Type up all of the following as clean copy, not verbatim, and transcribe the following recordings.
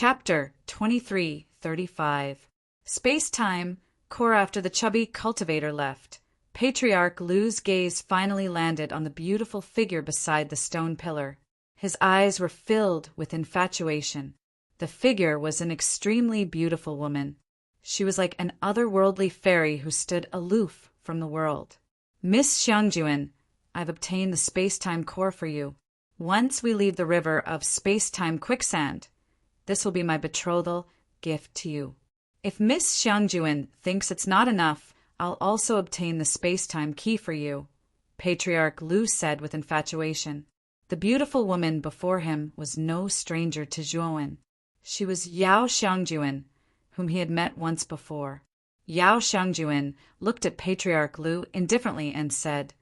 Chapter 2335. Space-Time Core. After the chubby cultivator left, Patriarch Lu's gaze finally landed on the beautiful figure beside the stone pillar. His eyes were filled with infatuation. The figure was an extremely beautiful woman. She was like an otherworldly fairy who stood aloof from the world. "Miss Xiangjuan, I've obtained the space-time core for you. Once we leave the river of space-time quicksand, this will be my betrothal gift to you. If Miss Xiangjuan thinks it's not enough, I'll also obtain the space-time key for you," Patriarch Lu said with infatuation. The beautiful woman before him was no stranger to Zhuowen. She was Yao Xiangjuan, whom he had met once before. Yao Xiangjuan looked at Patriarch Lu indifferently and said,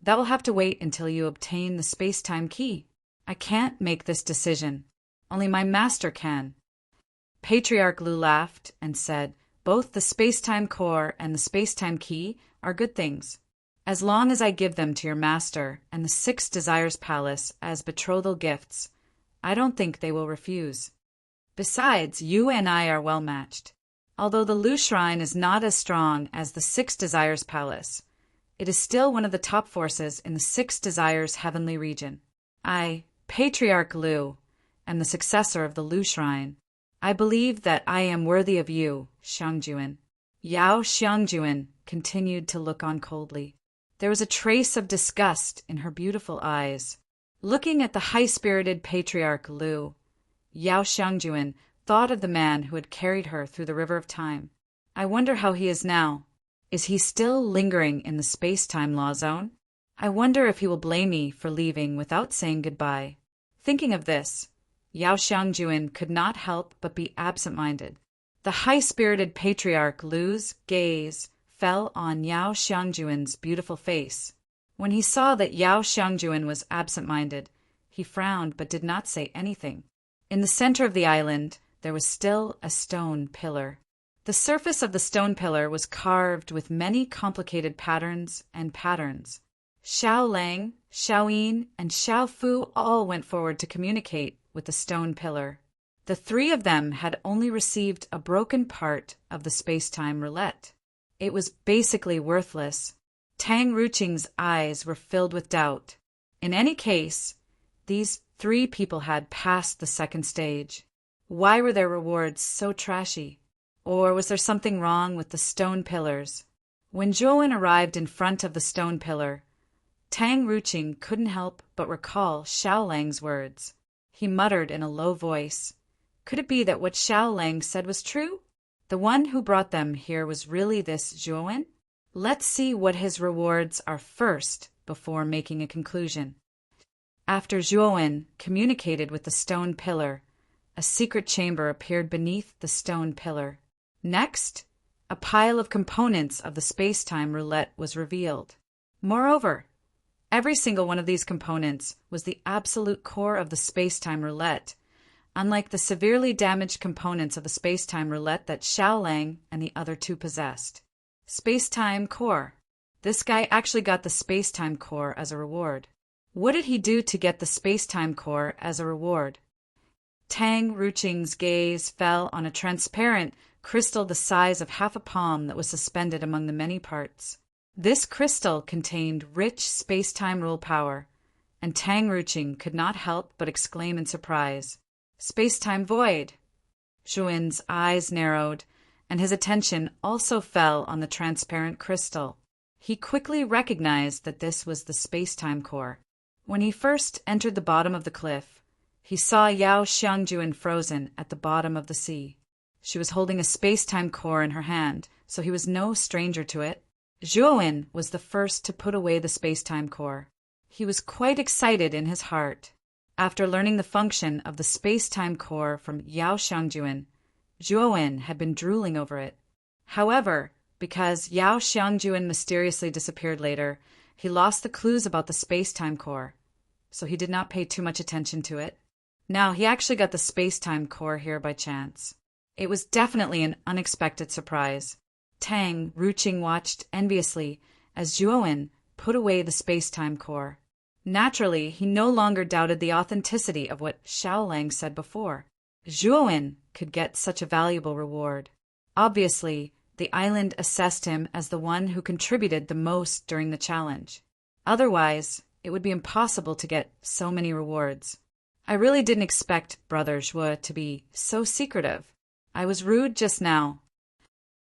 "That will have to wait until you obtain the space-time key. I can't make this decision. Only my master can." Patriarch Lu laughed and said, "Both the space-time core and the space-time key are good things. As long as I give them to your master and the 6 Desires Palace as betrothal gifts, I don't think they will refuse. Besides, you and I are well matched. Although the Lu Shrine is not as strong as the 6 Desires Palace, it is still one of the top forces in the 6 Desires Heavenly region. I, Patriarch Lu, am the successor of the Lu Shrine. I believe that I am worthy of you, Xiangjuan." Yao Xiangjuan continued to look on coldly. There was a trace of disgust in her beautiful eyes. Looking at the high-spirited Patriarch Lu, Yao Xiangjuan thought of the man who had carried her through the river of time. "I wonder how he is now. Is he still lingering in the space-time law zone? I wonder if he will blame me for leaving without saying goodbye." Thinking of this, Yao Xiangjuan could not help but be absent-minded. The high-spirited Patriarch Lu's gaze fell on Yao Xiangjuan's beautiful face. When he saw that Yao Xiangjuan was absent-minded, he frowned but did not say anything. In the center of the island, there was still a stone pillar. The surface of the stone pillar was carved with many complicated patterns and patterns. Xiao Lang, Xiao Yin, and Xiao Fu all went forward to communicate with the stone pillar. The 3 of them had only received a broken part of the space-time roulette. It was basically worthless. Tang Ruqing's eyes were filled with doubt. In any case, these 3 people had passed the second stage. Why were their rewards so trashy? Or was there something wrong with the stone pillars? When Zhuowen arrived in front of the stone pillar, Tang Ruqing couldn't help but recall Xiao Lang's words. He muttered in a low voice, "Could it be that what Xiao Lang said was true? The one who brought them here was really this Zhuowen? Let's see what his rewards are first before making a conclusion." After Zhuowen communicated with the stone pillar, a secret chamber appeared beneath the stone pillar. Next, a pile of components of the space-time roulette was revealed. Moreover, every single one of these components was the absolute core of the space-time roulette, unlike the severely damaged components of the space-time roulette that Xiao Lang and the other 2 possessed. Space-time core. This guy actually got the space-time core as a reward. What did he do to get the space-time core as a reward? Tang Ruqing's gaze fell on a transparent crystal the size of half a palm that was suspended among the many parts. This crystal contained rich space-time rule power, and Tang Ruqing could not help but exclaim in surprise, "Space-time void!" Zhuowen's eyes narrowed, and his attention also fell on the transparent crystal. He quickly recognized that this was the space-time core. When he first entered the bottom of the cliff, he saw Yao Xiangjuan frozen at the bottom of the sea. She was holding a space-time core in her hand, so he was no stranger to it. Zhuowen was the first to put away the space-time core. He was quite excited in his heart. After learning the function of the space-time core from Yao Xiangjuan, Zhuowen had been drooling over it. However, because Yao Xiangjuan mysteriously disappeared later, he lost the clues about the space-time core, so he did not pay too much attention to it. Now, he actually got the space-time core here by chance. It was definitely an unexpected surprise. Tang Ruqing watched enviously as Zhuowen put away the space-time core. Naturally, he no longer doubted the authenticity of what Xiao Lang said before. Zhuowen could get such a valuable reward. Obviously, the island assessed him as the one who contributed the most during the challenge. Otherwise, it would be impossible to get so many rewards. I really didn't expect Brother Zhuo to be so secretive. I was rude just now.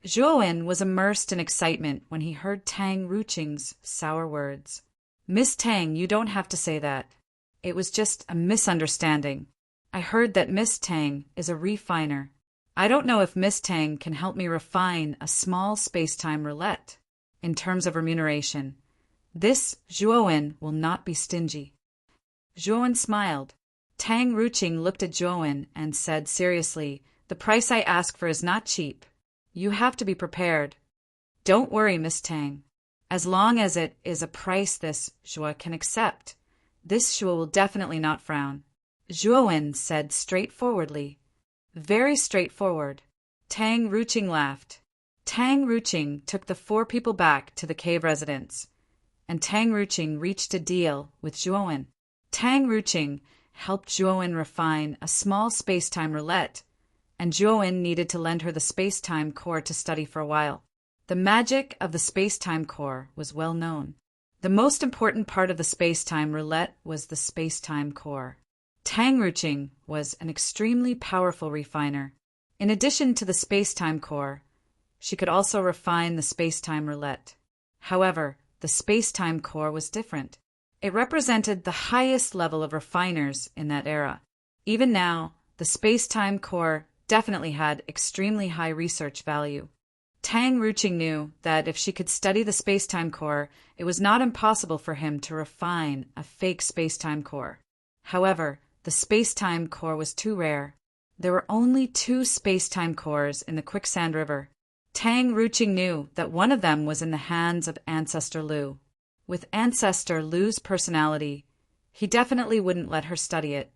Zhuowen was immersed in excitement when he heard Tang Ruqing's sour words. Miss Tang, you don't have to say that. It was just a misunderstanding. I heard that Miss Tang is a refiner. I don't know if Miss Tang can help me refine a small space-time roulette. In terms of remuneration, this Zhuowen will not be stingy. Zhuowen smiled. Tang Ruqing looked at Zhuowen and said seriously, the price I ask for is not cheap. You have to be prepared. Don't worry, Miss Tang. As long as it is a price this Zhuo can accept, this Zhuo will definitely not frown. Zhuowen said straightforwardly. Very straightforward. Tang Ruqing laughed. Tang Ruqing took the 4 people back to the cave residence, and Tang Ruqing reached a deal with Zhuowen. Tang Ruqing helped Zhuowen refine a small space-time roulette, and Zhuowen needed to lend her the space-time core to study for a while. The magic of the space-time core was well known. The most important part of the space-time roulette was the space-time core. Tang Ruqing was an extremely powerful refiner. In addition to the space-time core, she could also refine the space-time roulette. However, the space-time core was different. It represented the highest level of refiners in that era. Even now, the space-time core definitely had extremely high research value. Tang Ruqing knew that if she could study the space-time core, it was not impossible for him to refine a fake space-time core. However, the space-time core was too rare. There were only 2 space-time cores in the Quicksand River. Tang Ruqing knew that one of them was in the hands of Ancestor Lu. With Ancestor Lu's personality, he definitely wouldn't let her study it.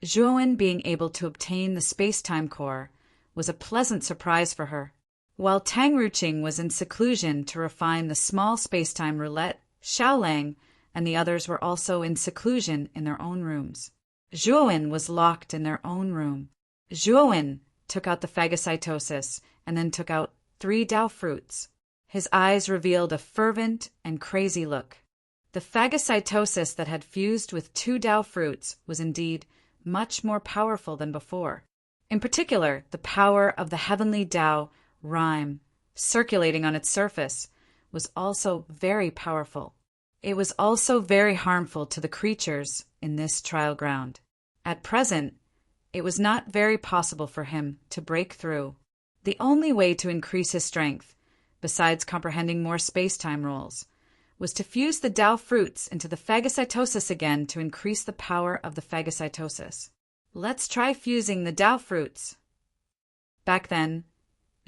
Zhuowen being able to obtain the space-time core was a pleasant surprise for her. While Tang Ruqing was in seclusion to refine the small space-time roulette, Xiaolang and the others were also in seclusion in their own rooms. Zhuowen was locked in their own room. Zhuowen took out the phagocytosis and then took out 3 Dao fruits. His eyes revealed a fervent and crazy look. The phagocytosis that had fused with 2 Dao fruits was indeed much more powerful than before. In particular, the power of the heavenly Dao rhyme circulating on its surface was also very powerful. It was also very harmful to the creatures in this trial ground. At present, it was not very possible for him to break through. The only way to increase his strength, besides comprehending more space-time rules, was to fuse the Dao fruits into the phagocytosis again to increase the power of the phagocytosis. Let's try fusing the Dao fruits. Back then,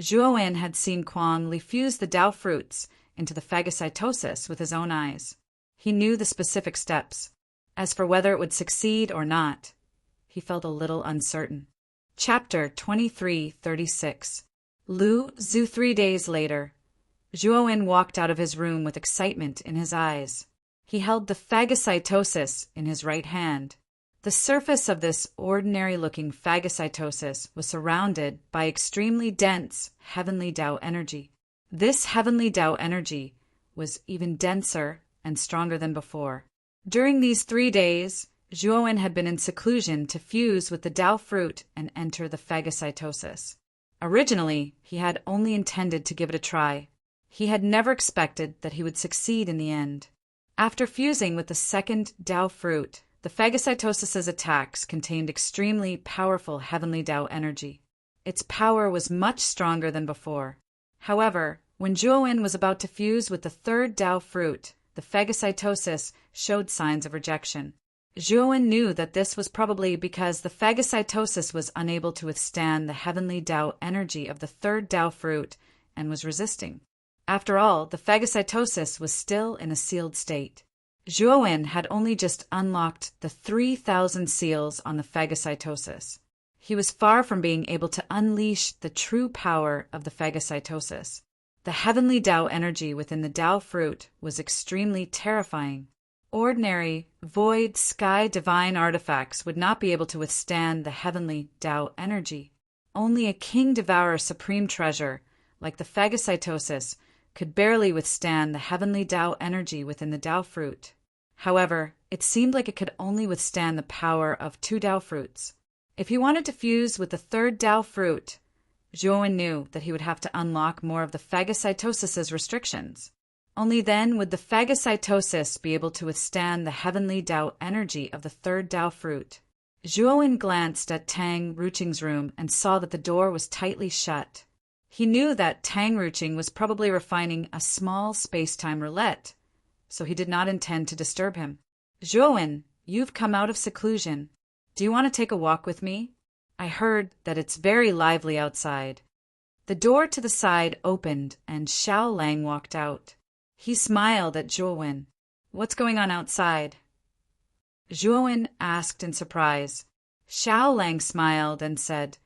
Zhuowen had seen Kuang Li fuse the Dao fruits into the phagocytosis with his own eyes. He knew the specific steps. As for whether it would succeed or not, he felt a little uncertain. Chapter 2336. Lu Zhu. 3 days later, Zhuowen walked out of his room with excitement in his eyes. He held the phagocytosis in his right hand. The surface of this ordinary-looking phagocytosis was surrounded by extremely dense heavenly Dao energy. This heavenly Dao energy was even denser and stronger than before. During these 3 days, Zhuowen had been in seclusion to fuse with the Dao fruit and enter the phagocytosis. Originally, he had only intended to give it a try. He had never expected that he would succeed in the end. After fusing with the second Dao fruit, the phagocytosis's attacks contained extremely powerful heavenly Dao energy. Its power was much stronger than before. However, when Zhuowen was about to fuse with the third Dao fruit, the phagocytosis showed signs of rejection. Zhuowen knew that this was probably because the phagocytosis was unable to withstand the heavenly Dao energy of the third Dao fruit and was resisting. After all, the phagocytosis was still in a sealed state. Zhuowen had only just unlocked the 3,000 seals on the phagocytosis. He was far from being able to unleash the true power of the phagocytosis. The heavenly Dao energy within the Dao fruit was extremely terrifying. Ordinary, void, sky divine artifacts would not be able to withstand the heavenly Tao energy. Only a king devourer supreme treasure, like the phagocytosis, could barely withstand the heavenly Tao energy within the Tao fruit. However, it seemed like it could only withstand the power of 2 Tao fruits. If he wanted to fuse with the 3rd Tao fruit, Zhuowen knew that he would have to unlock more of the phagocytosis's restrictions. Only then would the phagocytosis be able to withstand the heavenly Tao energy of the 3rd Tao fruit. Zhuowen glanced at Tang Ruching's room and saw that the door was tightly shut. He knew that Tang Ruching was probably refining a small space-time roulette, so he did not intend to disturb him. "Zhuowen, you've come out of seclusion. Do you want to take a walk with me? I heard that it's very lively outside." The door to the side opened and Xiao Lang walked out. He smiled at Zhuowen. "What's going on outside?" Zhuowen asked in surprise. Xiao Lang smiled and said,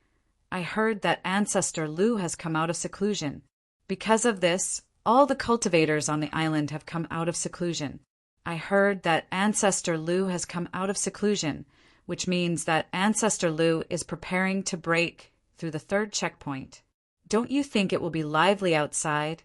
"I heard that Ancestor Lu has come out of seclusion. Because of this, all the cultivators on the island have come out of seclusion. I heard that Ancestor Lu has come out of seclusion, which means that Ancestor Lu is preparing to break through the 3rd checkpoint. Don't you think it will be lively outside?"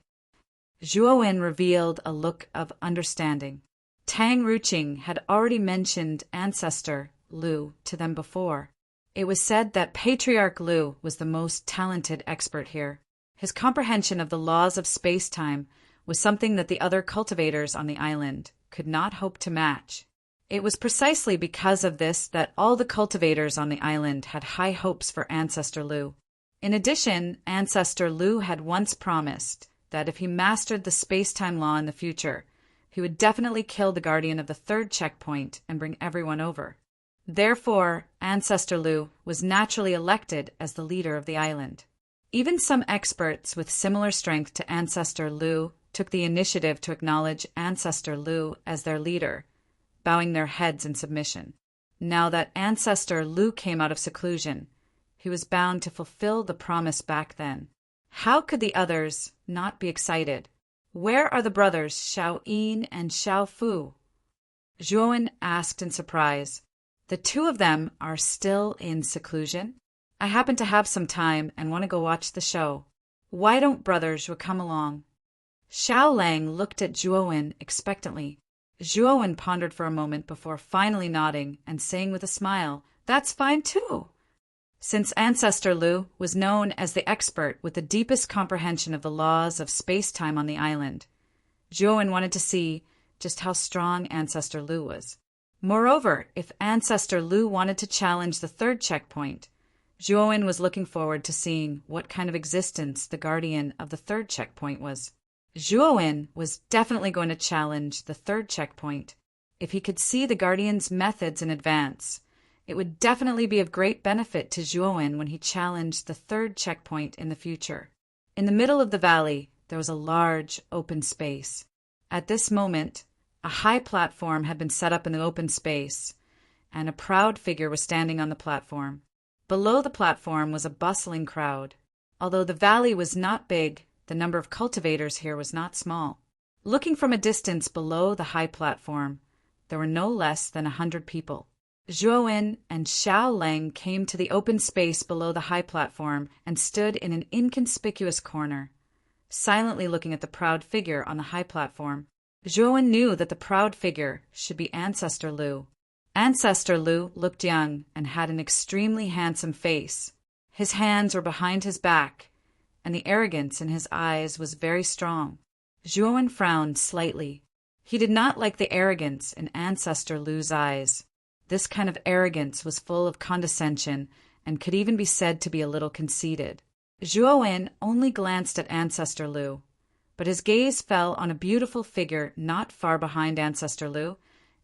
Zhuowen revealed a look of understanding. Tang Ruching had already mentioned Ancestor Lu to them before. It was said that Patriarch Lu was the most talented expert here. His comprehension of the laws of space-time was something that the other cultivators on the island could not hope to match. It was precisely because of this that all the cultivators on the island had high hopes for Ancestor Lu. In addition, Ancestor Lu had once promised that if he mastered the space-time law in the future, he would definitely kill the guardian of the 3rd checkpoint and bring everyone over. Therefore, Ancestor Lu was naturally elected as the leader of the island. Even some experts with similar strength to Ancestor Lu took the initiative to acknowledge Ancestor Lu as their leader, bowing their heads in submission. Now that Ancestor Lu came out of seclusion, he was bound to fulfill the promise back then. How could the others not be excited? "Where are the brothers Xiao Yin and Xiao Fu?" Zhuowen asked in surprise. "The 2 of them are still in seclusion. I happen to have some time and want to go watch the show. Why don't Brother Zhuo come along?" Xiao Lang looked at Zhuowen expectantly. Zhuowen pondered for a moment before finally nodding and saying with a smile, "That's fine too." Since Ancestor Lu was known as the expert with the deepest comprehension of the laws of space-time on the island, Zhuowen wanted to see just how strong Ancestor Lu was. Moreover, if Ancestor Lu wanted to challenge the 3rd checkpoint, Zhuowen was looking forward to seeing what kind of existence the guardian of the 3rd checkpoint was. Zhuowen was definitely going to challenge the 3rd checkpoint. If he could see the guardian's methods in advance, it would definitely be of great benefit to Zhuowen when he challenged the 3rd checkpoint in the future. In the middle of the valley, there was a large open space. At this moment, a high platform had been set up in the open space, and a proud figure was standing on the platform. Below the platform was a bustling crowd. Although the valley was not big, the number of cultivators here was not small. Looking from a distance below the high platform, there were no less than 100 people. Zhuowen and Xiao Lang came to the open space below the high platform and stood in an inconspicuous corner, silently looking at the proud figure on the high platform. Zhuowen knew that the proud figure should be Ancestor Lu. Ancestor Lu looked young and had an extremely handsome face. His hands were behind his back, and the arrogance in his eyes was very strong. Zhuowen frowned slightly. He did not like the arrogance in Ancestor Lu's eyes. This kind of arrogance was full of condescension and could even be said to be a little conceited. Zhuowen only glanced at Ancestor Lu, but his gaze fell on a beautiful figure not far behind Ancestor Lu,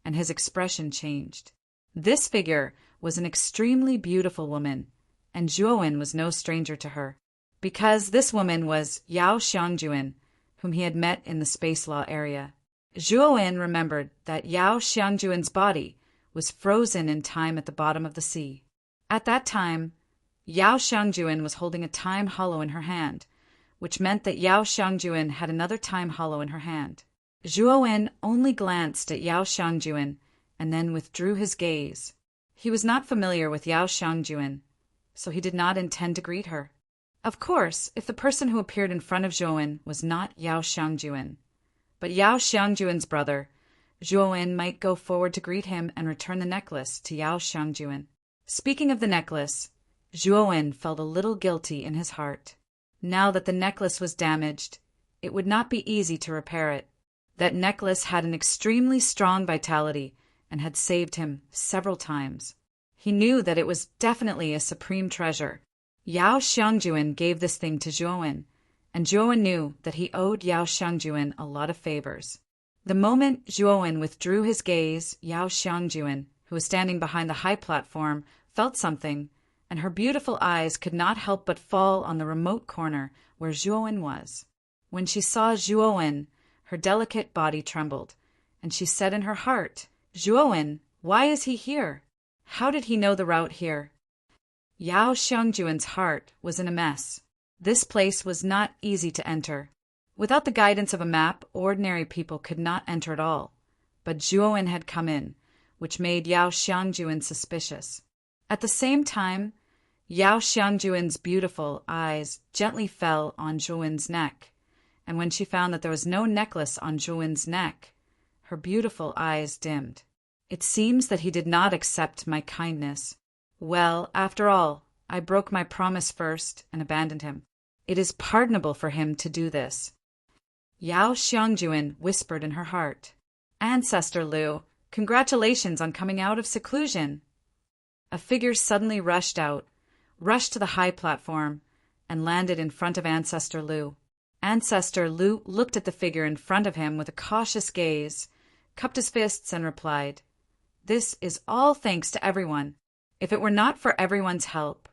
and his expression changed. This figure was an extremely beautiful woman, and Zhuowen was no stranger to her, because this woman was Yao Xiangjuan, whom he had met in the space law area. Zhuowen remembered that Yao Xiangjuan's body was frozen in time at the bottom of the sea. At that time, Yao Xiangjuan was holding a time hollow in her hand, which meant that Yao Xiangjuan had another time hollow in her hand. Zhuowen only glanced at Yao Xiangjuan and then withdrew his gaze. He was not familiar with Yao Xiangjuan, so he did not intend to greet her. Of course, if the person who appeared in front of Zhuowen was not Yao Xiangjuan, but Yao Xiangjuan's brother, Zhuowen might go forward to greet him and return the necklace to Yao Xiangjuan. Speaking of the necklace, Zhuowen felt a little guilty in his heart. Now that the necklace was damaged, it would not be easy to repair it. That necklace had an extremely strong vitality and had saved him several times. He knew that it was definitely a supreme treasure. Yao Xiangjuan gave this thing to Zhuowen, and Zhuowen knew that he owed Yao Xiangjuan a lot of favors. The moment Zhuowen withdrew his gaze, Yao Xiangjuan, who was standing behind the high platform, felt something, and her beautiful eyes could not help but fall on the remote corner where Zhuowen was. When she saw Zhuowen, her delicate body trembled, and she said in her heart, "Zhuowen, why is he here? How did he know the route here?" Yao Xiangjuan's heart was in a mess. This place was not easy to enter. Without the guidance of a map, ordinary people could not enter at all. But Zhuowen had come in, which made Yao Xiangjuan suspicious. At the same time, Yao Xiangjuan's beautiful eyes gently fell on Zhuowen's neck, and when she found that there was no necklace on Zhuowen's neck, her beautiful eyes dimmed. It seems that he did not accept my kindness. Well, after all, I broke my promise first and abandoned him. It is pardonable for him to do this. Yao Xiangjuan whispered in her heart, "Ancestor Lu, congratulations on coming out of seclusion." A figure suddenly rushed to the high platform, and landed in front of Ancestor Lu. Ancestor Lu looked at the figure in front of him with a cautious gaze, cupped his fists, and replied, "This is all thanks to everyone. If it were not for everyone's help,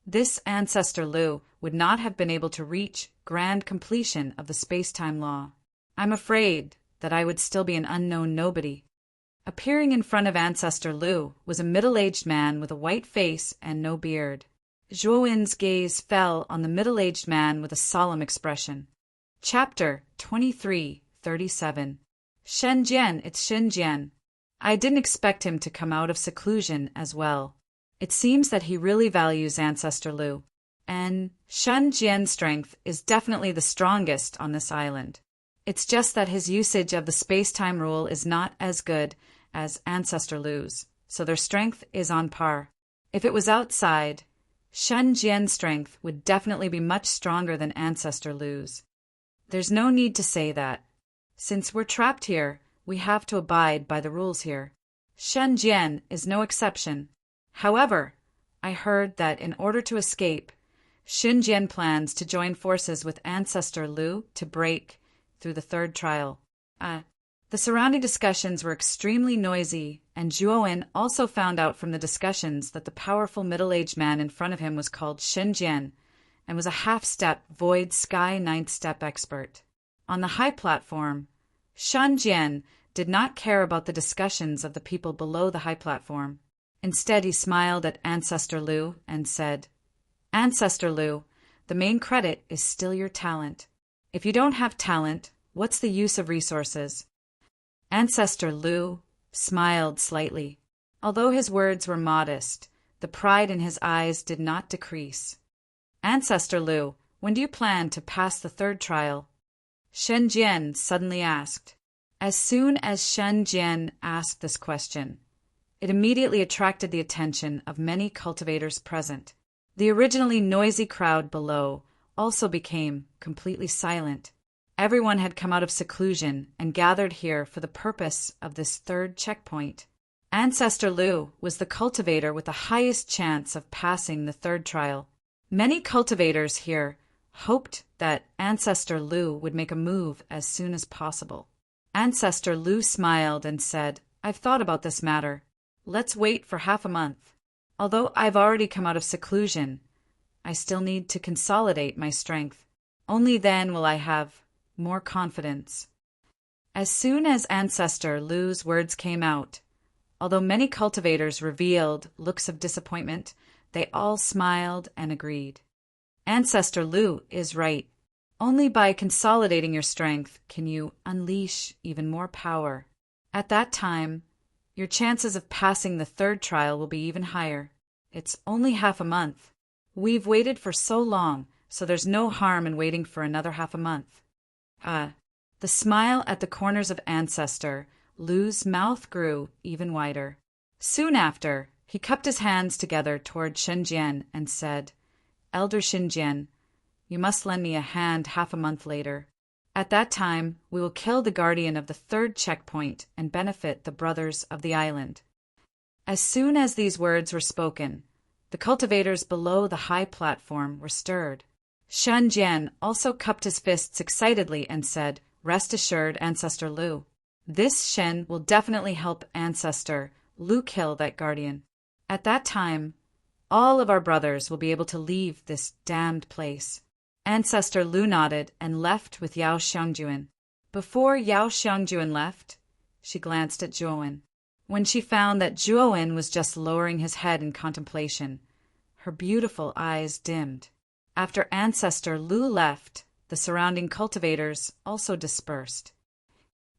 this Ancestor Lu would not have been able to reach grand completion of the space-time law. I'm afraid that I would still be an unknown nobody." Appearing in front of Ancestor Lu was a middle-aged man with a white face and no beard. Zhuowen's gaze fell on the middle-aged man with a solemn expression. Chapter 23:37. Shenzhen, it's Shenzhen. I didn't expect him to come out of seclusion as well. It seems that he really values Ancestor Lu, and Shenzhen's strength is definitely the strongest on this island. It's just that his usage of the space-time rule is not as good as Ancestor Lu's, so their strength is on par. If it was outside, Shenzhen's strength would definitely be much stronger than Ancestor Lu's. There's no need to say that. Since we're trapped here, we have to abide by the rules here. Shenzhen is no exception. However, I heard that in order to escape, Shenzhen plans to join forces with Ancestor Lu to break through the third trial. The surrounding discussions were extremely noisy, and Zhuowen also found out from the discussions that the powerful middle-aged man in front of him was called Shenzhen and was a half-step void sky ninth step expert. On the high platform, Shenzhen did not care about the discussions of the people below the high platform. Instead, he smiled at Ancestor Lu and said, "Ancestor Lu, the main credit is still your talent. If you don't have talent, what's the use of resources?" Ancestor Lu smiled slightly. Although his words were modest, the pride in his eyes did not decrease. "Ancestor Lu, when do you plan to pass the third trial?" Shenzhen suddenly asked. As soon as Shenzhen asked this question, it immediately attracted the attention of many cultivators present. The originally noisy crowd below also became completely silent. Everyone had come out of seclusion and gathered here for the purpose of this third checkpoint. Ancestor Lu was the cultivator with the highest chance of passing the third trial. Many cultivators here hoped that Ancestor Lu would make a move as soon as possible. Ancestor Lu smiled and said, "I've thought about this matter. Let's wait for half a month. Although I've already come out of seclusion, I still need to consolidate my strength. Only then will I have more confidence." As soon as Ancestor Lu's words came out, although many cultivators revealed looks of disappointment, they all smiled and agreed. Ancestor Lu is right. Only by consolidating your strength can you unleash even more power. At that time, your chances of passing the third trial will be even higher. It's only half a month. We've waited for so long, so there's no harm in waiting for another half a month. The smile at the corners of Ancestor Lu's mouth grew even wider. Soon after, he cupped his hands together toward Shenjian and said, Elder Shenjian, you must lend me a hand half a month later. At that time, we will kill the guardian of the third checkpoint and benefit the brothers of the island. As soon as these words were spoken, the cultivators below the high platform were stirred. Shenjian also cupped his fists excitedly and said, Rest assured, Ancestor Lu. This Shen will definitely help Ancestor Lu kill that guardian. At that time, all of our brothers will be able to leave this damned place. Ancestor Lu nodded and left with Yao Xiangjuan. Before Yao Xiangjuan left, she glanced at Zhuowen. When she found that Zhuowen was just lowering his head in contemplation, her beautiful eyes dimmed. After Ancestor Lu left, the surrounding cultivators also dispersed.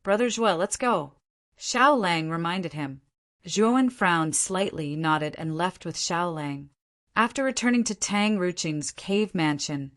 Brother Zhuo, let's go. Xiao Lang reminded him. Zhuowen frowned slightly, nodded, and left with Xiao Lang. After returning to Tang Ruqing's cave mansion,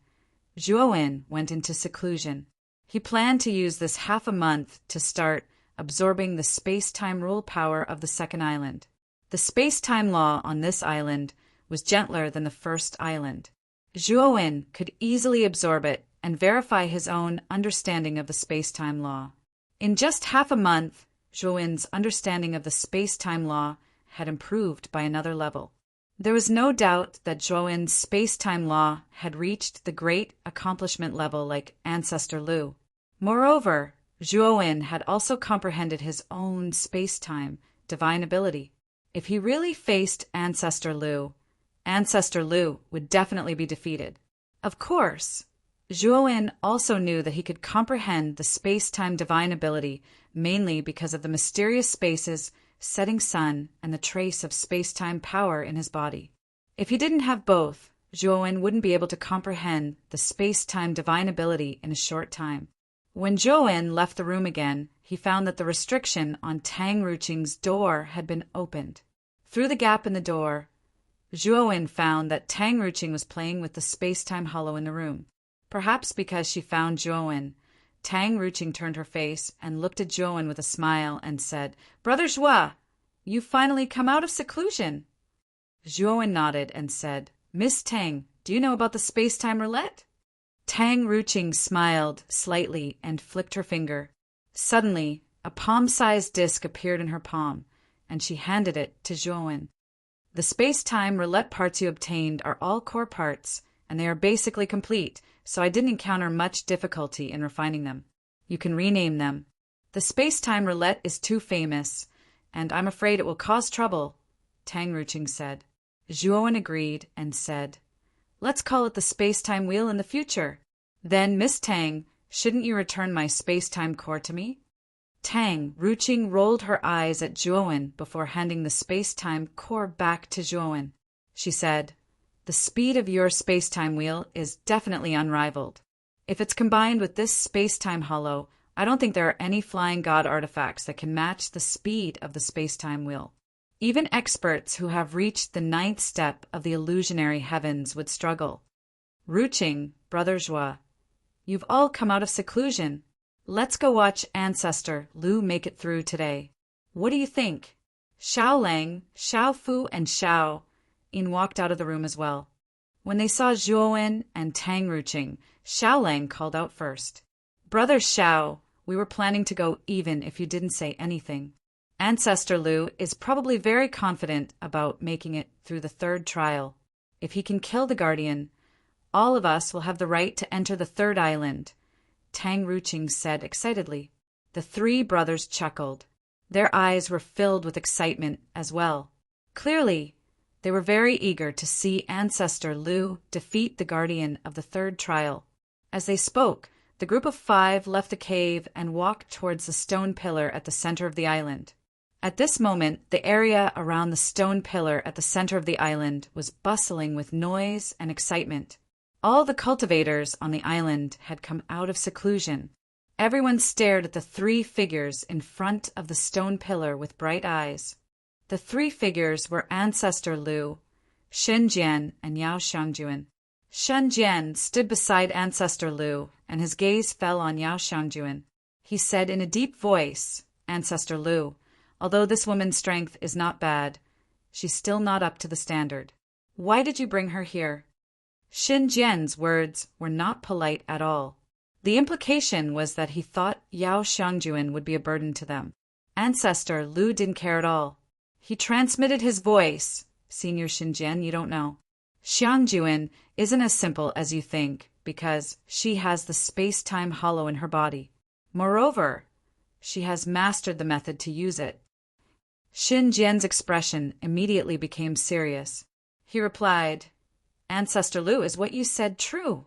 Zhuowen went into seclusion. He planned to use this half a month to start absorbing the space-time rule power of the second island. The space-time law on this island was gentler than the first island. Zhuowen could easily absorb it and verify his own understanding of the space-time law. In just half a month, Zhuowen's understanding of the space-time law had improved by another level. There was no doubt that Zhuowen's space-time law had reached the great accomplishment level like Ancestor Lu. Moreover, Zhuowen had also comprehended his own space-time divine ability. If he really faced Ancestor Lu would definitely be defeated. Of course, Zhuowen also knew that he could comprehend the space-time divine ability mainly because of the mysterious spaces, setting sun, and the trace of space-time power in his body. If he didn't have both, Zhuowen wouldn't be able to comprehend the space-time divine ability in a short time. When Zhuowen left the room again, he found that the restriction on Tang Ruqing's door had been opened. Through the gap in the door, Zhuowen found that Tang Ruqing was playing with the space-time hollow in the room. Perhaps because she found Zhuowen, Tang Ruqing turned her face and looked at Zhuowen with a smile and said, Brother Zhuo, you've finally come out of seclusion. Zhuowen nodded and said, Miss Tang, do you know about the space-time roulette? Tang Ruqing smiled slightly and flicked her finger. Suddenly, a palm-sized disc appeared in her palm, and she handed it to Zhuowen. The space-time roulette parts you obtained are all core parts, and they are basically complete, so I didn't encounter much difficulty in refining them. You can rename them. The space-time roulette is too famous, and I'm afraid it will cause trouble, Tang Ruqing said. Zhuowen agreed and said, Let's call it the space-time wheel in the future. Then, Miss Tang, shouldn't you return my space-time core to me? Tang Ruqing rolled her eyes at Zhuowen before handing the space-time core back to Zhuowen. She said, The speed of your space-time wheel is definitely unrivaled. If it's combined with this space-time hollow, I don't think there are any flying god artifacts that can match the speed of the space-time wheel. Even experts who have reached the 9th step of the illusionary heavens would struggle. Ruqing, Brother Zhuo, you've all come out of seclusion. Let's go watch Ancestor Lu make it through today. What do you think? Xiao Lang, Xiao Fu, and Xiao Yin walked out of the room as well. When they saw Zhuowen and Tang Ruqing, Xiao Lang called out first. Brother Xiao, we were planning to go even if you didn't say anything. Ancestor Lu is probably very confident about making it through the third trial. If he can kill the guardian, all of us will have the right to enter the third island, Tang Ruqing said excitedly. The three brothers chuckled. Their eyes were filled with excitement as well. Clearly, they were very eager to see Ancestor Lu defeat the guardian of the third trial. As they spoke, the group of 5 left the cave and walked towards the stone pillar at the center of the island. At this moment, the area around the stone pillar at the center of the island was bustling with noise and excitement. All the cultivators on the island had come out of seclusion. Everyone stared at the three figures in front of the stone pillar with bright eyes. The three figures were Ancestor Lu, Shen Jian, and Yao Xiangjuan. Shen Jian stood beside Ancestor Lu, and his gaze fell on Yao Xiangjuan. He said in a deep voice, "Ancestor Lu, although this woman's strength is not bad, she's still not up to the standard. Why did you bring her here?" Shen Jian's words were not polite at all. The implication was that he thought Yao Xiangjuan would be a burden to them. Ancestor Lu didn't care at all. He transmitted his voice, "Senior Shen Jian, you don't know. Xiangjuan isn't as simple as you think because she has the space-time hollow in her body. Moreover, she has mastered the method to use it." Shen Jian's expression immediately became serious. He replied, "Ancestor Lu, is what you said true?"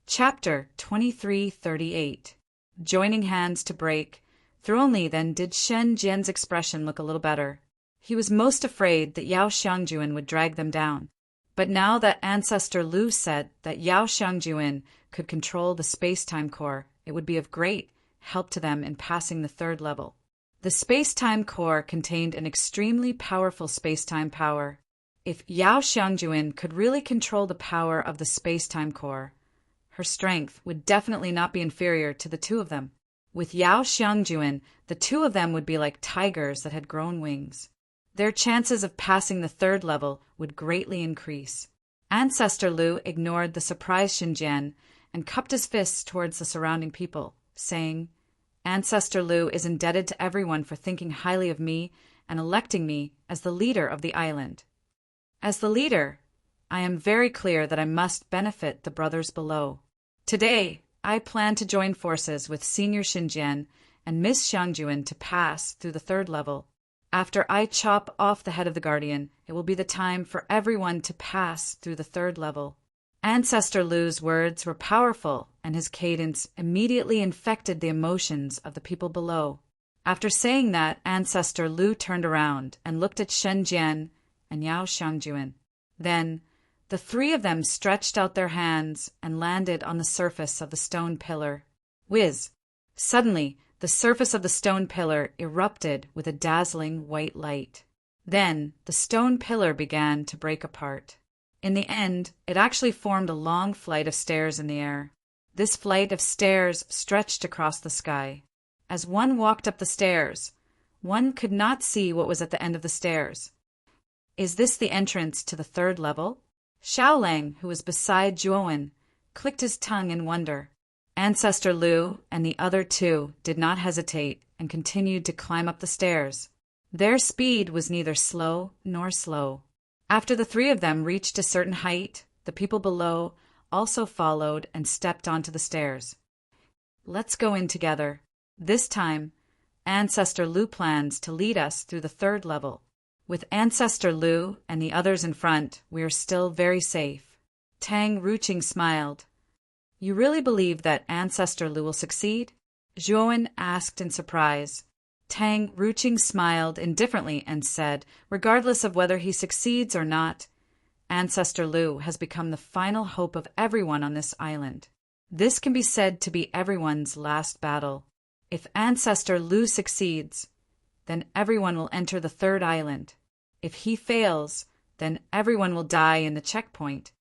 Chapter 2338. Joining hands to break. Through only then did Shen Jian's expression look a little better. He was most afraid that Yao Xiangjuan would drag them down. But now that Ancestor Lu said that Yao Xiangjuan could control the space-time core, it would be of great help to them in passing the third level. The space-time core contained an extremely powerful space-time power. If Yao Xiangjuan could really control the power of the space-time core, her strength would definitely not be inferior to the two of them. With Yao Xiangjuan, the two of them would be like tigers that had grown wings. Their chances of passing the third level would greatly increase. Ancestor Lu ignored the surprised Shen Jian and cupped his fists towards the surrounding people, saying, "Ancestor Lu is indebted to everyone for thinking highly of me and electing me as the leader of the island. As the leader, I am very clear that I must benefit the brothers below. Today, I plan to join forces with Senior Shen Jian and Miss Xiangjuan to pass through the third level. After I chop off the head of the guardian, it will be the time for everyone to pass through the third level." Ancestor Lu's words were powerful, and his cadence immediately infected the emotions of the people below. After saying that, Ancestor Lu turned around and looked at Shen Jian and Yao Xiangjuan. Then, the three of them stretched out their hands and landed on the surface of the stone pillar. Whiz! Suddenly, the surface of the stone pillar erupted with a dazzling white light. Then, the stone pillar began to break apart. In the end, it actually formed a long flight of stairs in the air. This flight of stairs stretched across the sky. As one walked up the stairs, one could not see what was at the end of the stairs. Is this the entrance to the third level? Xiaolang, who was beside Zhuowen, clicked his tongue in wonder. Ancestor Lu and the other two did not hesitate and continued to climb up the stairs. Their speed was neither slow nor slow. After the three of them reached a certain height, the people below also followed and stepped onto the stairs. "Let's go in together. This time, Ancestor Lu plans to lead us through the third level. With Ancestor Lu and the others in front, we are still very safe." Tang Ruqing smiled. "You really believe that Ancestor Lu will succeed?" Zhuowen asked in surprise. Tang Ruqing smiled indifferently and said, "Regardless of whether he succeeds or not, Ancestor Lu has become the final hope of everyone on this island. This can be said to be everyone's last battle. If Ancestor Lu succeeds, then everyone will enter the third island. If he fails, then everyone will die in the checkpoint.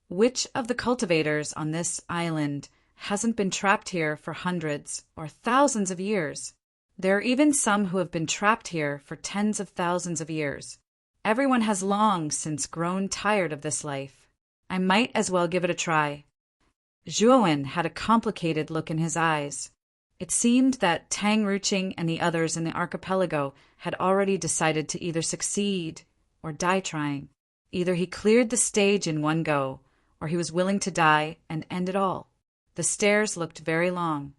Which of the cultivators on this island hasn't been trapped here for hundreds or thousands of years? There are even some who have been trapped here for tens of thousands of years. Everyone has long since grown tired of this life. I might as well give it a try." Zhuowen had a complicated look in his eyes. It seemed that Tang Ruqing and the others in the archipelago had already decided to either succeed or die trying. Either he cleared the stage in one go, or he was willing to die and end it all. The stairs looked very long,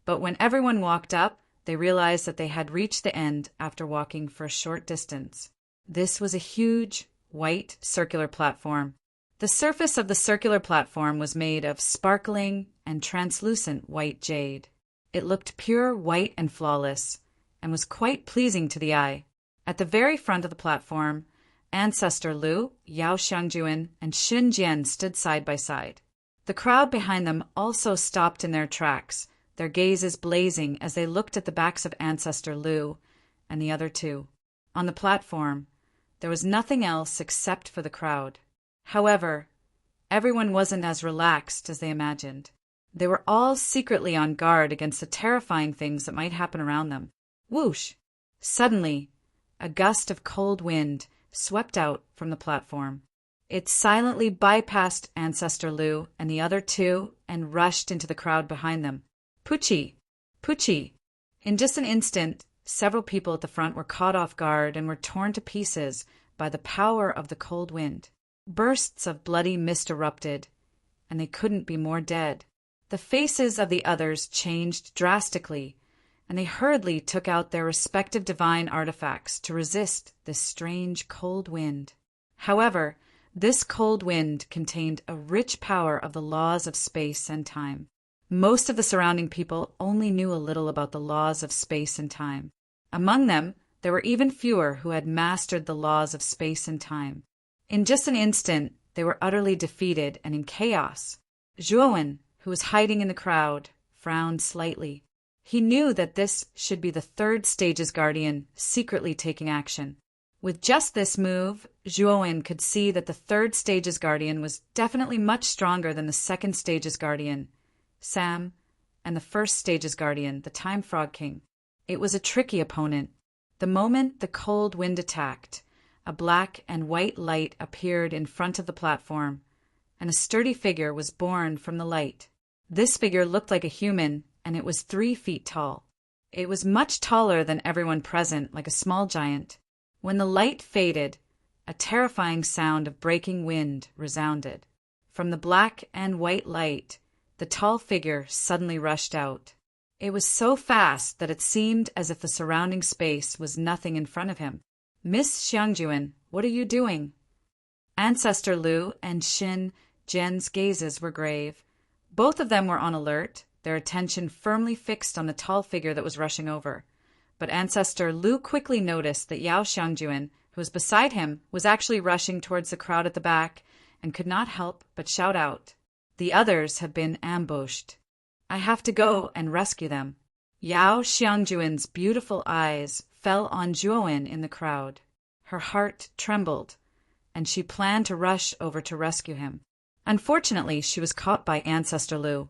but when everyone walked up, they realized that they had reached the end after walking for a short distance. This was a huge, white, circular platform. The surface of the circular platform was made of sparkling and translucent white jade. It looked pure white and flawless, and was quite pleasing to the eye. At the very front of the platform, Ancestor Lu, Yao Xiangjuan, and Xun Jian stood side by side. The crowd behind them also stopped in their tracks, their gazes blazing as they looked at the backs of Ancestor Lu and the other two. On the platform, there was nothing else except for the crowd. However, everyone wasn't as relaxed as they imagined. They were all secretly on guard against the terrifying things that might happen around them. Whoosh! Suddenly, a gust of cold wind swept out from the platform. It silently bypassed Ancestor Lu and the other two and rushed into the crowd behind them. Pucci! Pucci! In just an instant, several people at the front were caught off guard and were torn to pieces by the power of the cold wind. Bursts of bloody mist erupted, and they couldn't be more dead. The faces of the others changed drastically, and they hurriedly took out their respective divine artifacts to resist this strange cold wind. However, this cold wind contained a rich power of the laws of space and time. Most of the surrounding people only knew a little about the laws of space and time. Among them, there were even fewer who had mastered the laws of space and time. In just an instant, they were utterly defeated and in chaos. Zhuowen, who was hiding in the crowd, frowned slightly. He knew that this should be the third stage's guardian secretly taking action. With just this move, Zhuowen could see that the third stage's guardian was definitely much stronger than the second stage's guardian, Sam, and the first stage's guardian, the Time Frog King. It was a tricky opponent. The moment the cold wind attacked, a black and white light appeared in front of the platform, and a sturdy figure was born from the light. This figure looked like a human, and it was 3 feet tall. It was much taller than everyone present, like a small giant. When the light faded, a terrifying sound of breaking wind resounded. From the black and white light, the tall figure suddenly rushed out. It was so fast that it seemed as if the surrounding space was nothing in front of him. Miss Xiangjuan, what are you doing? Ancestor Lu and Xin Jian's gazes were grave. Both of them were on alert, their attention firmly fixed on the tall figure that was rushing over. But Ancestor Lu quickly noticed that Yao Xiangjuan, who was beside him, was actually rushing towards the crowd at the back and could not help but shout out, "The others have been ambushed. I have to go and rescue them." Yao Xiangjuan's beautiful eyes fell on Zhuowen in the crowd. Her heart trembled, and she planned to rush over to rescue him. Unfortunately, she was caught by Ancestor Lu.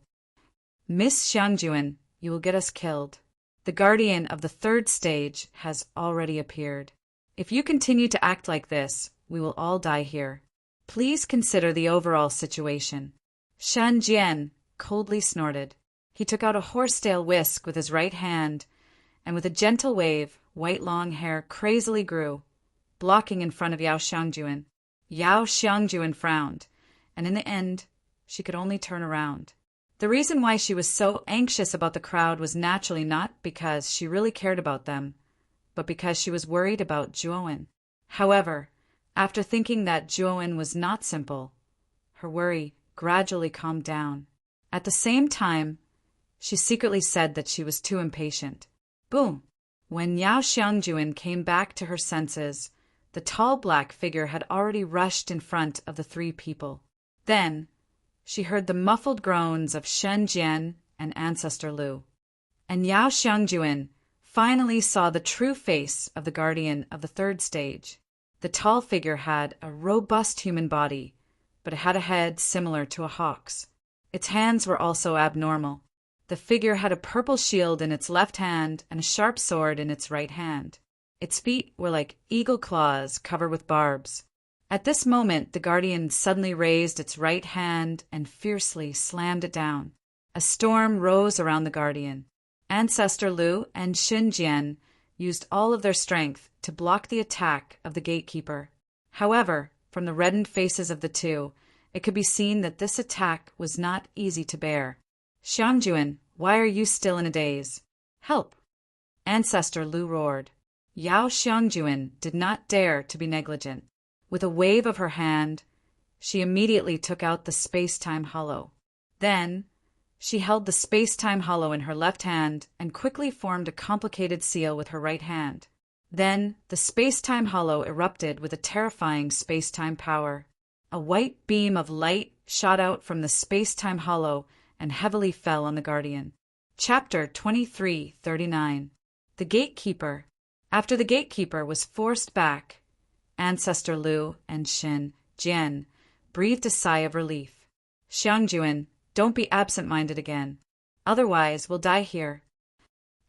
"Miss Xiangjuan, you will get us killed. The guardian of the third stage has already appeared. If you continue to act like this, we will all die here. Please consider the overall situation." Xun Jian coldly snorted. He took out a horsetail whisk with his right hand, and with a gentle wave, white long hair crazily grew, blocking in front of Yao Xiangjuan. Yao Xiangjuan frowned, and in the end, she could only turn around. The reason why she was so anxious about the crowd was naturally not because she really cared about them, but because she was worried about Zhuowen. However, after thinking that Zhuowen was not simple, her worry gradually calmed down. At the same time, she secretly said that she was too impatient. Boom! When Yao Xiangjuan came back to her senses, the tall black figure had already rushed in front of the 3 people. Then, she heard the muffled groans of Xun Jian and Ancestor Lu. And Yao Xiangjuan finally saw the true face of the guardian of the third stage. The tall figure had a robust human body, but it had a head similar to a hawk's. Its hands were also abnormal. The figure had a purple shield in its left hand and a sharp sword in its right hand. Its feet were like eagle claws covered with barbs. At this moment, the guardian suddenly raised its right hand and fiercely slammed it down. A storm rose around the guardian. Ancestor Lu and Xun Jian used all of their strength to block the attack of the gatekeeper. However, from the reddened faces of the two, it could be seen that this attack was not easy to bear. "Xiangjuan, why are you still in a daze? Help!" Ancestor Lu roared. Yao Xiangjuan did not dare to be negligent. With a wave of her hand, she immediately took out the space-time hollow. Then, she held the space-time hollow in her left hand and quickly formed a complicated seal with her right hand. Then, the space-time hollow erupted with a terrifying space-time power. A white beam of light shot out from the space-time hollow and heavily fell on the Guardian. Chapter 2339. The Gatekeeper. After the Gatekeeper was forced back, Ancestor Lu and Shen Jian breathed a sigh of relief. Xiangjuan, don't be absent-minded again. Otherwise, we'll die here.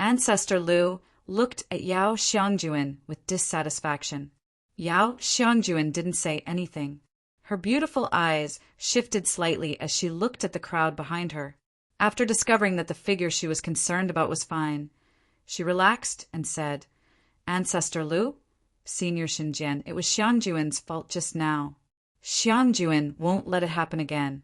Ancestor Lu looked at Yao Xiangjuan with dissatisfaction. Yao Xiangjuan didn't say anything. Her beautiful eyes shifted slightly as she looked at the crowd behind her. After discovering that the figure she was concerned about was fine, she relaxed and said, Ancestor Lu? Senior Xinjian, it was Xiangjuan's fault just now. Xiangjuan won't let it happen again.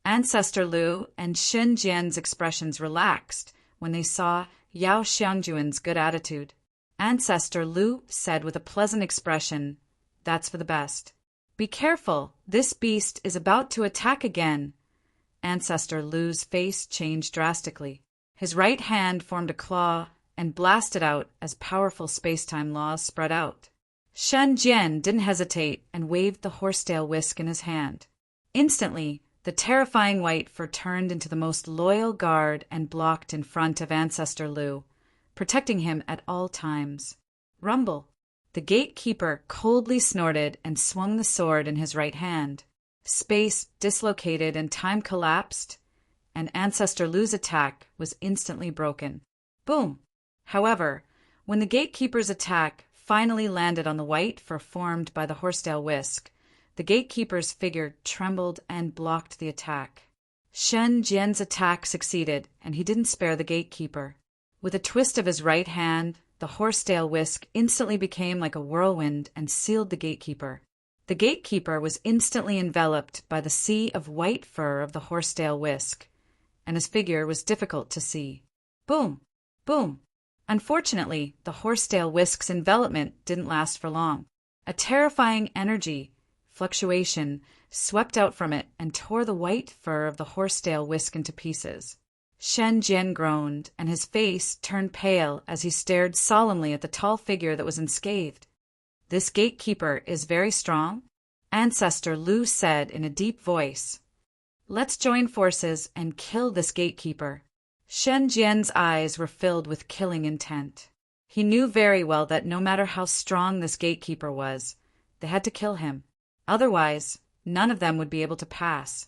Ancestor Lu and Xinjian's expressions relaxed when they saw Yao Xiangjuan's good attitude. Ancestor Lu said with a pleasant expression, That's for the best. Be careful, this beast is about to attack again. Ancestor Lu's face changed drastically. His right hand formed a claw and blasted out as powerful space-time laws spread out. Shen Jian didn't hesitate and waved the horsetail whisk in his hand. Instantly, the terrifying white fur turned into the most loyal guard and blocked in front of Ancestor Lu, protecting him at all times. Rumble. The Gatekeeper coldly snorted and swung the sword in his right hand. Space dislocated and time collapsed, and Ancestor Lu's attack was instantly broken. Boom! However, when the Gatekeeper's attack finally landed on the white fur formed by the horsetail whisk, the Gatekeeper's figure trembled and blocked the attack. Shen Jian's attack succeeded, and he didn't spare the Gatekeeper. With a twist of his right hand, the horsetail whisk instantly became like a whirlwind and sealed the Gatekeeper. The Gatekeeper was instantly enveloped by the sea of white fur of the horsetail whisk, and his figure was difficult to see. Boom! Boom! Unfortunately, the horsetail whisk's envelopment didn't last for long. A terrifying energy fluctuation swept out from it and tore the white fur of the horsetail whisk into pieces. Shen Jian groaned, and his face turned pale as he stared solemnly at the tall figure that was unscathed. This Gatekeeper is very strong? Ancestor Lu said in a deep voice. Let's join forces and kill this Gatekeeper. Shen Jian's eyes were filled with killing intent. He knew very well that no matter how strong this Gatekeeper was, they had to kill him. Otherwise, none of them would be able to pass.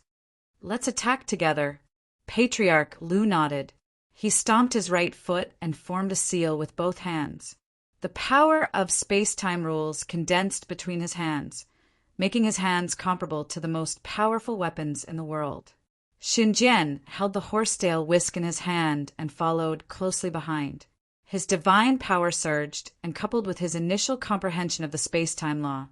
Let's attack together. Patriarch Lu nodded. He stomped his right foot and formed a seal with both hands. The power of space-time rules condensed between his hands, making his hands comparable to the most powerful weapons in the world. Xinjian held the horsetail whisk in his hand and followed closely behind. His divine power surged, and coupled with his initial comprehension of the space-time law,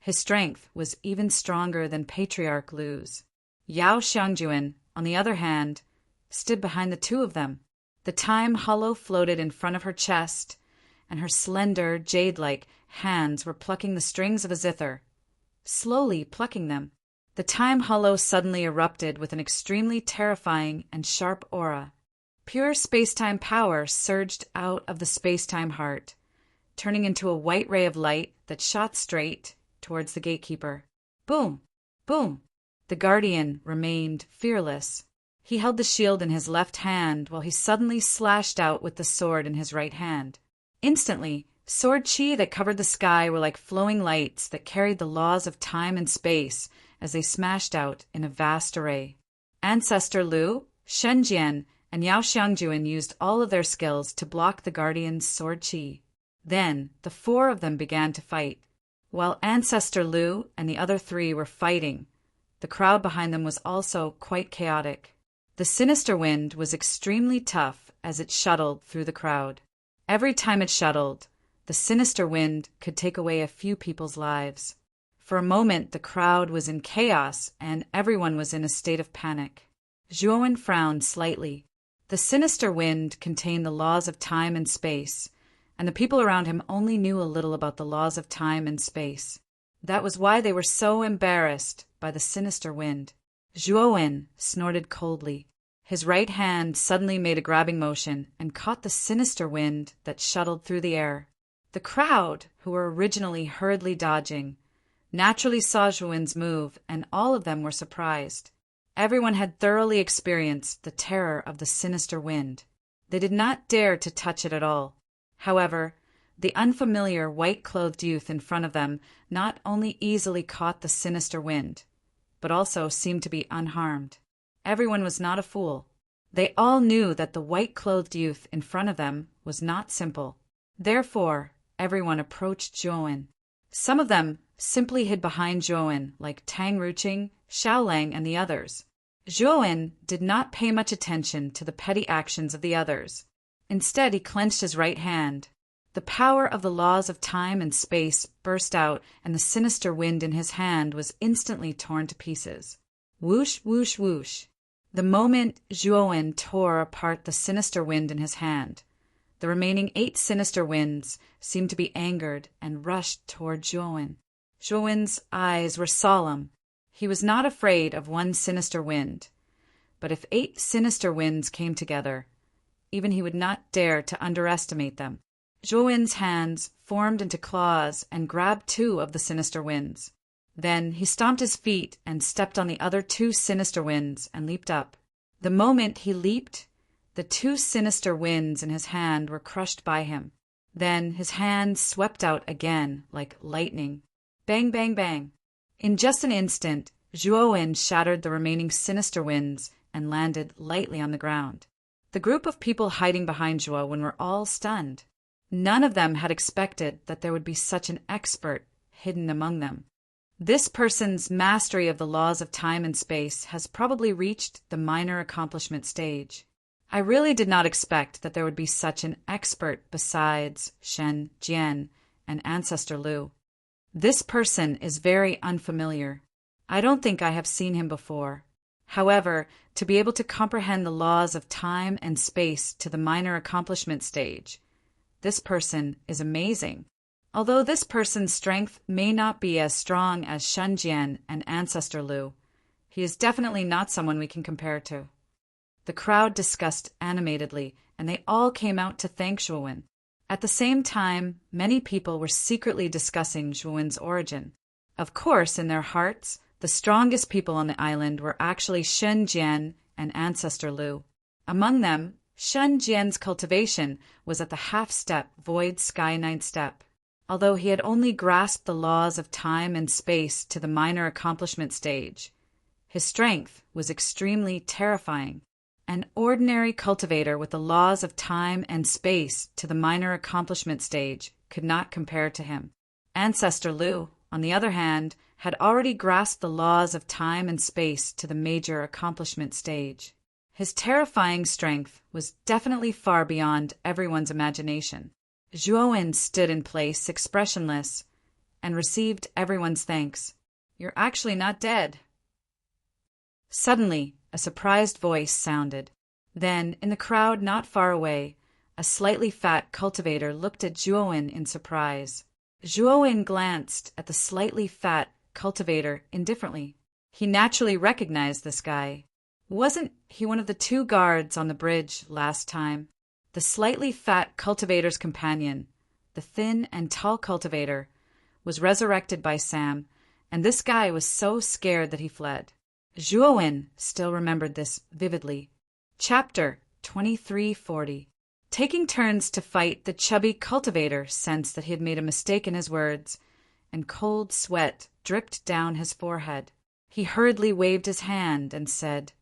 his strength was even stronger than Patriarch Lu's. Yao Xiangjuan, on the other hand, stood behind the two of them. The time hollow floated in front of her chest, and her slender, jade-like hands were plucking the strings of a zither, slowly plucking them. The time hollow suddenly erupted with an extremely terrifying and sharp aura. Pure space-time power surged out of the space-time heart, turning into a white ray of light that shot straight towards the Gatekeeper. Boom! Boom! The Guardian remained fearless. He held the shield in his left hand while he suddenly slashed out with the sword in his right hand. Instantly, sword chi that covered the sky were like flowing lights that carried the laws of time and space as they smashed out in a vast array. Ancestor Lu, Shen Jian, and Yao Xiangjuan used all of their skills to block the Guardian's sword chi. Then, the four of them began to fight. While Ancestor Lu and the other three were fighting, the crowd behind them was also quite chaotic. The sinister wind was extremely tough as it shuttled through the crowd. Every time it shuttled, the sinister wind could take away a few people's lives. For a moment, the crowd was in chaos and everyone was in a state of panic. Zhuowen frowned slightly. The sinister wind contained the laws of time and space, and the people around him only knew a little about the laws of time and space. That was why they were so embarrassed by the sinister wind. Zhuowen snorted coldly. His right hand suddenly made a grabbing motion and caught the sinister wind that shuttled through the air. The crowd, who were originally hurriedly dodging, naturally saw Zhuowen's move, and all of them were surprised. Everyone had thoroughly experienced the terror of the sinister wind. They did not dare to touch it at all. However, the unfamiliar white-clothed youth in front of them not only easily caught the sinister wind, but also seemed to be unharmed. Everyone was not a fool. They all knew that the white-clothed youth in front of them was not simple. Therefore, everyone approached Zhuowen. Some of them simply hid behind Zhuowen, like Tang Ruqing, Xiaolang, and the others. Zhuowen did not pay much attention to the petty actions of the others. Instead, he clenched his right hand. The power of the laws of time and space burst out, and the sinister wind in his hand was instantly torn to pieces. Whoosh, whoosh, whoosh. The moment Zhuowen tore apart the sinister wind in his hand, the remaining 8 sinister winds seemed to be angered and rushed toward Zhuowen. Zhuowen's eyes were solemn. He was not afraid of one sinister wind, but if 8 sinister winds came together, even he would not dare to underestimate them. Zhuowen's hands formed into claws and grabbed 2 of the sinister winds. Then he stomped his feet and stepped on the other 2 sinister winds and leaped up. The moment he leaped, the 2 sinister winds in his hand were crushed by him. Then his hand swept out again like lightning. Bang, bang, bang. In just an instant, Zhuowen shattered the remaining sinister winds and landed lightly on the ground. The group of people hiding behind Zhuowen were all stunned. None of them had expected that there would be such an expert hidden among them. This person's mastery of the laws of time and space has probably reached the minor accomplishment stage. I really did not expect that there would be such an expert besides Shen Jian and Ancestor Lu. This person is very unfamiliar. I don't think I have seen him before. However, to be able to comprehend the laws of time and space to the minor accomplishment stage, this person is amazing. Although this person's strength may not be as strong as Shen Jian and Ancestor Lu, he is definitely not someone we can compare to. The crowd discussed animatedly, and they all came out to thank Zhuowen. At the same time, many people were secretly discussing Zhuowen's origin. Of course, in their hearts, the strongest people on the island were actually Shen Jian and Ancestor Lu. Among them, Shen Jian's cultivation was at the half-step void sky ninth step. Although he had only grasped the laws of time and space to the minor accomplishment stage, his strength was extremely terrifying. An ordinary cultivator with the laws of time and space to the minor accomplishment stage could not compare to him. Ancestor Lu, on the other hand, had already grasped the laws of time and space to the major accomplishment stage. His terrifying strength was definitely far beyond everyone's imagination. Zhuowen stood in place, expressionless, and received everyone's thanks. "You're actually not dead." Suddenly, a surprised voice sounded. Then, in the crowd not far away, a slightly fat cultivator looked at Zhuowen in surprise. Zhuowen glanced at the slightly fat cultivator indifferently. He naturally recognized this guy. Wasn't he one of the 2 guards on the bridge last time? The slightly fat cultivator's companion, the thin and tall cultivator, was resurrected by Sam, and this guy was so scared that he fled. Zhuowen still remembered this vividly. Chapter 2340. Taking turns to fight, the chubby cultivator sensed that he had made a mistake in his words, and cold sweat dripped down his forehead. He hurriedly waved his hand and said,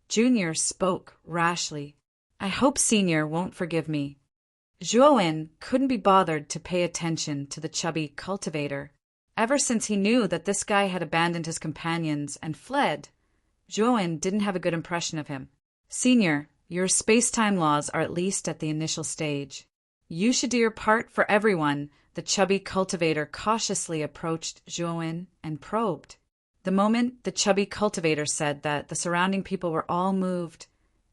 "Junior spoke rashly. I hope Senior won't forgive me." Zhuowen couldn't be bothered to pay attention to the chubby cultivator. Ever since he knew that this guy had abandoned his companions and fled, Zhuowen didn't have a good impression of him. "Senior, your space-time laws are at least at the initial stage. You should do your part for everyone." The chubby cultivator cautiously approached Zhuowen and probed. The moment the chubby cultivator said that, the surrounding people were all moved,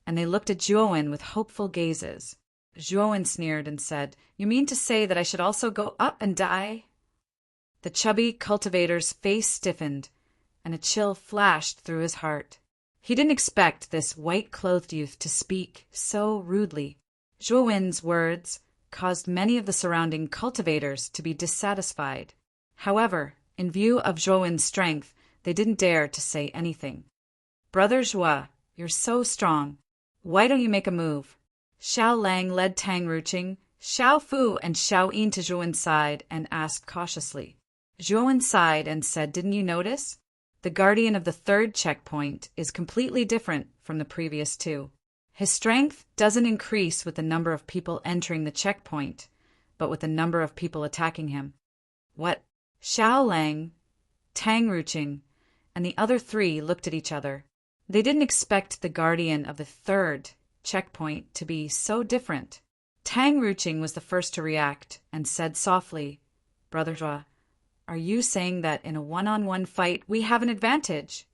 and they looked at Zhuowen with hopeful gazes. Zhuowen sneered and said, "You mean to say that I should also go up and die?" The chubby cultivator's face stiffened, and a chill flashed through his heart. He didn't expect this white-clothed youth to speak so rudely. Zhuowen's words, caused many of the surrounding cultivators to be dissatisfied. However, in view of Zhuowen's strength, they didn't dare to say anything. "Brother Zhuo, you're so strong. Why don't you make a move?" Xiao Lang led Tang Ruqing, Xiao Fu, and Xiao Yin to Zhuowen's side and asked cautiously. Zhuowen sighed and said, "Didn't you notice? The guardian of the third checkpoint is completely different from the previous two. His strength doesn't increase with the number of people entering the checkpoint, but with the number of people attacking him." "What?" Xiao Lang, Tang Ruqing, and the other three looked at each other. They didn't expect the guardian of the third checkpoint to be so different. Tang Ruqing was the first to react and said softly, "Brother Zhuo, are you saying that in a one-on-one fight we have an advantage?"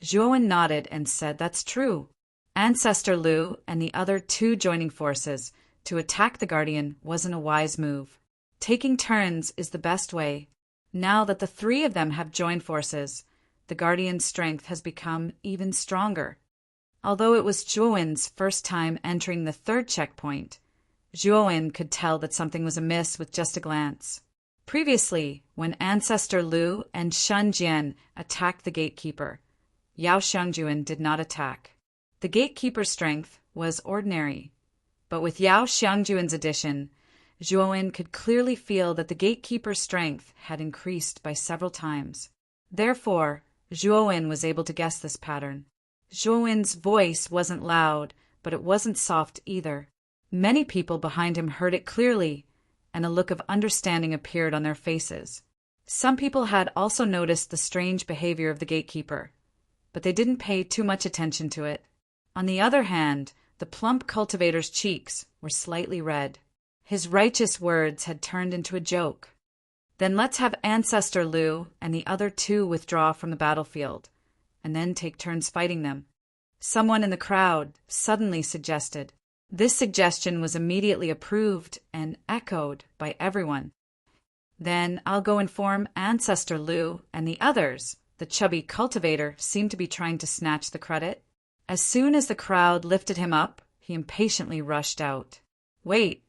Zhuowen nodded and said, "That's true." Ancestor Lu and the other two joining forces to attack the guardian wasn't a wise move. Taking turns is the best way. Now that the three of them have joined forces, the guardian's strength has become even stronger. Although it was Zhuowen's first time entering the third checkpoint, Zhuowen could tell that something was amiss with just a glance. Previously, when Ancestor Lu and Shen Jian attacked the gatekeeper, Yao Xiangjuan did not attack. The gatekeeper's strength was ordinary, but with Yao Xiangjuan's addition, Zhuowen could clearly feel that the gatekeeper's strength had increased by several times. Therefore, Zhuowen was able to guess this pattern. Zhuowen's voice wasn't loud, but it wasn't soft either. Many people behind him heard it clearly, and a look of understanding appeared on their faces. Some people had also noticed the strange behavior of the gatekeeper, but they didn't pay too much attention to it. On the other hand, the plump cultivator's cheeks were slightly red. His righteous words had turned into a joke. "Then let's have Ancestor Lu and the other two withdraw from the battlefield, and then take turns fighting them," someone in the crowd suddenly suggested. This suggestion was immediately approved and echoed by everyone. "Then I'll go inform Ancestor Lu and the others." The chubby cultivator seemed to be trying to snatch the credit. As soon as the crowd lifted him up, he impatiently rushed out. "Wait."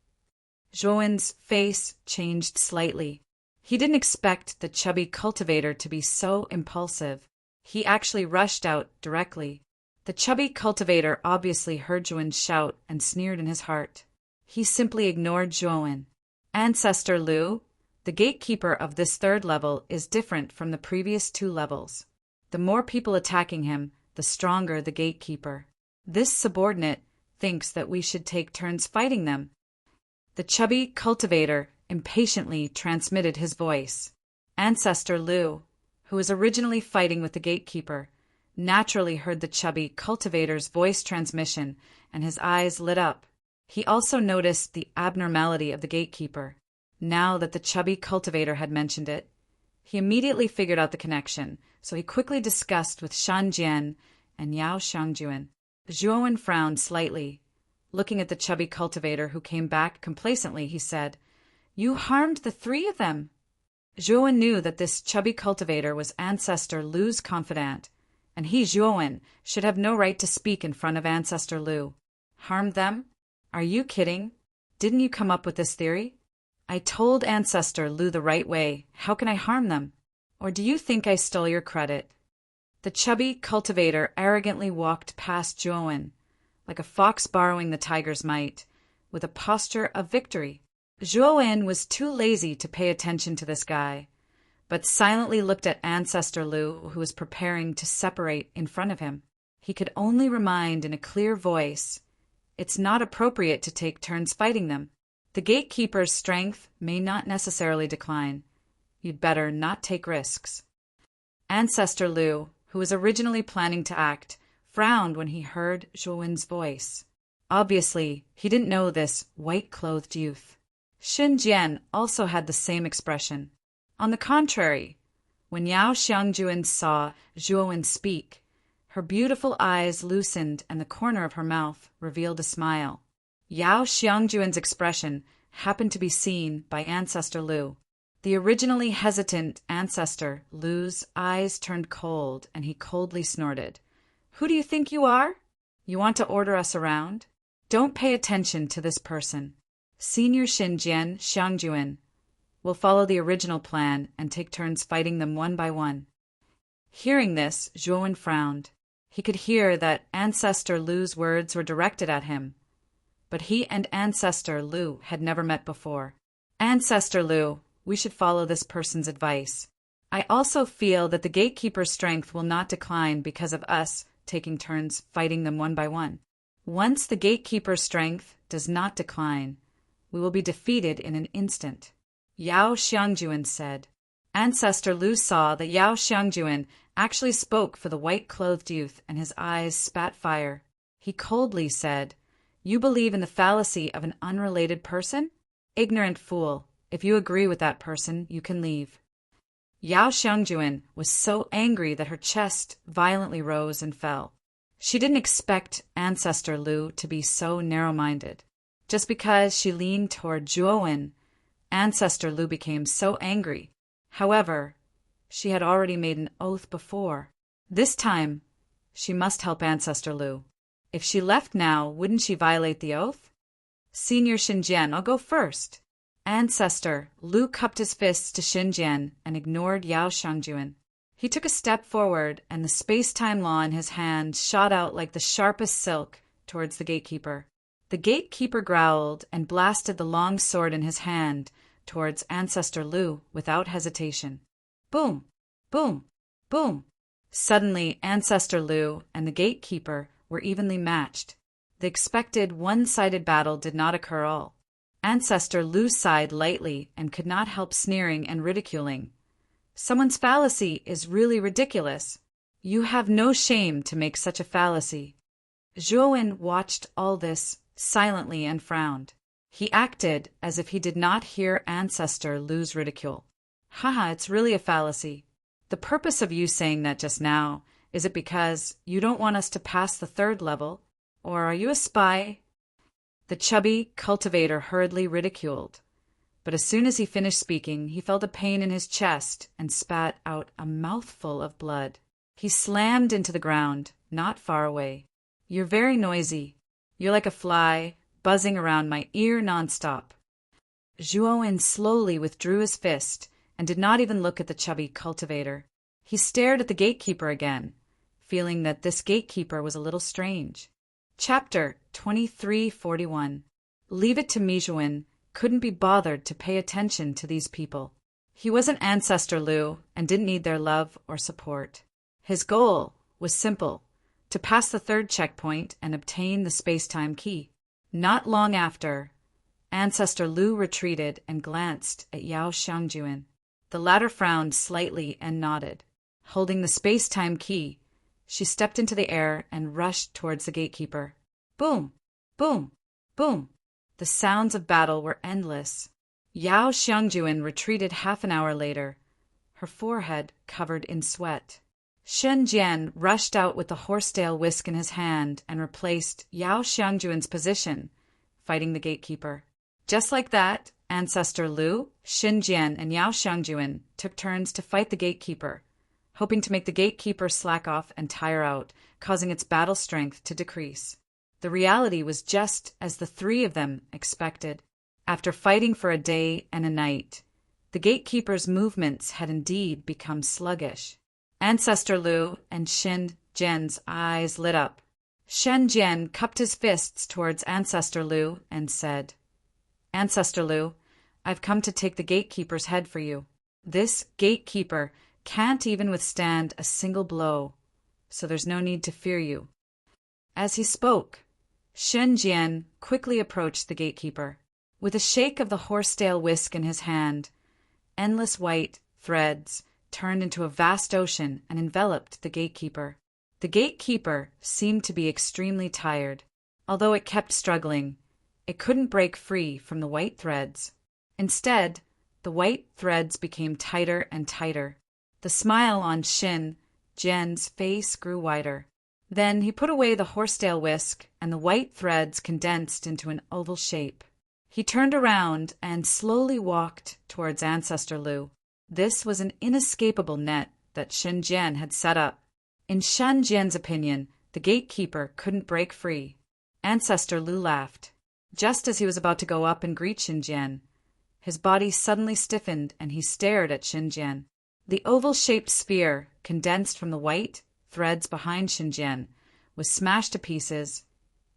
Zhuowen's face changed slightly. He didn't expect the chubby cultivator to be so impulsive. He actually rushed out directly. The chubby cultivator obviously heard Zhuowen's shout and sneered in his heart. He simply ignored Zhuowen. "Ancestor Lu, the gatekeeper of this third level is different from the previous two levels. The more people attacking him, the stronger the gatekeeper. This subordinate thinks that we should take turns fighting them." The chubby cultivator impatiently transmitted his voice. Ancestor Lu, who was originally fighting with the gatekeeper, naturally heard the chubby cultivator's voice transmission, and his eyes lit up. He also noticed the abnormality of the gatekeeper. Now that the chubby cultivator had mentioned it, he immediately figured out the connection, so he quickly discussed with Shan Jian and Yao Xiangjuan. Zhuowen frowned slightly. Looking at the chubby cultivator who came back complacently, he said, "You harmed the three of them." Zhuowen knew that this chubby cultivator was Ancestor Lu's confidant, and he, Zhuowen, should have no right to speak in front of Ancestor Lu. "Harmed them? Are you kidding? Didn't you come up with this theory? I told Ancestor Lu the right way. How can I harm them? Or do you think I stole your credit?" The chubby cultivator arrogantly walked past Zhuowen, like a fox borrowing the tiger's might, with a posture of victory. Zhuowen was too lazy to pay attention to this guy, but silently looked at Ancestor Lu, who was preparing to separate in front of him. He could only remind in a clear voice, "It's not appropriate to take turns fighting them. The gatekeeper's strength may not necessarily decline. You'd better not take risks." Ancestor Lu, who was originally planning to act, frowned when he heard Zhuowen's voice. Obviously, he didn't know this white-clothed youth. Shen Jian also had the same expression. On the contrary, when Yao Xiangjuan saw Zhuowen speak, her beautiful eyes loosened and the corner of her mouth revealed a smile. Yao Xiangjuan's expression happened to be seen by Ancestor Lu. The originally hesitant Ancestor Lu's eyes turned cold and he coldly snorted. "Who do you think you are? You want to order us around? Don't pay attention to this person." Senior Xinjian Xiangjuan. We'll follow the original plan and take turns fighting them one by one. Hearing this, Zhuowen frowned. He could hear that Ancestor Lu's words were directed at him, but he and Ancestor Lu had never met before. Ancestor Lu, we should follow this person's advice. I also feel that the gatekeeper's strength will not decline because of us taking turns fighting them one by one. Once the gatekeeper's strength does not decline, we will be defeated in an instant, Yao Xiangjuan said. Ancestor Lu saw that Yao Xiangjuan actually spoke for the white-clothed youth, and his eyes spat fire. He coldly said, "You believe in the fallacy of an unrelated person? Ignorant fool, if you agree with that person, you can leave." Yao Xiangjuan was so angry that her chest violently rose and fell. She didn't expect Ancestor Lu to be so narrow-minded. Just because she leaned toward Zhuowen, Ancestor Lu became so angry. However, she had already made an oath before. This time, she must help Ancestor Lu. If she left now, wouldn't she violate the oath? Senior Xinjian, I'll go first. Ancestor Lu cupped his fists to Xinjian and ignored Yao Xiangjuan. He took a step forward, and the space-time law in his hand shot out like the sharpest silk towards the gatekeeper. The gatekeeper growled and blasted the long sword in his hand towards Ancestor Lu without hesitation. Boom! Boom! Boom! Suddenly, Ancestor Lu and the gatekeeper were evenly matched. The expected one-sided battle did not occur all. Ancestor Lu sighed lightly and could not help sneering and ridiculing. Someone's fallacy is really ridiculous. You have no shame to make such a fallacy. Zhuowen watched all this silently and frowned. He acted as if he did not hear Ancestor Lu's ridicule. Haha, it's really a fallacy. The purpose of you saying that just now, is it because you don't want us to pass the third level? Or are you a spy? The chubby cultivator hurriedly ridiculed. But as soon as he finished speaking, he felt a pain in his chest and spat out a mouthful of blood. He slammed into the ground, not far away. You're very noisy. You're like a fly, buzzing around my ear nonstop. Zhuowen slowly withdrew his fist and did not even look at the chubby cultivator. He stared at the gatekeeper again, feeling that this gatekeeper was a little strange. Chapter 2341. Leave it to me. Zhuowen couldn't be bothered to pay attention to these people. He wasn't Ancestor Lu and didn't need their love or support. His goal was simple, to pass the third checkpoint and obtain the space-time key. Not long after, Ancestor Lu retreated and glanced at Yao Xiangjuan. The latter frowned slightly and nodded. Holding the space-time key, she stepped into the air and rushed towards the gatekeeper. Boom! Boom! Boom! The sounds of battle were endless. Yao Xiangjuan retreated half an hour later, her forehead covered in sweat. Shen Jian rushed out with the horsetail whisk in his hand and replaced Yao Xiangjuan's position, fighting the gatekeeper. Just like that, Ancestor Lu, Shen Jian, and Yao Xiangjuan took turns to fight the gatekeeper, hoping to make the gatekeeper slack off and tire out, causing its battle strength to decrease. The reality was just as the three of them expected. After fighting for a day and a night, the gatekeeper's movements had indeed become sluggish. Ancestor Lu and Shen Jian's eyes lit up. Shen Jian cupped his fists towards Ancestor Lu and said, "Ancestor Lu, I've come to take the gatekeeper's head for you. This gatekeeper can't even withstand a single blow, so there's no need to fear you." As he spoke, Shen Jian quickly approached the gatekeeper. With a shake of the horsetail whisk in his hand, endless white threads turned into a vast ocean and enveloped the gatekeeper. The gatekeeper seemed to be extremely tired. Although it kept struggling, it couldn't break free from the white threads. Instead, the white threads became tighter and tighter. The smile on Shen Jian's face grew wider. Then he put away the horsetail whisk, and the white threads condensed into an oval shape. He turned around and slowly walked towards Ancestor Lu. This was an inescapable net that Shen Jian had set up. In Shen Jian's opinion, the gatekeeper couldn't break free. Ancestor Lu laughed. Just as he was about to go up and greet Xinjian, his body suddenly stiffened and he stared at Xinjian. The oval-shaped sphere, condensed from the white threads behind Xinjian, was smashed to pieces,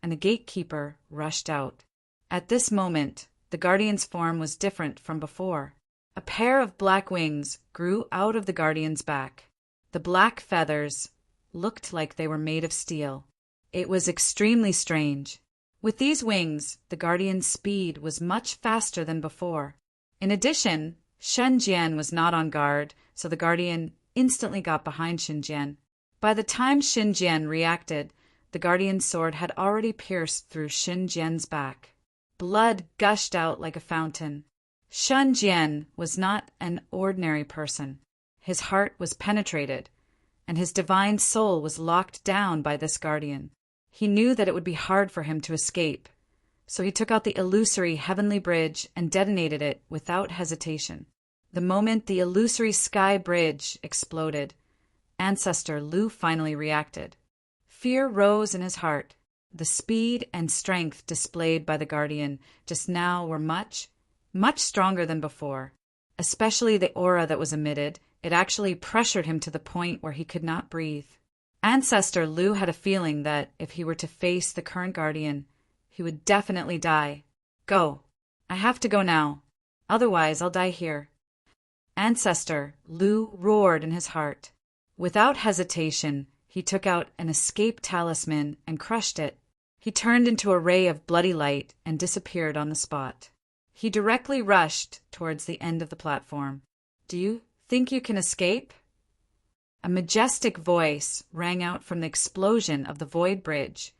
and the gatekeeper rushed out. At this moment, the guardian's form was different from before. A pair of black wings grew out of the guardian's back. The black feathers looked like they were made of steel. It was extremely strange. With these wings, the guardian's speed was much faster than before. In addition, Xinjian was not on guard, so the guardian instantly got behind Xinjian. By the time Xinjian reacted, the guardian's sword had already pierced through Xinjian's back. Blood gushed out like a fountain. Xinjian was not an ordinary person. His heart was penetrated, and his divine soul was locked down by this guardian. He knew that it would be hard for him to escape, so he took out the illusory heavenly bridge and detonated it without hesitation. The moment the illusory sky bridge exploded, Ancestor Lu finally reacted. Fear rose in his heart. The speed and strength displayed by the guardian just now were much stronger than before. Especially the aura that was emitted, it actually pressured him to the point where he could not breathe. Ancestor Lu had a feeling that if he were to face the current guardian, he would definitely die. Go. I have to go now. Otherwise, I'll die here. Ancestor Lu roared in his heart. Without hesitation, he took out an escape talisman and crushed it. He turned into a ray of bloody light and disappeared on the spot. He directly rushed towards the end of the platform. Do you think you can escape? A majestic voice rang out from the explosion of the void bridge,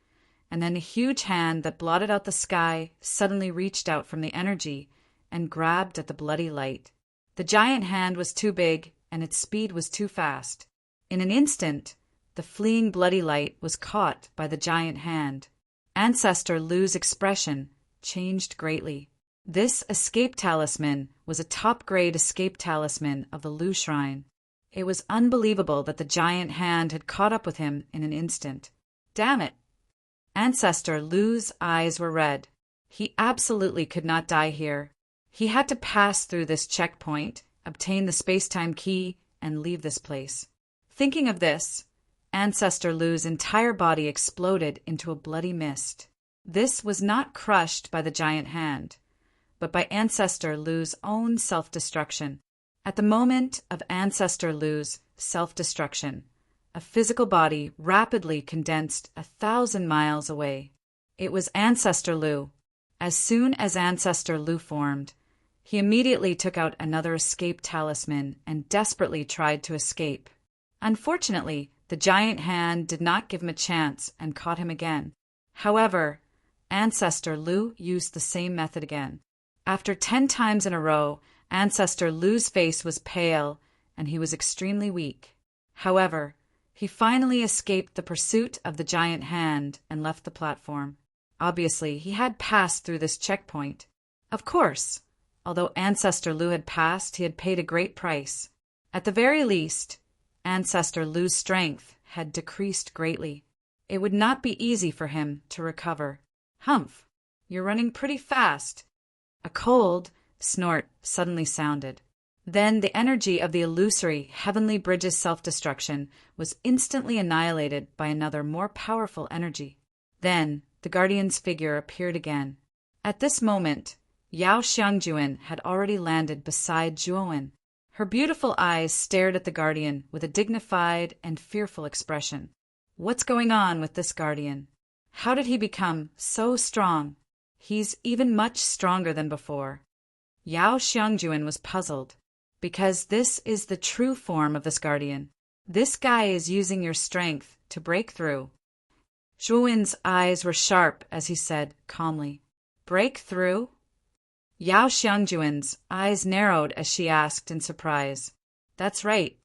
and then a huge hand that blotted out the sky suddenly reached out from the energy and grabbed at the bloody light. The giant hand was too big, and its speed was too fast. In an instant, the fleeing bloody light was caught by the giant hand. Ancestor Lu's expression changed greatly. This escape talisman was a top-grade escape talisman of the Lu Shrine. It was unbelievable that the giant hand had caught up with him in an instant. Damn it! Ancestor Lu's eyes were red. He absolutely could not die here. He had to pass through this checkpoint, obtain the space-time key, and leave this place. Thinking of this, Ancestor Lu's entire body exploded into a bloody mist. This was not crushed by the giant hand, but by Ancestor Lu's own self-destruction. At the moment of Ancestor Lu's self-destruction, a physical body rapidly condensed 1,000 miles away. It was Ancestor Lu. As soon as Ancestor Lu formed, he immediately took out another escape talisman and desperately tried to escape. Unfortunately, the giant hand did not give him a chance and caught him again. However, Ancestor Lu used the same method again. After 10 times in a row, Ancestor Lu's face was pale and he was extremely weak. However, he finally escaped the pursuit of the giant hand and left the platform. Obviously, he had passed through this checkpoint. Of course, although Ancestor Lu had passed, he had paid a great price. At the very least, Ancestor Lu's strength had decreased greatly. It would not be easy for him to recover. Humph, you're running pretty fast. A cold snort suddenly sounded. Then the energy of the illusory heavenly bridge's self-destruction was instantly annihilated by another more powerful energy. Then the guardian's figure appeared again. At this moment, Yao Xiangjuan had already landed beside Zhuowen. Her beautiful eyes stared at the guardian with a dignified and fearful expression. What's going on with this guardian? How did he become so strong? He's even much stronger than before. Yao Xiangjuan was puzzled, because this is the true form of this guardian. This guy is using your strength to break through. Zhuowen's eyes were sharp as he said calmly, "Break through?" Yao Xiangjuan's eyes narrowed as she asked in surprise. That's right.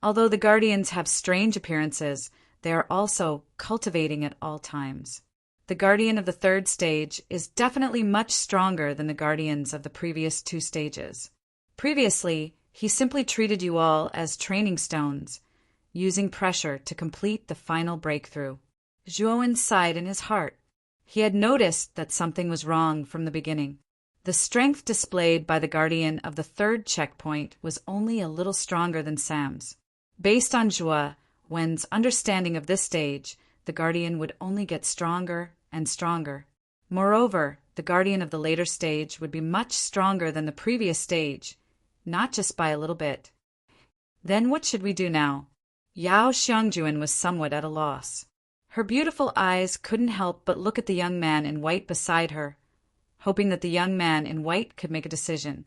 Although the guardians have strange appearances, they are also cultivating at all times. The guardian of the third stage is definitely much stronger than the guardians of the previous 2 stages. Previously, he simply treated you all as training stones, using pressure to complete the final breakthrough. Zhuowen sighed in his heart. He had noticed that something was wrong from the beginning. The strength displayed by the guardian of the third checkpoint was only a little stronger than Sam's. Based on Zhuo Wen's understanding of this stage, the guardian would only get stronger and stronger. Moreover, the guardian of the later stage would be much stronger than the previous stage, not just by a little bit. Then what should we do now? Yao Xiangjuan was somewhat at a loss. Her beautiful eyes couldn't help but look at the young man in white beside her, hoping that the young man in white could make a decision.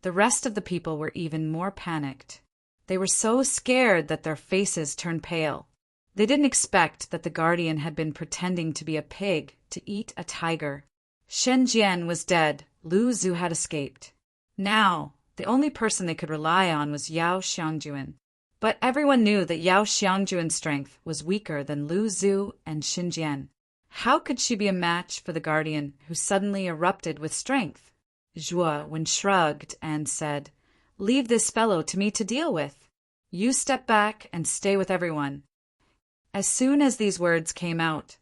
The rest of the people were even more panicked. They were so scared that their faces turned pale. They didn't expect that the guardian had been pretending to be a pig to eat a tiger. Shen Jian was dead. Lu Zhu had escaped. Now, the only person they could rely on was Yao Xiangjuan. But everyone knew that Yao Xiangjuan's strength was weaker than Lu Zhu and Xin Jian. How could she be a match for the guardian who suddenly erupted with strength? Zhuo Wen shrugged and said, "Leave this fellow to me to deal with. You step back and stay with everyone." As soon as these words came out,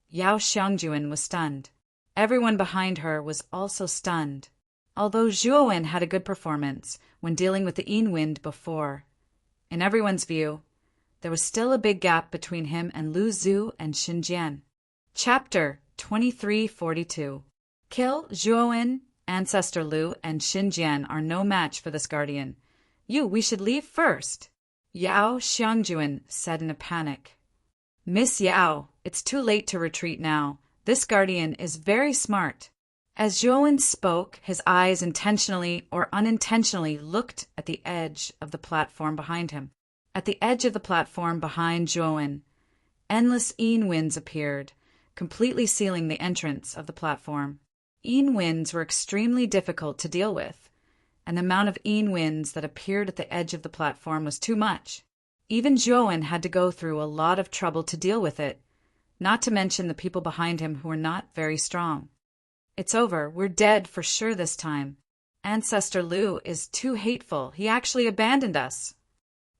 Yao Xiangjuan was stunned. Everyone behind her was also stunned. Although Zhuo Wen had a good performance when dealing with the Yin wind before, in everyone's view, there was still a big gap between him and Lu Zhu and Xin Jian. Chapter 2342. Kill Zhuo Wen, Ancestor Lu, and Xin Jian are no match for this guardian. We should leave first, Yao Xiangjuan said in a panic. Miss Yao, it's too late to retreat now. This guardian is very smart. As Zhuo Wen spoke, his eyes intentionally or unintentionally looked at the edge of the platform behind him. At the edge of the platform behind Zhuo Wen, endless Yin winds appeared, completely sealing the entrance of the platform. Yin winds were extremely difficult to deal with, and the amount of Yin winds that appeared at the edge of the platform was too much. Even Zhuo Wen had to go through a lot of trouble to deal with it, not to mention the people behind him who were not very strong. It's over. We're dead for sure this time. Ancestor Lu is too hateful. He actually abandoned us.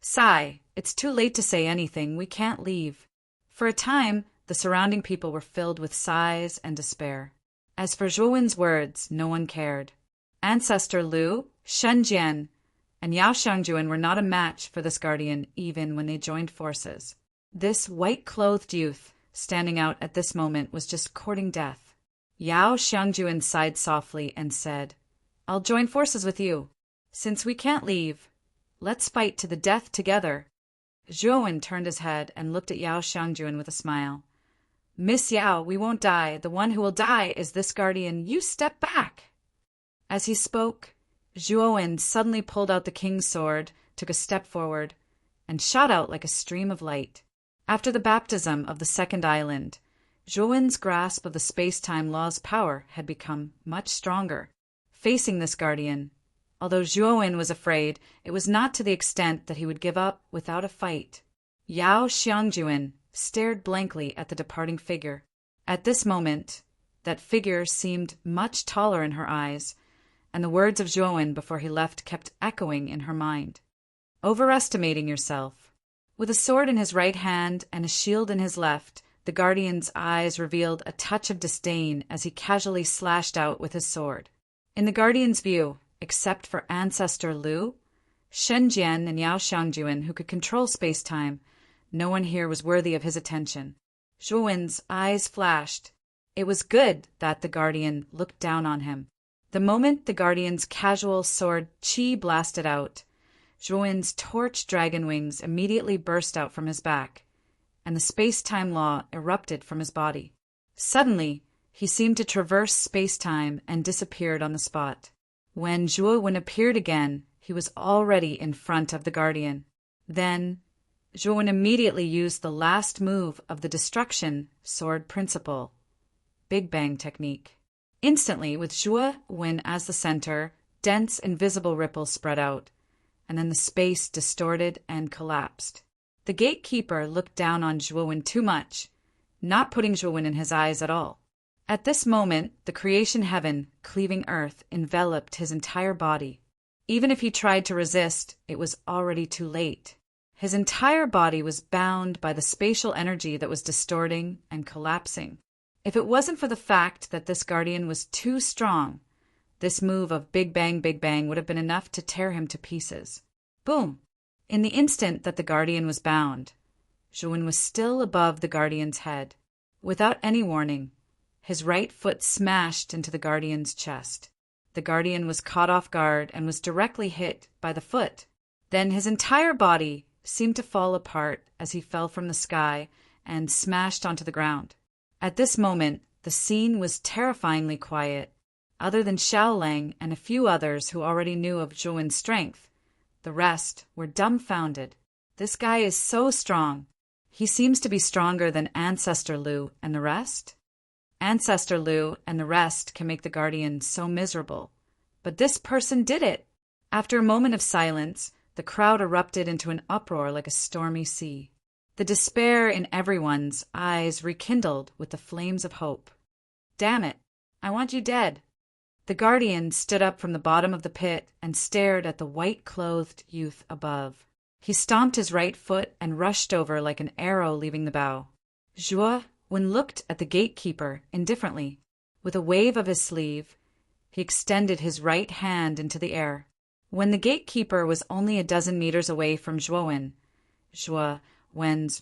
Sigh, it's too late to say anything. We can't leave. For a time, the surrounding people were filled with sighs and despair. As for Zhuo Wen's words, no one cared. Ancestor Lu, Shen Jian, and Yao Xiangjuan were not a match for this guardian even when they joined forces. This white-clothed youth, standing out at this moment, was just courting death. Yao Xiangjuan sighed softly and said, "I'll join forces with you. Since we can't leave, let's fight to the death together." Zhuo Wen turned his head and looked at Yao Xiangjuan with a smile. "Miss Yao, we won't die. The one who will die is this guardian. You step back." As he spoke, Zhuo Wen suddenly pulled out the king's sword, took a step forward, and shot out like a stream of light. After the baptism of the second island, Zhuo Wen's grasp of the space-time law's power had become much stronger. Facing this guardian, although Zhuo Wen was afraid, it was not to the extent that he would give up without a fight. Yao Xiangjuan stared blankly at the departing figure. At this moment, that figure seemed much taller in her eyes, and the words of Zhuo Wen before he left kept echoing in her mind. Overestimating yourself. With a sword in his right hand and a shield in his left, the guardian's eyes revealed a touch of disdain as he casually slashed out with his sword. In the guardian's view, except for Ancestor Lu, Shen Jian, and Yao Xiangjuan, who could control space-time, no one here was worthy of his attention. Zhuo Wen's eyes flashed. It was good that the guardian looked down on him. The moment the guardian's casual sword chi blasted out, Zhuo Wen's torch dragon wings immediately burst out from his back, and the space-time law erupted from his body. Suddenly, he seemed to traverse space-time and disappeared on the spot. When Zhuo Wen appeared again, he was already in front of the guardian. Then, Zhuo Wen immediately used the last move of the destruction sword principle, Big Bang technique. Instantly, with Zhuo Wen as the center, dense invisible ripples spread out, and then the space distorted and collapsed. The gatekeeper looked down on Zhuo Wen too much, not putting Zhuo Wen in his eyes at all. At this moment, the creation heaven, cleaving earth, enveloped his entire body. Even if he tried to resist, it was already too late. His entire body was bound by the spatial energy that was distorting and collapsing. If it wasn't for the fact that this guardian was too strong, this move of big bang would have been enough to tear him to pieces. Boom! In the instant that the guardian was bound, Zhuan was still above the guardian's head. Without any warning, his right foot smashed into the guardian's chest. The guardian was caught off guard and was directly hit by the foot. Then his entire body seemed to fall apart as he fell from the sky and smashed onto the ground. At this moment, the scene was terrifyingly quiet. Other than Xiao Lang and a few others who already knew of Zhuan's strength, the rest were dumbfounded. This guy is so strong. He seems to be stronger than Ancestor Lu and the rest? Ancestor Lu and the rest can make the guardian so miserable. But this person did it. After a moment of silence, the crowd erupted into an uproar like a stormy sea. The despair in everyone's eyes rekindled with the flames of hope. Damn it, I want you dead. The guardian stood up from the bottom of the pit and stared at the white-clothed youth above. He stomped his right foot and rushed over like an arrow leaving the bow. Zhuan looked at the gatekeeper indifferently. With a wave of his sleeve, he extended his right hand into the air. When the gatekeeper was only a dozen meters away from Zhuan's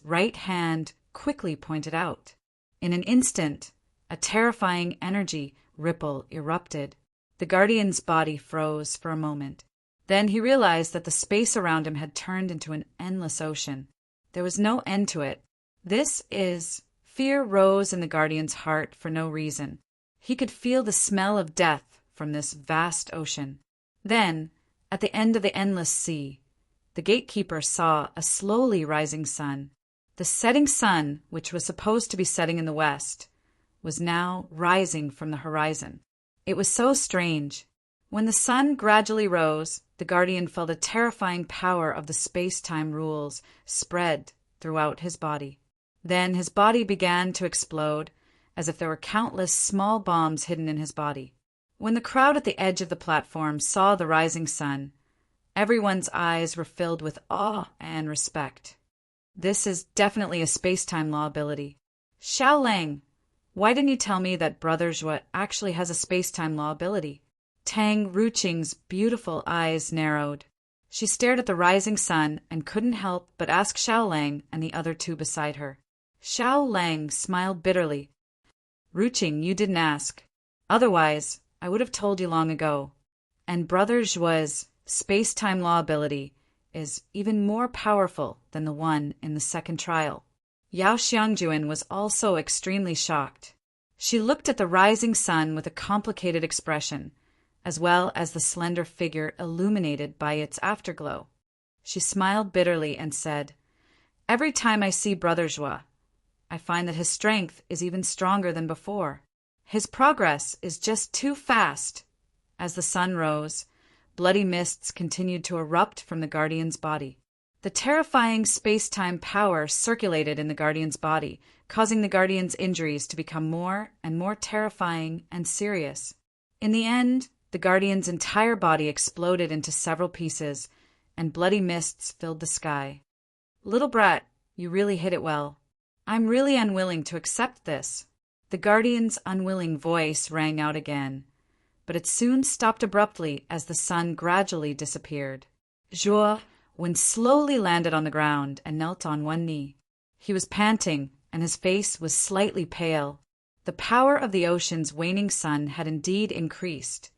right hand quickly pointed out. In an instant, a terrifying energy ripple erupted. The guardian's body froze for a moment. Then he realized that the space around him had turned into an endless ocean. There was no end to it. Fear rose in the guardian's heart for no reason. He could feel the smell of death from this vast ocean. Then, at the end of the endless sea, the gatekeeper saw a slowly rising sun. The setting sun, which was supposed to be setting in the west, was now rising from the horizon. It was so strange. When the sun gradually rose, the guardian felt a terrifying power of the space-time rules spread throughout his body. Then his body began to explode, as if there were countless small bombs hidden in his body. When the crowd at the edge of the platform saw the rising sun, everyone's eyes were filled with awe and respect. This is definitely a space-time law ability. Xiao Lang, why didn't you tell me that Brother Zhuan actually has a space-time law ability? Tang Ruqing's beautiful eyes narrowed. She stared at the rising sun and couldn't help but ask Xiao Lang and the other two beside her. Xiao Lang smiled bitterly. Ruqing, you didn't ask. Otherwise, I would have told you long ago. And Brother Zhuan's space-time law ability is even more powerful than the one in the second trial. Yao Xiangjuan was also extremely shocked. She looked at the rising sun with a complicated expression, as well as the slender figure illuminated by its afterglow. She smiled bitterly and said, "Every time I see Brother Zhuan, I find that his strength is even stronger than before. His progress is just too fast." As the sun rose, bloody mists continued to erupt from the guardian's body. The terrifying space-time power circulated in the guardian's body, causing the guardian's injuries to become more and more terrifying and serious. In the end, the guardian's entire body exploded into several pieces, and bloody mists filled the sky. "Little brat, you really hit it well. I'm really unwilling to accept this." The guardian's unwilling voice rang out again, but it soon stopped abruptly as the sun gradually disappeared. Zhuan slowly landed on the ground and knelt on one knee. He was panting, and his face was slightly pale. The power of the ocean's waning sun had indeed increased,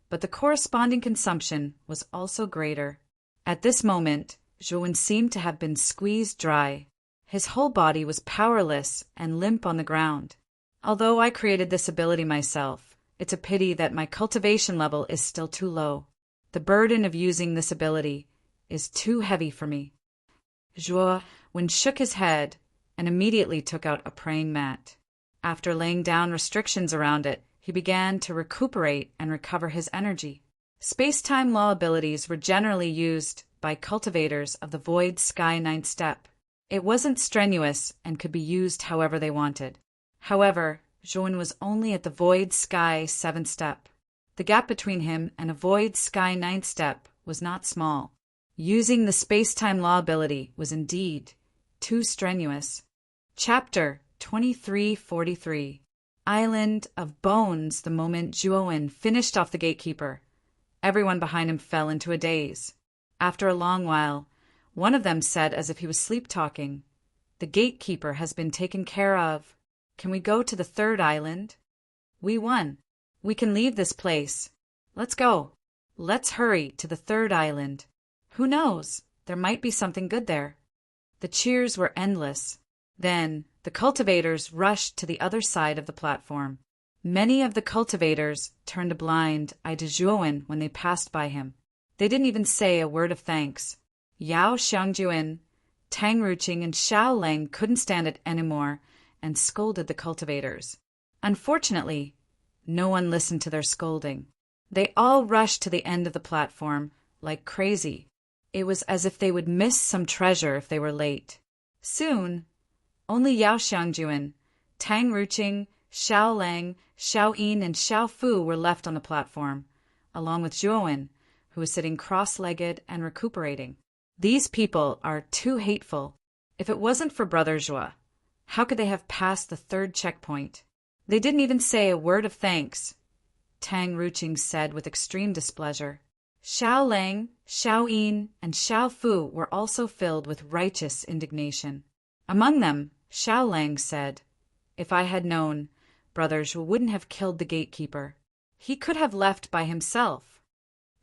but the corresponding consumption was also greater. At this moment, Zhuan seemed to have been squeezed dry. His whole body was powerless and limp on the ground. Although I created this ability myself, it's a pity that my cultivation level is still too low. The burden of using this ability is too heavy for me. Zhuan shook his head and immediately took out a praying mat. After laying down restrictions around it, he began to recuperate and recover his energy. Space-time law abilities were generally used by cultivators of the Void Sky Ninth Step. It wasn't strenuous and could be used however they wanted. However, Zhuan was only at the Void Sky 7th Step. The gap between him and a Void Sky 9th Step was not small. Using the space-time law ability was indeed too strenuous. Chapter 2343. island of bones the moment Zhuowen finished off the gatekeeper. Everyone behind him fell into a daze. After a long while, one of them said as if he was sleep-talking, "The gatekeeper has been taken care of. Can we go to the third island? We won. We can leave this place. Let's go. Let's hurry to the third island. Who knows? There might be something good there." The cheers were endless. Then the cultivators rushed to the other side of the platform. Many of the cultivators turned a blind eye to Zhuowen when they passed by him. They didn't even say a word of thanks. Yao Xiangjuan, Tang Ruqing, and Xiao Lang couldn't stand it anymore and scolded the cultivators. Unfortunately, no one listened to their scolding. They all rushed to the end of the platform like crazy. It was as if they would miss some treasure if they were late. Soon, only Yao Xiangjuan, Tang Ruqing, Xiao Lang, Xiao Yin, and Xiao Fu were left on the platform, along with Zhuowen, who was sitting cross-legged and recuperating. These people are too hateful. If it wasn't for Brother Zhuo, how could they have passed the third checkpoint? They didn't even say a word of thanks, Tang Ruqing said with extreme displeasure. Xiao Lang, Xiao Yin, and Xiao Fu were also filled with righteous indignation. Among them, Xiao Lang said, "If I had known, Brother Zhuo wouldn't have killed the gatekeeper. He could have left by himself.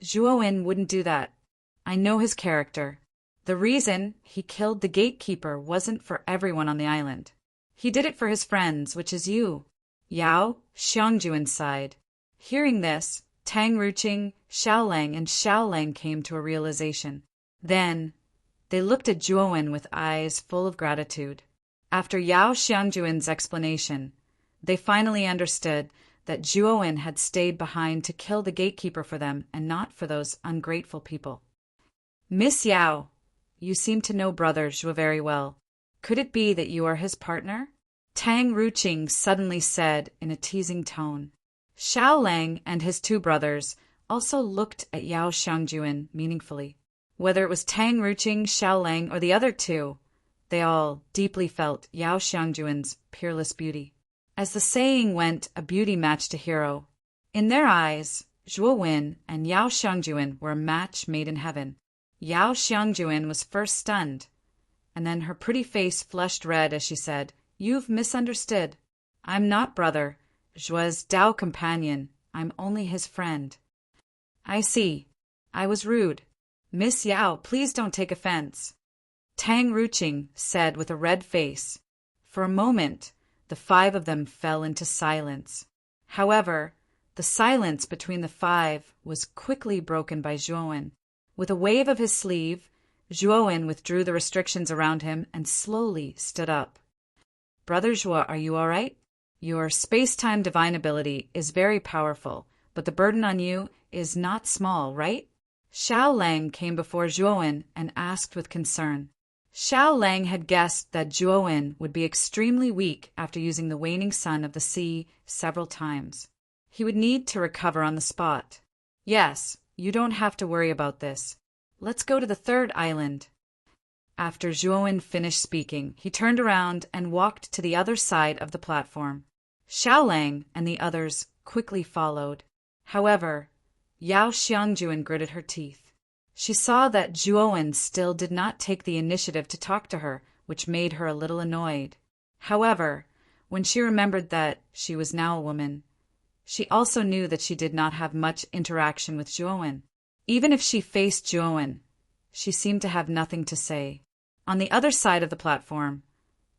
Zhuowen wouldn't do that. I know his character. The reason he killed the gatekeeper wasn't for everyone on the island. He did it for his friends, which is you." Yao Xiangjuan sighed. Hearing this, Tang Ruqing, Xiao Lang, and Xiao Lang came to a realization. Then they looked at Zhuowen with eyes full of gratitude. After Yao Xiangjuan's explanation, they finally understood that Zhuowen had stayed behind to kill the gatekeeper for them and not for those ungrateful people. "Miss Yao, you seem to know Brother Zhuo very well. Could it be that you are his partner?" Tang Ruqing suddenly said in a teasing tone. Xiao Lang and his two brothers also looked at Yao Xiangjuan meaningfully. Whether it was Tang Ruqing, Xiao Lang, or the other two, they all deeply felt Yao Xiangjuan's peerless beauty. As the saying went, a beauty matched a hero. In their eyes, Zhuowen and Yao Xiangjuan were a match made in heaven. Yao Xiangjuan was first stunned, and then her pretty face flushed red as she said, "You've misunderstood. I'm not Brother Zhuo's Tao companion. I'm only his friend." "I see. I was rude. Miss Yao, please don't take offense," Tang Ruqing said with a red face. For a moment, the five of them fell into silence. However, the silence between the five was quickly broken by Zhuowen. With a wave of his sleeve, Zhuowen withdrew the restrictions around him and slowly stood up. "Brother Zhuo, are you all right? Your space-time divine ability is very powerful, but the burden on you is not small, right?" Xiao Lang came before Zhuowen and asked with concern. Xiao Lang had guessed that Zhuowen would be extremely weak after using the waning sun of the sea several times. He would need to recover on the spot. "Yes, you don't have to worry about this. Let's go to the third island." After Zhuowen finished speaking, he turned around and walked to the other side of the platform. Xiao Lang and the others quickly followed. However, Yao Xiangjuan gritted her teeth. She saw that Zhuowen still did not take the initiative to talk to her, which made her a little annoyed. However, when she remembered that she was now a woman, she also knew that she did not have much interaction with Zhuowen. Even if she faced Zhuowen, she seemed to have nothing to say. On the other side of the platform,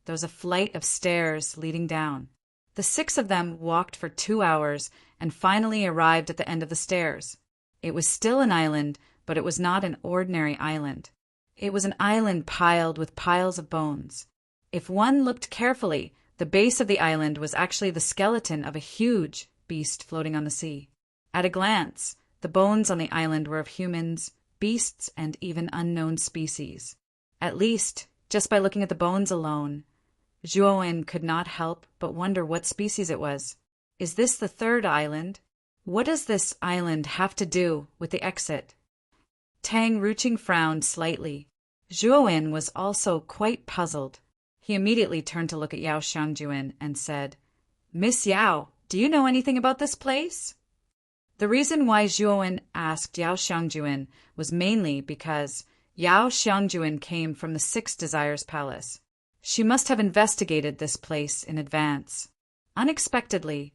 there was a flight of stairs leading down. The six of them walked for 2 hours and finally arrived at the end of the stairs. It was still an island, but it was not an ordinary island. It was an island piled with piles of bones. If one looked carefully, the base of the island was actually the skeleton of a huge beast floating on the sea. At a glance, the bones on the island were of humans, beasts, and even unknown species. At least, just by looking at the bones alone, Zhuowen could not help but wonder what species it was. Is this the third island? What does this island have to do with the exit? Tang Ruqing frowned slightly. Zhuowen was also quite puzzled. He immediately turned to look at Yao Xiangjuan and said, Miss Yao, do you know anything about this place? The reason why Zhuowen asked Yao Xiangjuan was mainly because Yao Xiangjuan came from the Six Desires Palace. She must have investigated this place in advance. Unexpectedly,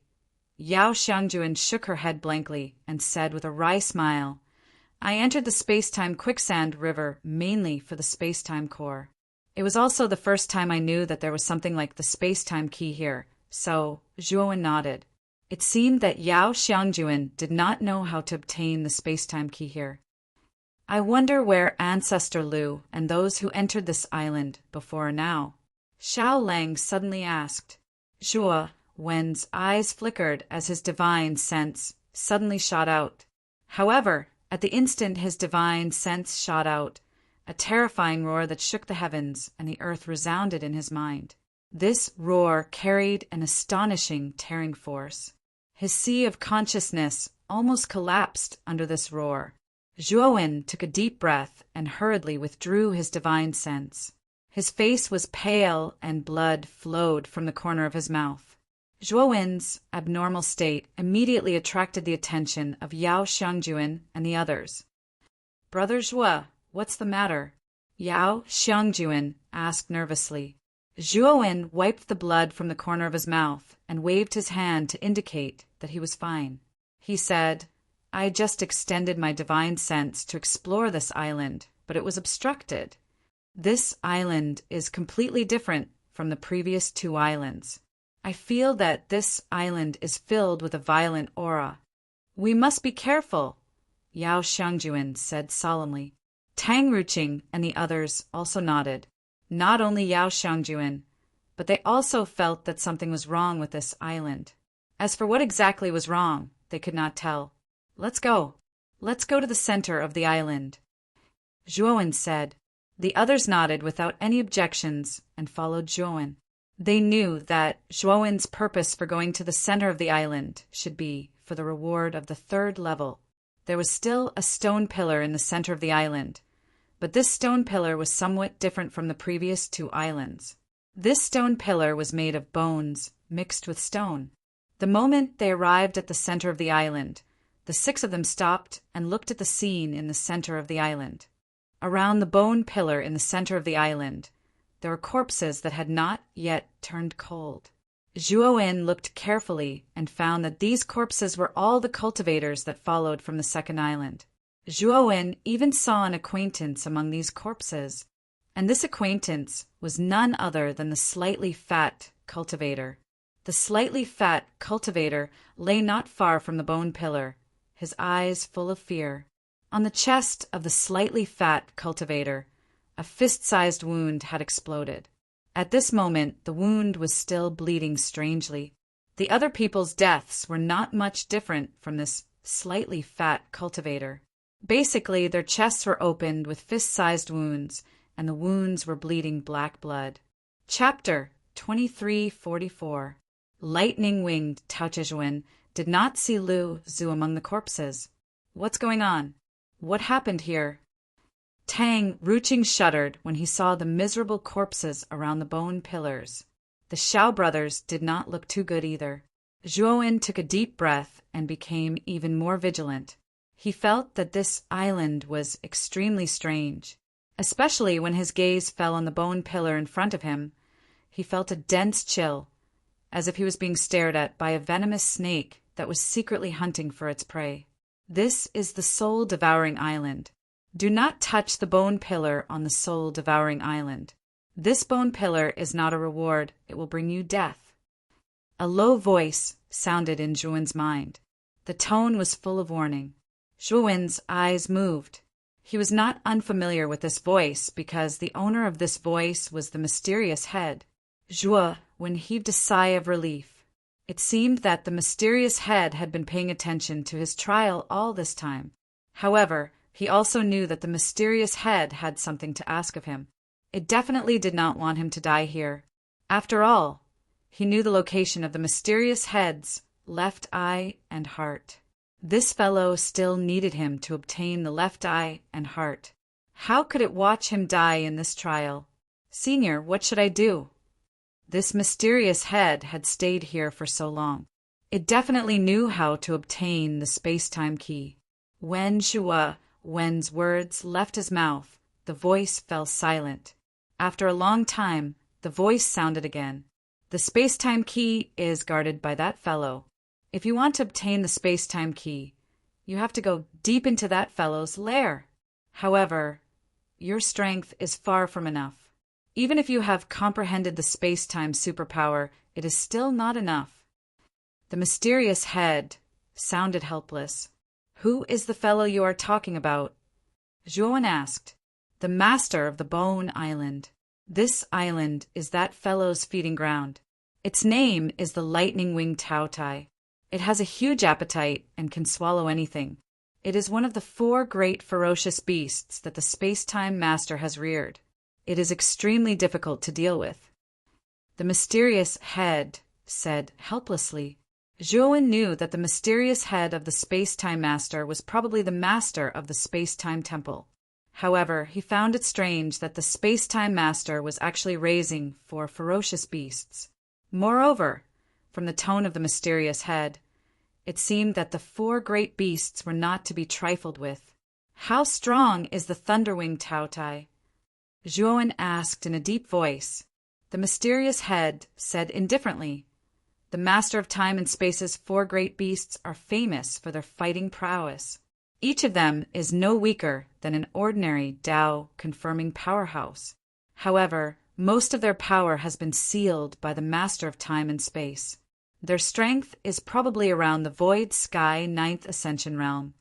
Yao Xiangjuan shook her head blankly and said with a wry smile, I entered the space-time quicksand river mainly for the space-time core. It was also the first time I knew that there was something like the space-time key here, so Zhuowen nodded. It seemed that Yao Xiangjuan did not know how to obtain the space-time key here. I wonder where Ancestor Lu and those who entered this island before now. Xiao Lang suddenly asked. Zhuo Wen's eyes flickered as his divine sense suddenly shot out. However, at the instant his divine sense shot out, a terrifying roar that shook the heavens and the earth resounded in his mind. This roar carried an astonishing tearing force. His sea of consciousness almost collapsed under this roar. Zhuowen took a deep breath and hurriedly withdrew his divine sense. His face was pale and blood flowed from the corner of his mouth. Zhuowen's abnormal state immediately attracted the attention of Yao Xiangjuan and the others. Brother Zhuo, what's the matter? Yao Xiangjuan asked nervously. Zhuowen wiped the blood from the corner of his mouth and waved his hand to indicate that he was fine. He said, I just extended my divine sense to explore this island, but it was obstructed. This island is completely different from the previous two islands. I feel that this island is filled with a violent aura. We must be careful, Yao Xiangjuan said solemnly. Tang Ruqing and the others also nodded. Not only Yao Xiangjuan, but they also felt that something was wrong with this island. As for what exactly was wrong, they could not tell. Let's go. Let's go to the center of the island, Zhuowen said. The others nodded without any objections and followed Zhuowen. They knew that Zhuowen's purpose for going to the center of the island should be for the reward of the third level. There was still a stone pillar in the center of the island, but this stone pillar was somewhat different from the previous two islands. This stone pillar was made of bones mixed with stone. The moment they arrived at the center of the island, the 6 of them stopped and looked at the scene in the center of the island. Around the bone pillar in the center of the island, there were corpses that had not yet turned cold. Zhuowen looked carefully and found that these corpses were all the cultivators that followed from the second island. Zhuowen even saw an acquaintance among these corpses, and this acquaintance was none other than the slightly fat cultivator. The slightly fat cultivator lay not far from the bone pillar, his eyes full of fear. On the chest of the slightly fat cultivator, a fist-sized wound had exploded. At this moment, the wound was still bleeding strangely. The other people's deaths were not much different from this slightly fat cultivator. Basically, their chests were opened with fist-sized wounds, and the wounds were bleeding black blood. Chapter 2344. Lightning-winged Tao Zhuowen did not see Lu Zhu among the corpses. What's going on? What happened here? Tang Ruqing shuddered when he saw the miserable corpses around the bone pillars. The Xiao brothers did not look too good either. Zhuowen took a deep breath and became even more vigilant. He felt that this island was extremely strange, especially when his gaze fell on the bone pillar in front of him. He felt a dense chill, as if he was being stared at by a venomous snake that was secretly hunting for its prey. This is the soul-devouring island. Do not touch the bone pillar on the soul-devouring island. This bone pillar is not a reward. It will bring you death. A low voice sounded in Zhuowen's mind. The tone was full of warning. Zhuowen's eyes moved. He was not unfamiliar with this voice because the owner of this voice was the mysterious head. Zhuowen heaved a sigh of relief. It seemed that the mysterious head had been paying attention to his trial all this time. However, he also knew that the mysterious head had something to ask of him. It definitely did not want him to die here. After all, he knew the location of the mysterious head's left eye and heart. This fellow still needed him to obtain the left eye and heart. How could it watch him die in this trial? Senior, what should I do? This mysterious head had stayed here for so long. It definitely knew how to obtain the space-time key. When Wen's words left his mouth, the voice fell silent. After a long time, the voice sounded again. The space-time key is guarded by that fellow. If you want to obtain the space-time key, you have to go deep into that fellow's lair. However, your strength is far from enough. Even if you have comprehended the space-time superpower, it is still not enough. The mysterious head sounded helpless. Who is the fellow you are talking about? Zhuan asked. The master of the Bone Island. This island is that fellow's feeding ground. Its name is the Lightning-Winged Taotai. It has a huge appetite and can swallow anything. It is one of the 4 great ferocious beasts that the space-time master has reared. It is extremely difficult to deal with. The mysterious head said helplessly. Zhuan knew that the mysterious head of the space-time master was probably the master of the space-time temple. However, he found it strange that the space-time master was actually raising 4 ferocious beasts. Moreover, from the tone of the mysterious head, it seemed that the 4 great beasts were not to be trifled with. How strong is the Thunderwing Taotai? Zhuan asked in a deep voice. The mysterious head said indifferently. The master of time and space's 4 great beasts are famous for their fighting prowess. Each of them is no weaker than an ordinary Tao-confirming powerhouse. However, most of their power has been sealed by the master of time and space. Their strength is probably around the Void Sky 9th Ascension Realm.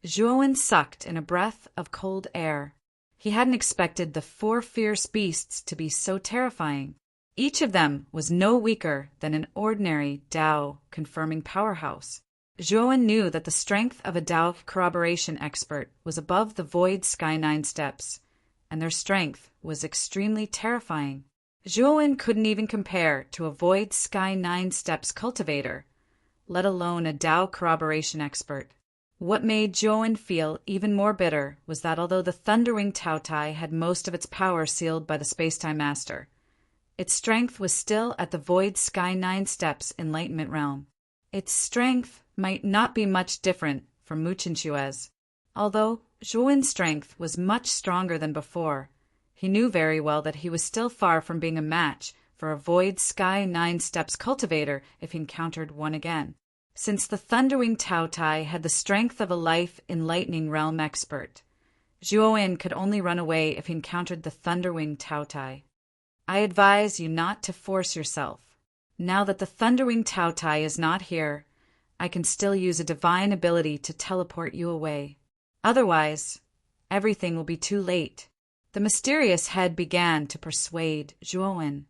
Zhuan sucked in a breath of cold air. He hadn't expected the 4 fierce beasts to be so terrifying. Each of them was no weaker than an ordinary Tao-confirming powerhouse. Zhuan knew that the strength of a Tao corroboration expert was above the Void Sky 9 steps, and their strength was extremely terrifying. Zhuan couldn't even compare to a Void Sky 9 steps cultivator, let alone a Tao corroboration expert. What made Zhuan feel even more bitter was that although the Thunderwing Taotai had most of its power sealed by the Spacetime Master, its strength was still at the Void Sky 9 steps Enlightenment Realm. Its strength might not be much different from Muqinshue's. Although Zhuan's strength was much stronger than before, he knew very well that he was still far from being a match for a Void Sky 9 steps cultivator if he encountered one again. Since the Thunderwing Taotai had the strength of a Life Enlightening Realm expert, Zhuan could only run away if he encountered the Thunderwing Taotai. I advise you not to force yourself. Now that the Thunderwing Taotai is not here, I can still use a divine ability to teleport you away. Otherwise, everything will be too late. The mysterious head began to persuade Zhuan.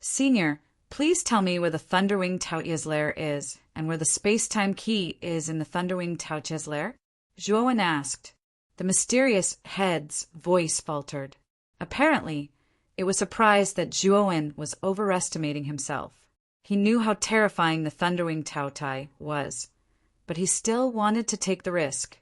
Senior, please tell me where the Thunderwing Taotia's lair is, and where the space-time key is in the Thunderwing Taotia's lair? Zhuan asked. The mysterious head's voice faltered. Apparently, it was surprised that Zhuan was overestimating himself. He knew how terrifying the Thunderwing Taotai was, but he still wanted to take the risk.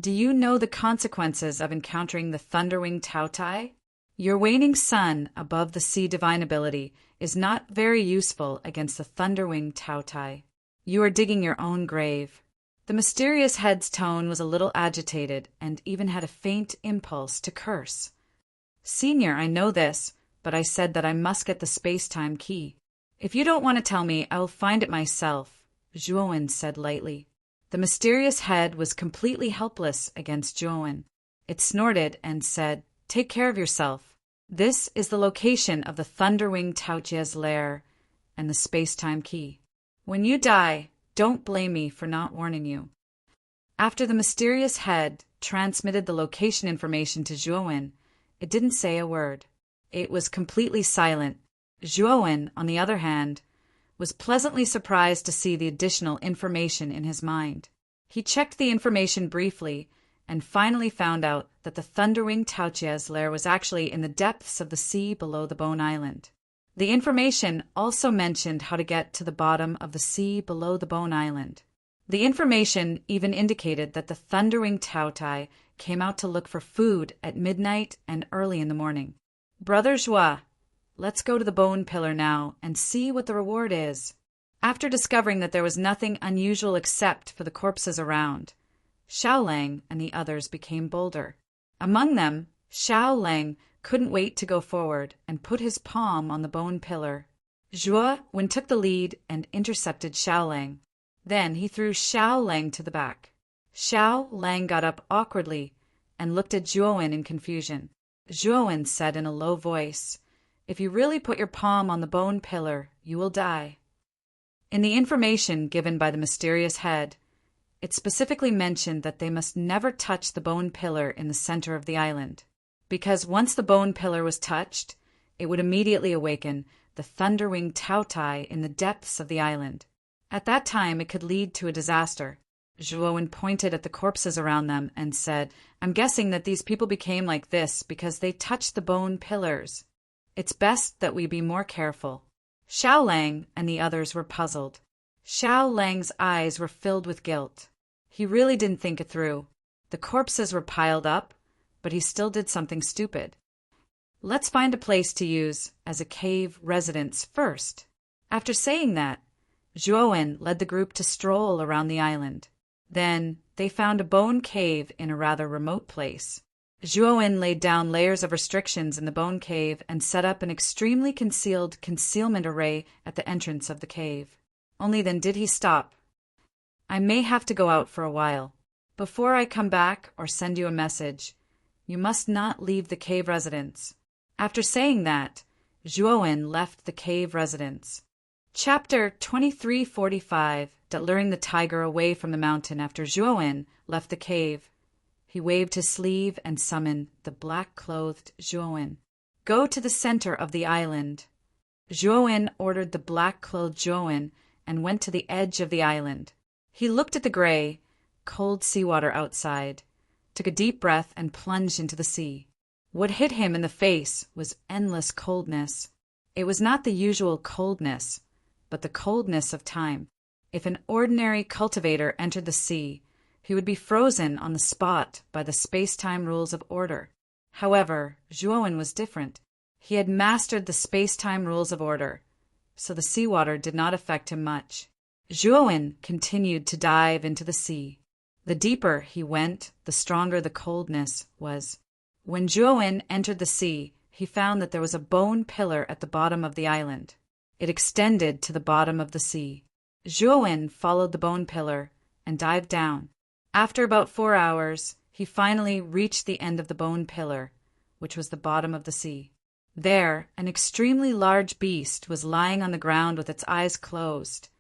Do you know the consequences of encountering the Thunderwing Taotai? Your waning sun above the sea divine ability is not very useful against the Thunderwing Taotai. You are digging your own grave. The mysterious head's tone was a little agitated and even had a faint impulse to curse. Senior, I know this, but I said that I must get the space-time key. If you don't want to tell me, I will find it myself, Zhuan said lightly. The mysterious head was completely helpless against Zhuan. It snorted and said, Take care of yourself. This is the location of the Thunderwing Taotia's lair and the space-time key. When you die, don't blame me for not warning you. After the mysterious head transmitted the location information to Zhuan, it didn't say a word. It was completely silent. Zhuan, on the other hand, was pleasantly surprised to see the additional information in his mind. He checked the information briefly and finally found out that the Thunderwing Taotia's lair was actually in the depths of the sea below the Bone Island. The information also mentioned how to get to the bottom of the sea below the Bone Island. The information even indicated that the Thunderwing Taotai came out to look for food at midnight and early in the morning. Brother Zhua, Let's go to the bone pillar now and see what the reward is. After discovering that there was nothing unusual except for the corpses around, Xiao Lang and the others became bolder. Among them, Xiao Lang couldn't wait to go forward and put his palm on the bone pillar. Zhuo Wen took the lead and intercepted Xiao Lang. Then he threw Xiao Lang to the back. Xiao Lang got up awkwardly and looked at Zhuo Wen in confusion. Zhuo Wen said in a low voice, "If you really put your palm on the bone pillar, you will die." In the information given by the mysterious head, it specifically mentioned that they must never touch the bone pillar in the center of the island, because once the bone pillar was touched, it would immediately awaken the thunderwing Taotai in the depths of the island. At that time, it could lead to a disaster. Zhuo Wen pointed at the corpses around them and said, "I'm guessing that these people became like this because they touched the bone pillars. It's best that we be more careful." Xiao Lang and the others were puzzled. Xiao Lang's eyes were filled with guilt. He really didn't think it through. The corpses were piled up, but he still did something stupid. "Let's find a place to use as a cave residence first." After saying that, Zhuo Wen led the group to stroll around the island. Then they found a bone cave in a rather remote place. Zhuo Wen laid down layers of restrictions in the bone cave and set up an extremely concealed concealment array at the entrance of the cave. Only then did he stop. "I may have to go out for a while. Before I come back or send you a message, you must not leave the cave residence." After saying that, Zhuo Wen left the cave residence. Chapter 2345, luring the tiger away from the mountain after Zhuo Wen left the cave. He waved his sleeve and summoned the black-clothed Zhuo Wen. "Go to the center of the island." Zhuo Wen ordered the black-clothed Zhuo Wen and went to the edge of the island. He looked at the gray, cold seawater outside, took a deep breath and plunged into the sea. What hit him in the face was endless coldness. It was not the usual coldness, but the coldness of time. If an ordinary cultivator entered the sea, he would be frozen on the spot by the space-time rules of order. However, Zhuo Wen was different. He had mastered the space-time rules of order, so the seawater did not affect him much. Zhuo Wen continued to dive into the sea. The deeper he went, the stronger the coldness was. When Zhuo Wen entered the sea, he found that there was a bone pillar at the bottom of the island. It extended to the bottom of the sea. Zhuo Wen followed the bone pillar and dived down. After about 4 hours, he finally reached the end of the bone pillar, which was the bottom of the sea. There, an extremely large beast was lying on the ground with its eyes closed,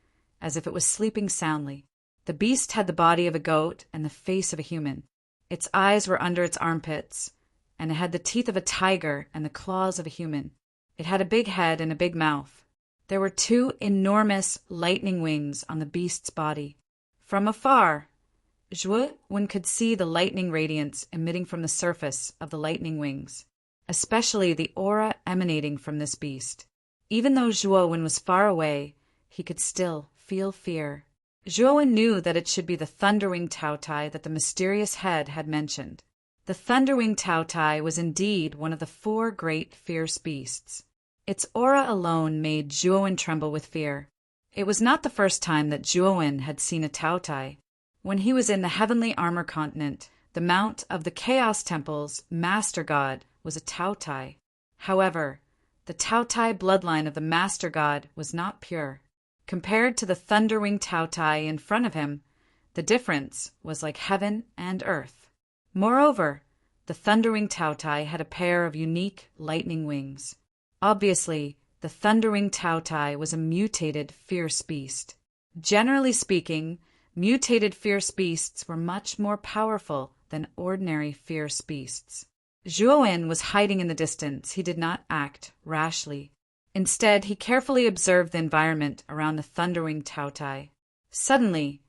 as if it was sleeping soundly. The beast had the body of a goat and the face of a human. Its eyes were under its armpits, and it had the teeth of a tiger and the claws of a human. It had a big head and a big mouth. There were 2 enormous lightning wings on the beast's body. From afar, Zhuo Wen could see the lightning radiance emitting from the surface of the lightning wings, especially the aura emanating from this beast. Even though Zhuo Wen was far away, he could still feel fear. Zhuo Wen knew that it should be the thunderwing Taotai that the mysterious head had mentioned. The thunderwing Taotai was indeed one of the 4 great fierce beasts. Its aura alone made Zhuo Wen tremble with fear. It was not the first time that Zhuo Wen had seen a Taotai. When he was in the Heavenly Armor Continent, the Mount of the Chaos Temple's Master God was a Taotai. However, the Taotai bloodline of the Master God was not pure. Compared to the thunderwing Taotai in front of him, the difference was like heaven and earth. Moreover, the thundering Taotai had a pair of unique lightning wings. Obviously, the thundering Taotai was a mutated fierce beast. Generally speaking, mutated fierce beasts were much more powerful than ordinary fierce beasts. Zhuo Wen was hiding in the distance. He did not act rashly. Instead, he carefully observed the environment around the thundering Taotai. Suddenly,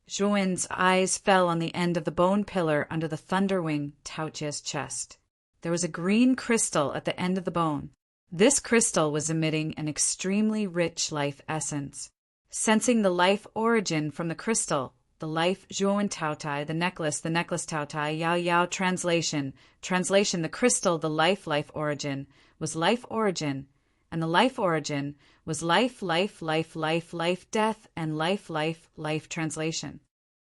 Zhuo Wen's eyes fell on the end of the bone pillar under the thunderwing Taotia's chest. There was a green crystal at the end of the bone. This crystal was emitting an extremely rich life essence. Sensing the life origin from the crystal, the life Zhuo Wen Taotai, the necklace Taotai, Yao Yao translation, the crystal, the life origin, was life origin, and the life origin was life, life, life, life, life, death, and life, life, life translation.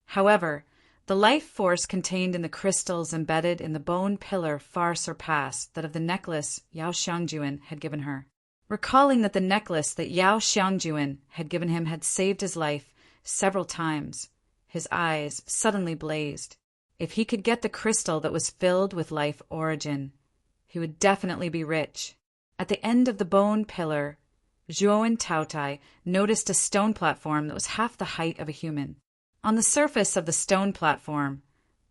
However, the life force contained in the crystals embedded in the bone pillar far surpassed that of the necklace Yao Xiangjuan had given her. Recalling that the necklace that Yao Xiangjuan had given him had saved his life several times, his eyes suddenly blazed. If he could get the crystal that was filled with life origin, he would definitely be rich. At the end of the bone pillar, Zhuo and Taotai noticed a stone platform that was half the height of a human. On the surface of the stone platform,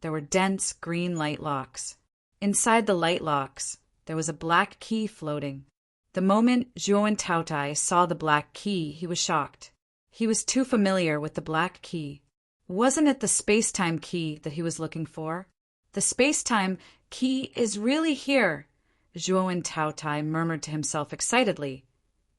there were dense green light locks. Inside the light locks, there was a black key floating. The moment Zhuo and Taotai saw the black key, he was shocked. He was too familiar with the black key. Wasn't it the space-time key that he was looking for? The space-time key is really here, Zhuo and Taotai murmured to himself excitedly,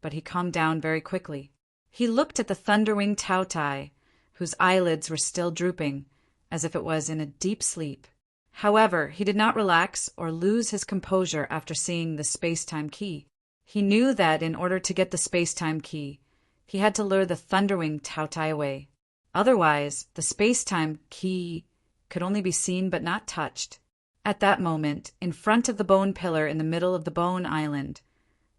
but he calmed down very quickly. He looked at the Thunderwing Taotai, whose eyelids were still drooping, as if it was in a deep sleep. However, he did not relax or lose his composure after seeing the space-time key. He knew that in order to get the space-time key, he had to lure the Thunderwing Taotai away. Otherwise, the space-time key could only be seen but not touched. At that moment, in front of the bone pillar in the middle of the bone island,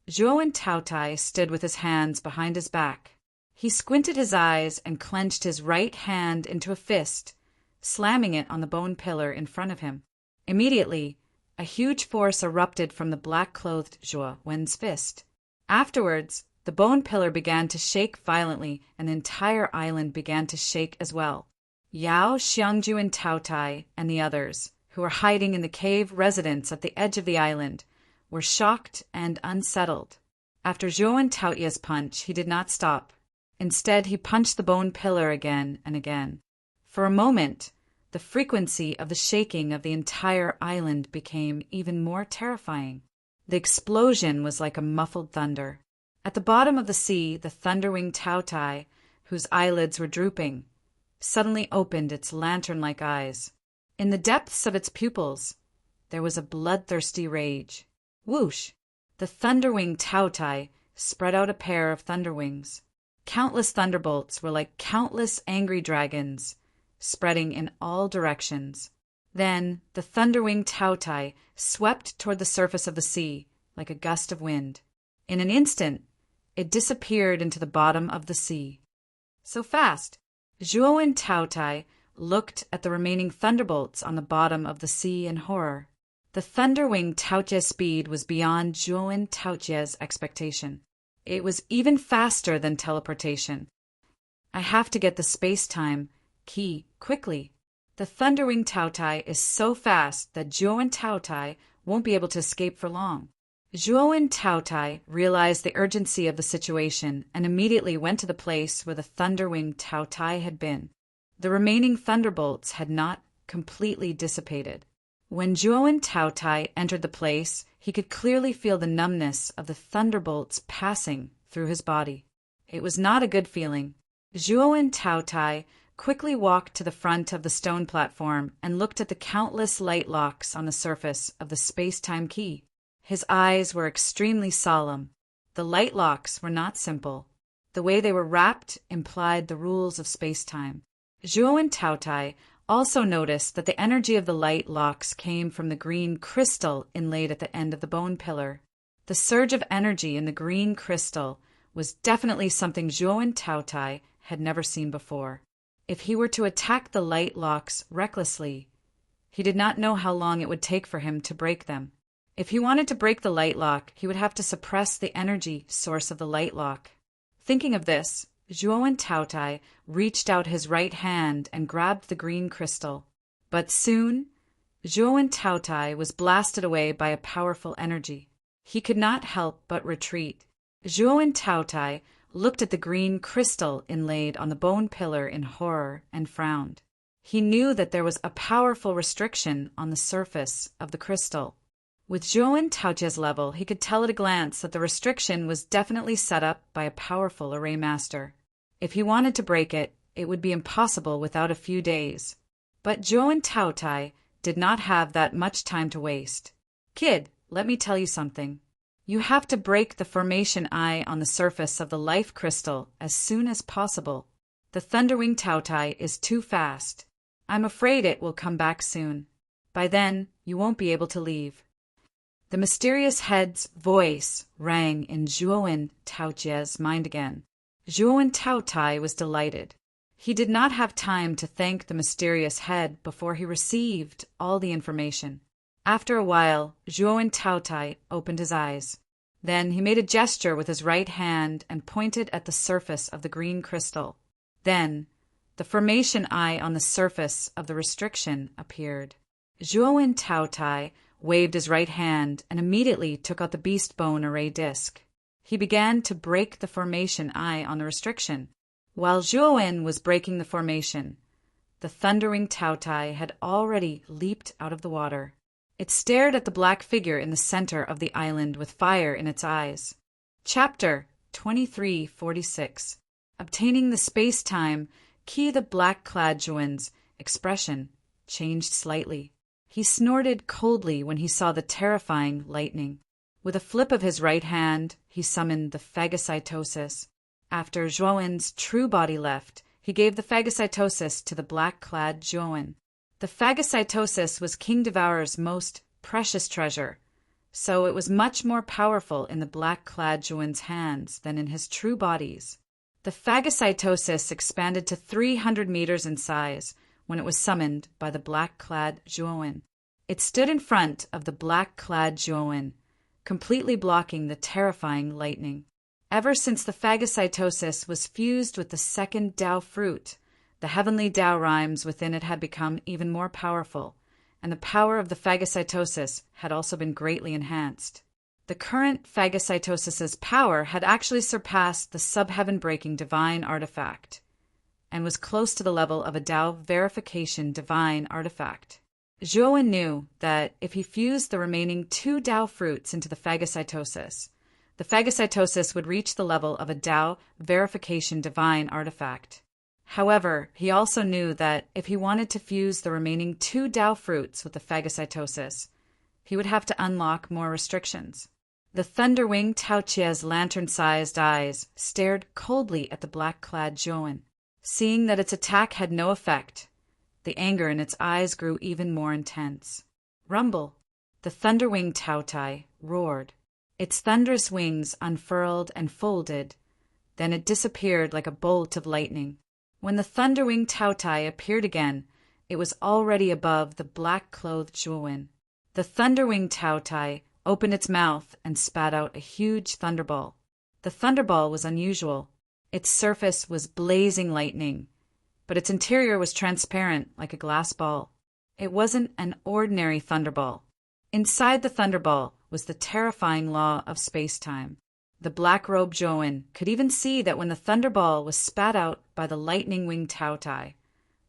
Zhuo and Taotai stood with his hands behind his back. He squinted his eyes and clenched his right hand into a fist, slamming it on the bone pillar in front of him. Immediately, a huge force erupted from the black-clothed Zhuo Wen's fist. Afterwards, the bone pillar began to shake violently, and the entire island began to shake as well. Yao, Xiangju, and Taotai, and the others, who were hiding in the cave residence at the edge of the island, were shocked and unsettled. After Zhuo and Taotia's punch, he did not stop. Instead, he punched the bone pillar again and again. For a moment, the frequency of the shaking of the entire island became even more terrifying. The explosion was like a muffled thunder. At the bottom of the sea, the Thunderwing Taotai, whose eyelids were drooping, suddenly opened its lantern-like eyes. In the depths of its pupils, there was a bloodthirsty rage. Whoosh! The Thunderwing Taotai spread out a pair of thunder wings. Countless thunderbolts were like countless angry dragons, spreading in all directions. Then the Thunderwing Taotai swept toward the surface of the sea like a gust of wind. In an instant, it disappeared into the bottom of the sea. So fast, Zhuo and Taotai looked at the remaining thunderbolts on the bottom of the sea in horror. The Thunderwing Taotia's speed was beyond Zhuo and Taotia's expectation. It was even faster than teleportation. I have to get the space-time key quickly. The Thunderwing Taotai is so fast that Zhuo and Taotai won't be able to escape for long. Zhuo and Taotai realized the urgency of the situation and immediately went to the place where the Thunderwing Taotai had been. The remaining thunderbolts had not completely dissipated. When Zhuo and Taotai entered the place, he could clearly feel the numbness of the thunderbolts passing through his body. It was not a good feeling. Zhuo and Taotai quickly walked to the front of the stone platform and looked at the countless light locks on the surface of the space-time key. His eyes were extremely solemn. The light locks were not simple. The way they were wrapped implied the rules of space-time. Zhuo and Taotai also noticed that the energy of the light locks came from the green crystal inlaid at the end of the bone pillar. The surge of energy in the green crystal was definitely something Zhuo and Taotai had never seen before. If he were to attack the light locks recklessly, he did not know how long it would take for him to break them. If he wanted to break the light lock, he would have to suppress the energy source of the light lock. Thinking of this, Zhuo and Taotai reached out his right hand and grabbed the green crystal. But soon, Zhuo and Taotai was blasted away by a powerful energy. He could not help but retreat. Zhuo and Taotai looked at the green crystal inlaid on the bone pillar in horror and frowned. He knew that there was a powerful restriction on the surface of the crystal. With Zhuo and Taotia's level, he could tell at a glance that the restriction was definitely set up by a powerful array master. If he wanted to break it, it would be impossible without a few days. But Zhuo and Taotai did not have that much time to waste. "Kid, let me tell you something. You have to break the formation eye on the surface of the life crystal as soon as possible. The Thunderwing Tautai is too fast. I'm afraid it will come back soon. By then, you won't be able to leave." The mysterious head's voice rang in Zhuowen Taojia's mind again. Zhuowen Taotai was delighted. He did not have time to thank the mysterious head before he received all the information. After a while, Zhuowen Taotai opened his eyes. Then he made a gesture with his right hand and pointed at the surface of the green crystal. Then, the formation eye on the surface of the restriction appeared. Zhuowen Taotai waved his right hand and immediately took out the beast bone array disc. He began to break the formation eye on the restriction. While Zhuowen was breaking the formation, the Thunderwing Tautai had already leaped out of the water. It stared at the black figure in the center of the island with fire in its eyes. Chapter 2346. Obtaining the space-time, Qi the black-clad Zhuowen's expression changed slightly. He snorted coldly when he saw the terrifying lightning. With a flip of his right hand, he summoned the phagocytosis. After Zhuowen's true body left, he gave the phagocytosis to the black-clad Zhuowen. The phagocytosis was King Devourer's most precious treasure, so it was much more powerful in the black-clad Zhuowen's hands than in his true body's. The phagocytosis expanded to 300 meters in size when it was summoned by the black-clad Zhuowen. It stood in front of the black-clad Zhuowen, completely blocking the terrifying lightning. Ever since the phagocytosis was fused with the second Tao fruit, the heavenly Tao rhymes within it had become even more powerful, and the power of the phagocytosis had also been greatly enhanced. The current phagocytosis's power had actually surpassed the sub-heaven-breaking divine artifact, and was close to the level of a Tao verification divine artifact. Zhuowen knew that if he fused the remaining 2 Tao fruits into the phagocytosis would reach the level of a Tao verification divine artifact. However, he also knew that if he wanted to fuse the remaining 2 Tao fruits with the phagocytosis, he would have to unlock more restrictions. The Thunderwing Taoqia's lantern-sized eyes stared coldly at the black-clad Zhuowen. Seeing that its attack had no effect, the anger in its eyes grew even more intense. Rumble! The Thunderwing Taotai roared. Its thunderous wings unfurled and folded, then it disappeared like a bolt of lightning. When the Thunderwing Tautai appeared again, it was already above the black-clothed Zhuowen. The Thunderwing Tautai opened its mouth and spat out a huge thunderball. The thunderball was unusual. Its surface was blazing lightning, but its interior was transparent like a glass ball. It wasn't an ordinary thunderball. Inside the thunderball was the terrifying law of space-time. The black-robed Zhuowen could even see that when the thunderball was spat out by the lightning-winged Tautai,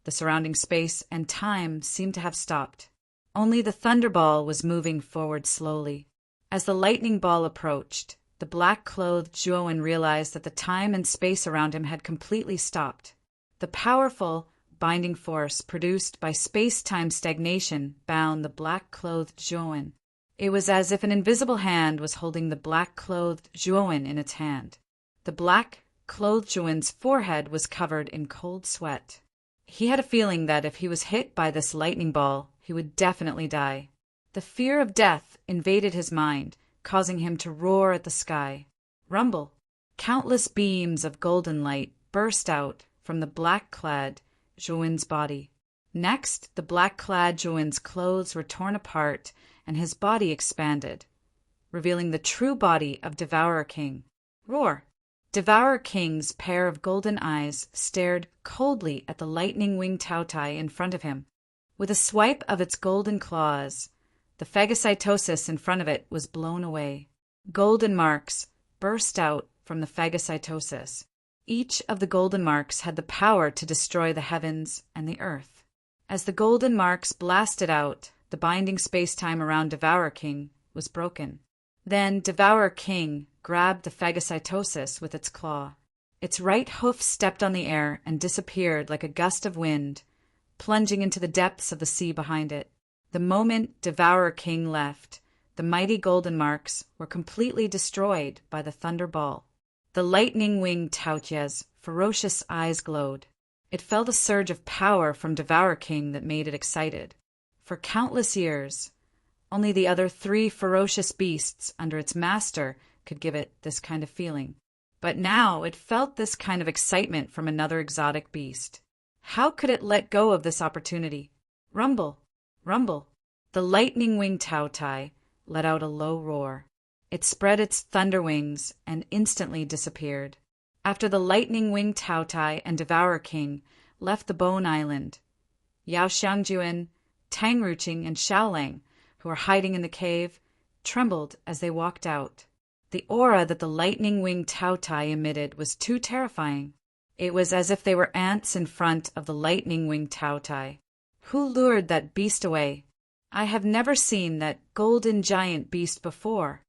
the surrounding space and time seemed to have stopped. Only the thunderball was moving forward slowly. As the lightning ball approached, the black-clothed Zhuowen realized that the time and space around him had completely stopped. The powerful binding force produced by space-time stagnation bound the black-clothed Zhuowen. It was as if an invisible hand was holding the black-clothed Zhuowen in its hand. The black-clothed Zhuowen's forehead was covered in cold sweat. He had a feeling that if he was hit by this lightning ball, he would definitely die. The fear of death invaded his mind, causing him to roar at the sky. Rumble! Countless beams of golden light burst out from the black-clad Zhuowen's body. Next, the black-clad Zhuowen's clothes were torn apart and his body expanded, revealing the true body of Devourer King. Roar! Devourer King's pair of golden eyes stared coldly at the lightning-winged Tautai in front of him. With a swipe of its golden claws, the phagocytosis in front of it was blown away. Golden marks burst out from the phagocytosis. Each of the golden marks had the power to destroy the heavens and the earth. As the golden marks blasted out, the binding space-time around Devourer King was broken. Then Devourer King grabbed the phagocytosis with its claw. Its right hoof stepped on the air and disappeared like a gust of wind, plunging into the depths of the sea behind it. The moment Devourer King left, The mighty golden marks were completely destroyed by the thunderball. The lightning-winged Taotia's ferocious eyes glowed. It felt a surge of power from Devour King that made it excited. For countless years, only the other 3 ferocious beasts under its master could give it this kind of feeling. But now it felt this kind of excitement from another exotic beast. How could it let go of this opportunity? Rumble, rumble. The lightning-winged Taotai let out a low roar. It spread its thunder wings and instantly disappeared. After the lightning-winged Taotai and Devourer King left the Bone Island, Yao Xiangjuan, Tang Ruching, and Xiaolang, who were hiding in the cave, trembled as they walked out. The aura that the lightning-winged Taotai emitted was too terrifying. It was as if they were ants in front of the lightning-winged Taotai. Who lured that beast away? I have never seen that golden giant beast before,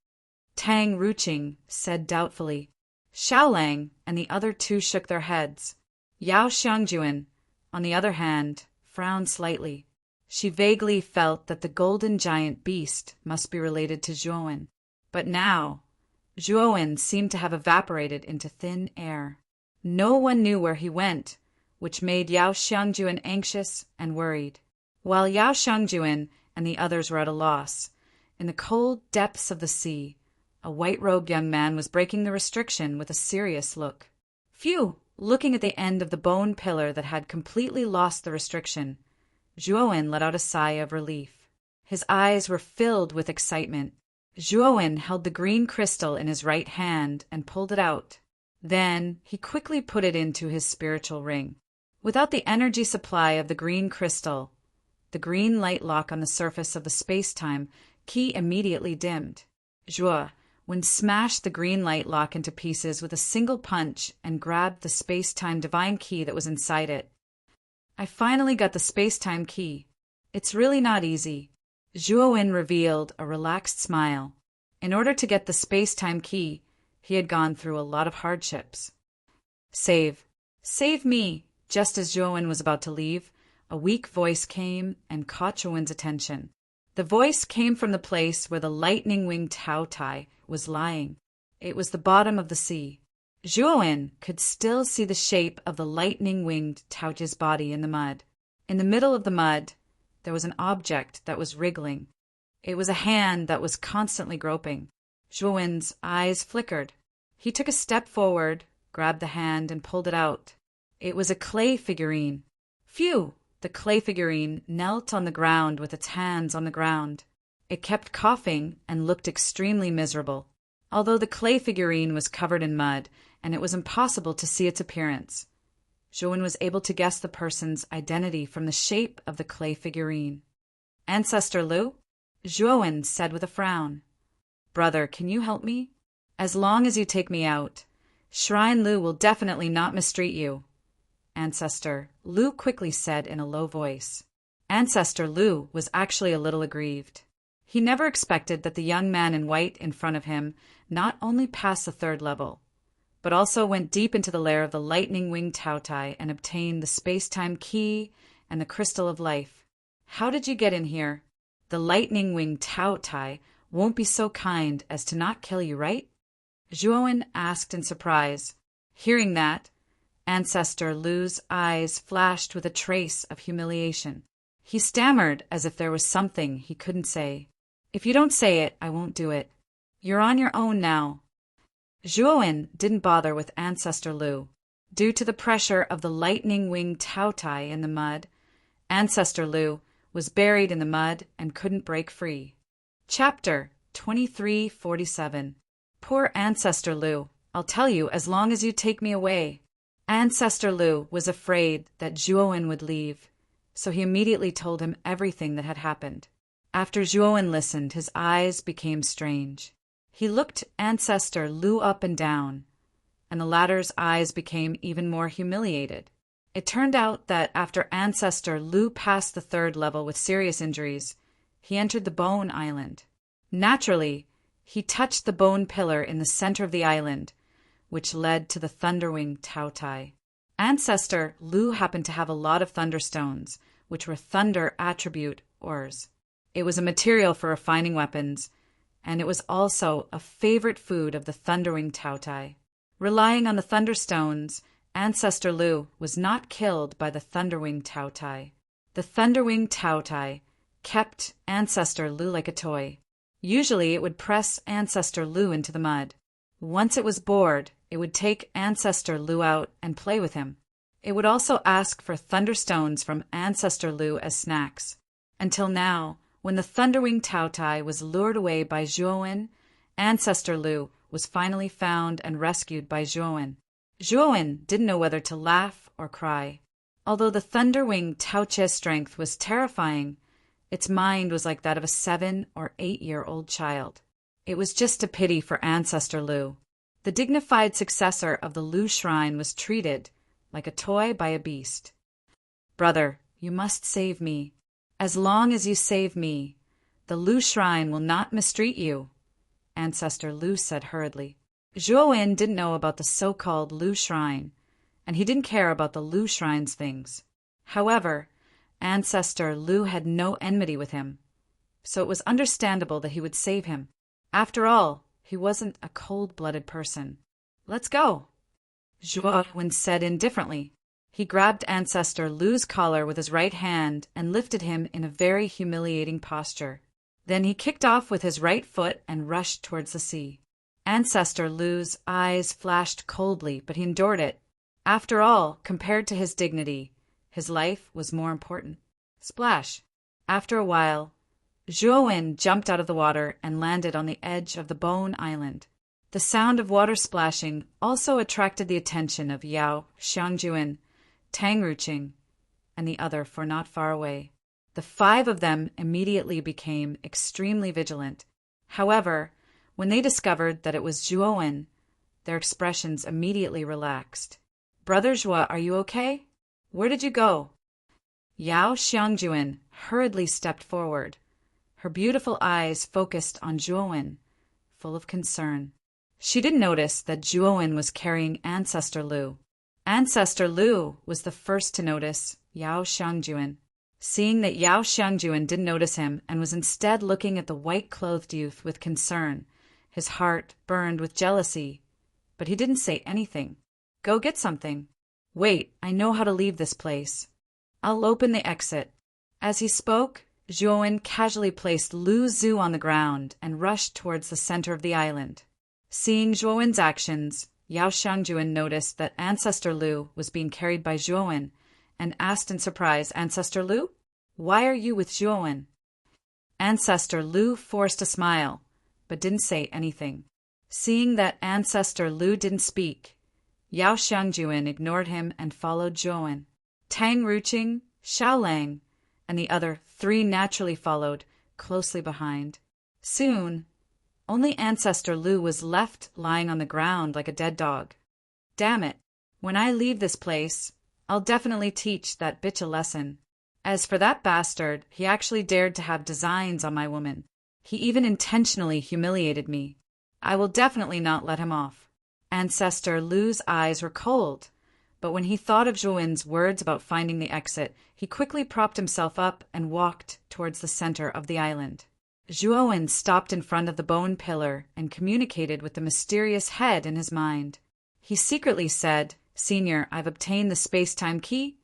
Tang Ruching said doubtfully. Xiaolang and the other 2 shook their heads. Yao Xiangjuan, on the other hand, frowned slightly. She vaguely felt that the golden giant beast must be related to Zhuowen. But now, Zhuowen seemed to have evaporated into thin air. No one knew where he went, which made Yao Xiangjuan anxious and worried. While Yao Xiangjuan and the others were at a loss, in the cold depths of the sea, a white-robed young man was breaking the restriction with a serious look. Phew! Looking at the end of the bone pillar that had completely lost the restriction, Zhuowen let out a sigh of relief. His eyes were filled with excitement. Zhuowen held the green crystal in his right hand and pulled it out. Then he quickly put it into his spiritual ring. Without the energy supply of the green crystal, the green light lock on the surface of the space-time key immediately dimmed. Zhuowen smashed the green light lock into pieces with a single punch and grabbed the space-time divine key that was inside it. I finally got the space-time key. It's really not easy. Zhuowen revealed a relaxed smile. In order to get the space-time key, he had gone through a lot of hardships. Save me! Just as Zhuowen was about to leave, a weak voice came and caught Zhuowen's attention. The voice came from the place where the lightning-winged Taotai was lying. It was the bottom of the sea. Zhuowen could still see the shape of the lightning-winged Taotia's body in the mud. In the middle of the mud, there was an object that was wriggling. It was a hand that was constantly groping. Zhuowen's eyes flickered. He took a step forward, grabbed the hand, and pulled it out. It was a clay figurine. Phew! The clay figurine knelt on the ground with its hands on the ground. It kept coughing and looked extremely miserable. Although the clay figurine was covered in mud and it was impossible to see its appearance, Zhuowen was able to guess the person's identity from the shape of the clay figurine. Ancestor Lu? Zhuowen said with a frown. Brother, can you help me? As long as you take me out, Shrine Lu will definitely not mistreat you. Ancestor Lu quickly said in a low voice. Ancestor Lu was actually a little aggrieved. He never expected that the young man in white in front of him not only passed the 3rd level, but also went deep into the lair of the lightning-winged Taotai and obtained the space-time key and the crystal of life. How did you get in here? The lightning-winged Taotai won't be so kind as to not kill you, right? Zhuowen asked in surprise. Hearing that, Ancestor Lu's eyes flashed with a trace of humiliation. He stammered as if there was something he couldn't say. If you don't say it, I won't do it. You're on your own now. Zhuowen didn't bother with Ancestor Lu. Due to the pressure of the lightning-winged Taotai in the mud, Ancestor Lu was buried in the mud and couldn't break free. Chapter 2347. Poor Ancestor Lu. I'll tell you as long as you take me away. Ancestor Lu was afraid that Zhuowen would leave, so he immediately told him everything that had happened. After Zhuowen listened, his eyes became strange. He looked Ancestor Lu up and down, and the latter's eyes became even more humiliated. It turned out that after Ancestor Lu passed the 3rd level with serious injuries, he entered the Bone Island. Naturally, he touched the bone pillar in the center of the island, which led to the Thunderwing Taotai. Ancestor Lu happened to have a lot of thunderstones, which were thunder attribute ores. It was a material for refining weapons, and it was also a favorite food of the Thunderwing Tautai. Relying on the Thunderstones, Ancestor Lu was not killed by the Thunderwing Tautai. The Thunderwing Tautai kept Ancestor Lu like a toy. Usually it would press Ancestor Lu into the mud. Once it was bored, it would take Ancestor Lu out and play with him. It would also ask for Thunderstones from Ancestor Lu as snacks. Until now, when the Thunderwing Tautai was lured away by Zhuowen, Ancestor Lu was finally found and rescued by Zhuowen. Zhuowen didn't know whether to laugh or cry. Although the Thunderwing Taoche's strength was terrifying, its mind was like that of a 7- or 8-year-old child. It was just a pity for Ancestor Lu. The dignified successor of the Lu Shrine was treated like a toy by a beast. "Brother, you must save me. As long as you save me, the Lu Shrine will not mistreat you," Ancestor Lu said hurriedly. Zhuowen didn't know about the so-called Lu Shrine, and he didn't care about the Lu Shrine's things. However, Ancestor Lu had no enmity with him, so it was understandable that he would save him. After all, he wasn't a cold-blooded person. "Let's go," Zhuowen said indifferently. He grabbed Ancestor Lu's collar with his right hand and lifted him in a very humiliating posture. Then he kicked off with his right foot and rushed towards the sea. Ancestor Lu's eyes flashed coldly, but he endured it. After all, compared to his dignity, his life was more important. Splash! After a while, Zhuowen jumped out of the water and landed on the edge of the Bone Island. The sound of water splashing also attracted the attention of Yao Xiangjuan, Tang Ruqing, and the other for not far away. The 5 of them immediately became extremely vigilant. However, when they discovered that it was Zhuowen, their expressions immediately relaxed. "Brother Zhuo, are you okay? Where did you go?" Yao Xiangjuan hurriedly stepped forward. Her beautiful eyes focused on Zhuowen, full of concern. She didn't notice that Zhuowen was carrying Ancestor Lu. Ancestor Lu was the first to notice Yao Xiangjuan. Seeing that Yao Xiangjuan didn't notice him and was instead looking at the white-clothed youth with concern, his heart burned with jealousy, but he didn't say anything. "Go get something." "Wait, I know how to leave this place. I'll open the exit." As he spoke, Zhuowen casually placed Lu Zhu on the ground and rushed towards the center of the island. Seeing Zhuowen's actions, Yao Xiangjuan noticed that Ancestor Lu was being carried by Zhuowen and asked in surprise, "Ancestor Lu, why are you with Zhuowen?" Ancestor Lu forced a smile, but didn't say anything. Seeing that Ancestor Lu didn't speak, Yao Xiangjuan ignored him and followed Zhuowen. Tang Ruqing, Xiaolang, and the other 3 naturally followed, closely behind. Soon, only Ancestor Lu was left lying on the ground like a dead dog. "Damn it. When I leave this place, I'll definitely teach that bitch a lesson. As for that bastard, he actually dared to have designs on my woman. He even intentionally humiliated me. I will definitely not let him off." Ancestor Lu's eyes were cold, but when he thought of Zhuowen's words about finding the exit, he quickly propped himself up and walked towards the center of the island. Zhuowen stopped in front of the bone pillar and communicated with the mysterious head in his mind. He secretly said, "Senior, I've obtained the space-time key,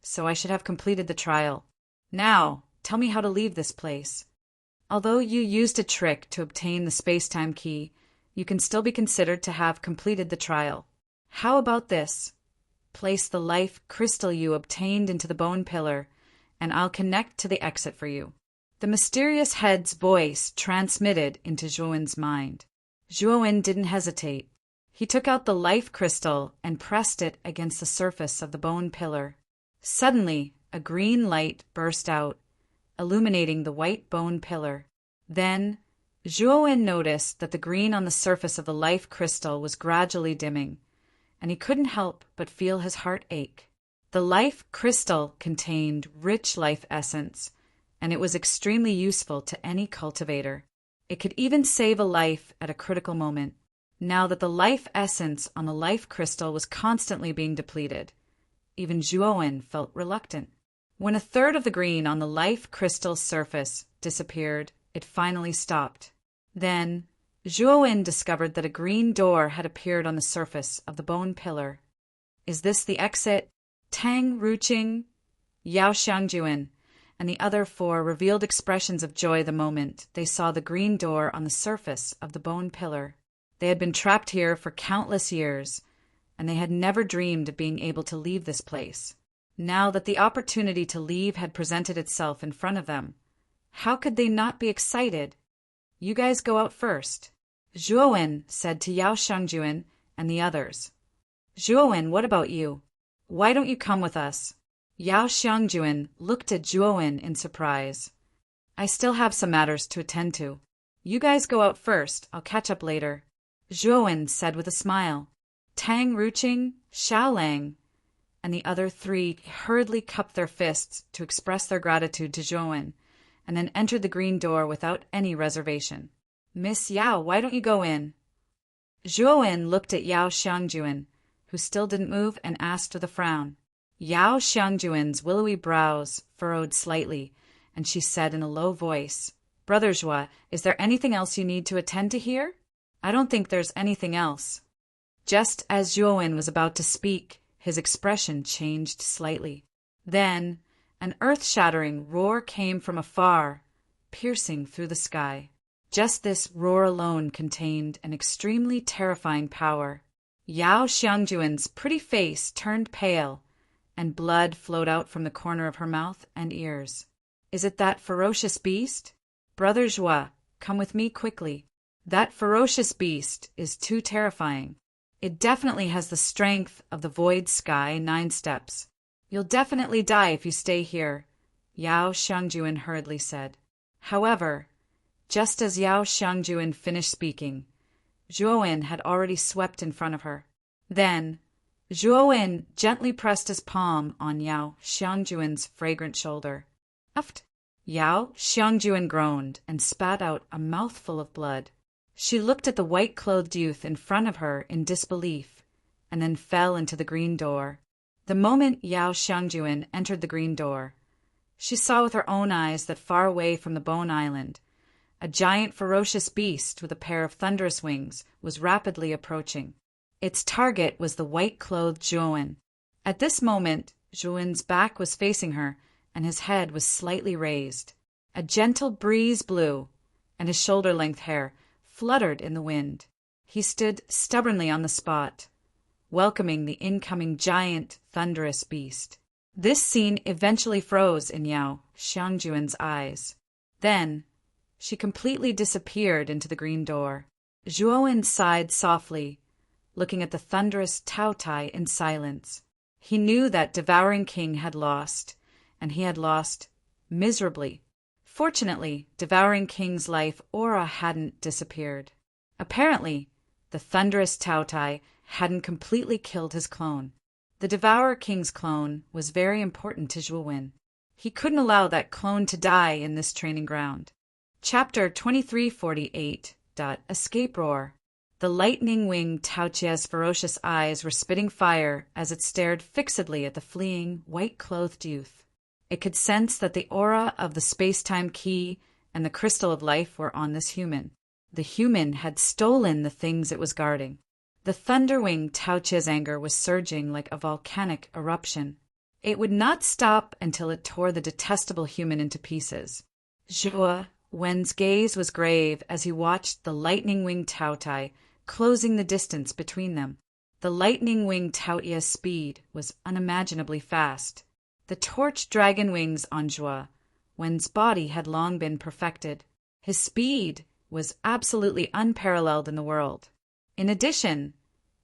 so I should have completed the trial. Now, tell me how to leave this place. Although you used a trick to obtain the space-time key, you can still be considered to have completed the trial. How about this? Place the life crystal you obtained into the bone pillar, and I'll connect to the exit for you." The mysterious head's voice transmitted into Zhuowen's mind. Zhuowen didn't hesitate. He took out the life crystal and pressed it against the surface of the bone pillar. Suddenly, a green light burst out, illuminating the white bone pillar. Then, Zhuowen noticed that the green on the surface of the life crystal was gradually dimming, and he couldn't help but feel his heart ache. The life crystal contained rich life essence, and it was extremely useful to any cultivator. It could even save a life at a critical moment. Now that the life essence on the life crystal was constantly being depleted, even Zhuowen felt reluctant. When a third of the green on the life crystal's surface disappeared, it finally stopped. Then, Zhuowen discovered that a green door had appeared on the surface of the bone pillar. Is this the exit? Tang Ruqing, Yao Xiangjuan, and the other four revealed expressions of joy the moment they saw the green door on the surface of the bone pillar. They had been trapped here for countless years, and they had never dreamed of being able to leave this place. Now that the opportunity to leave had presented itself in front of them, how could they not be excited? You guys go out first, Zhuowen said to Yao Xiangjuan and the others. Zhuowen, what about you? Why don't you come with us? Yao Xiangjuan looked at Zhuowen in surprise. I still have some matters to attend to. You guys go out first, I'll catch up later, Zhuowen said with a smile. Tang Ruqing, Xiaolang, and the other three hurriedly cupped their fists to express their gratitude to Zhuowen, and then entered the green door without any reservation. Miss Yao, why don't you go in? Zhuowen looked at Yao Xiangjuan, who still didn't move, and asked with a frown. Yao Xiangjuan's willowy brows furrowed slightly, and she said in a low voice, Brother Zhua, is there anything else you need to attend to here? I don't think there's anything else. Just as Zhuowen was about to speak, his expression changed slightly. Then, an earth-shattering roar came from afar, piercing through the sky. Just this roar alone contained an extremely terrifying power. Yao Xiangjuan's pretty face turned pale, and blood flowed out from the corner of her mouth and ears. Is it that ferocious beast? Brother Zhua, come with me quickly. That ferocious beast is too terrifying. It definitely has the strength of the void sky 9 steps. You'll definitely die if you stay here, Yao Xiangjuan hurriedly said. However, just as Yao Xiangjuan finished speaking, Zhuowen had already swept in front of her. Then, Zhuowen gently pressed his palm on Yao Xiangjuan's fragrant shoulder. Aft! Yao Xiangjuan groaned and spat out a mouthful of blood. She looked at the white-clothed youth in front of her in disbelief, and then fell into the green door. The moment Yao Xiangjuan entered the green door, she saw with her own eyes that far away from the Bone Island, a giant ferocious beast with a pair of thunderous wings was rapidly approaching. Its target was the white-clothed Zhuowen. At this moment, Zhuowen's back was facing her, and his head was slightly raised. A gentle breeze blew, and his shoulder-length hair fluttered in the wind. He stood stubbornly on the spot, welcoming the incoming giant, thunderous beast. This scene eventually froze in Yao Xiangjuan's eyes. Then, she completely disappeared into the green door. Zhuowen sighed softly, looking at the thunderous Taotai in silence. He knew that Devouring King had lost, and he had lost miserably. Fortunately, Devouring King's life aura hadn't disappeared. Apparently, the thunderous Taotai hadn't completely killed his clone. The Devourer King's clone was very important to Zhuowen. He couldn't allow that clone to die in this training ground. Chapter 2348. Escape Roar. The lightning-winged Taoqia's ferocious eyes were spitting fire as it stared fixedly at the fleeing, white-clothed youth. It could sense that the aura of the space-time key and the crystal of life were on this human. The human had stolen the things it was guarding. The thunder-winged Taoqia's anger was surging like a volcanic eruption. It would not stop until it tore the detestable human into pieces. Zhuowen's gaze was grave as he watched the lightning-winged Taotai closing the distance between them. The lightning-winged Taoqia's speed was unimaginably fast. The torch dragon wings on Zhuowen's body had long been perfected. His speed was absolutely unparalleled in the world. In addition,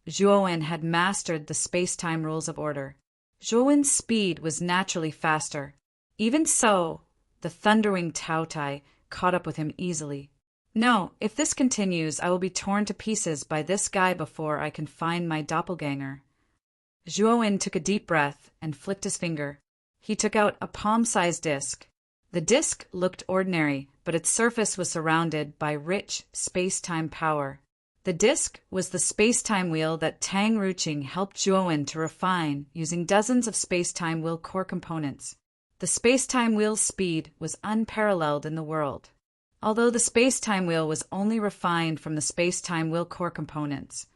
Zhuowen had mastered the space-time rules of order. Zhuowen's speed was naturally faster. Even so, the thundering Taotai caught up with him easily. No, if this continues, I will be torn to pieces by this guy before I can find my doppelganger. Zhuowen took a deep breath and flicked his finger. He took out a palm-sized disc. The disc looked ordinary, but its surface was surrounded by rich space-time power. The disc was the space-time wheel that Tang Ruqing helped Zhuowen to refine using dozens of space-time wheel core components. The space-time wheel's speed was unparalleled in the world. Although the space-time wheel was only refined from the space-time wheel core components,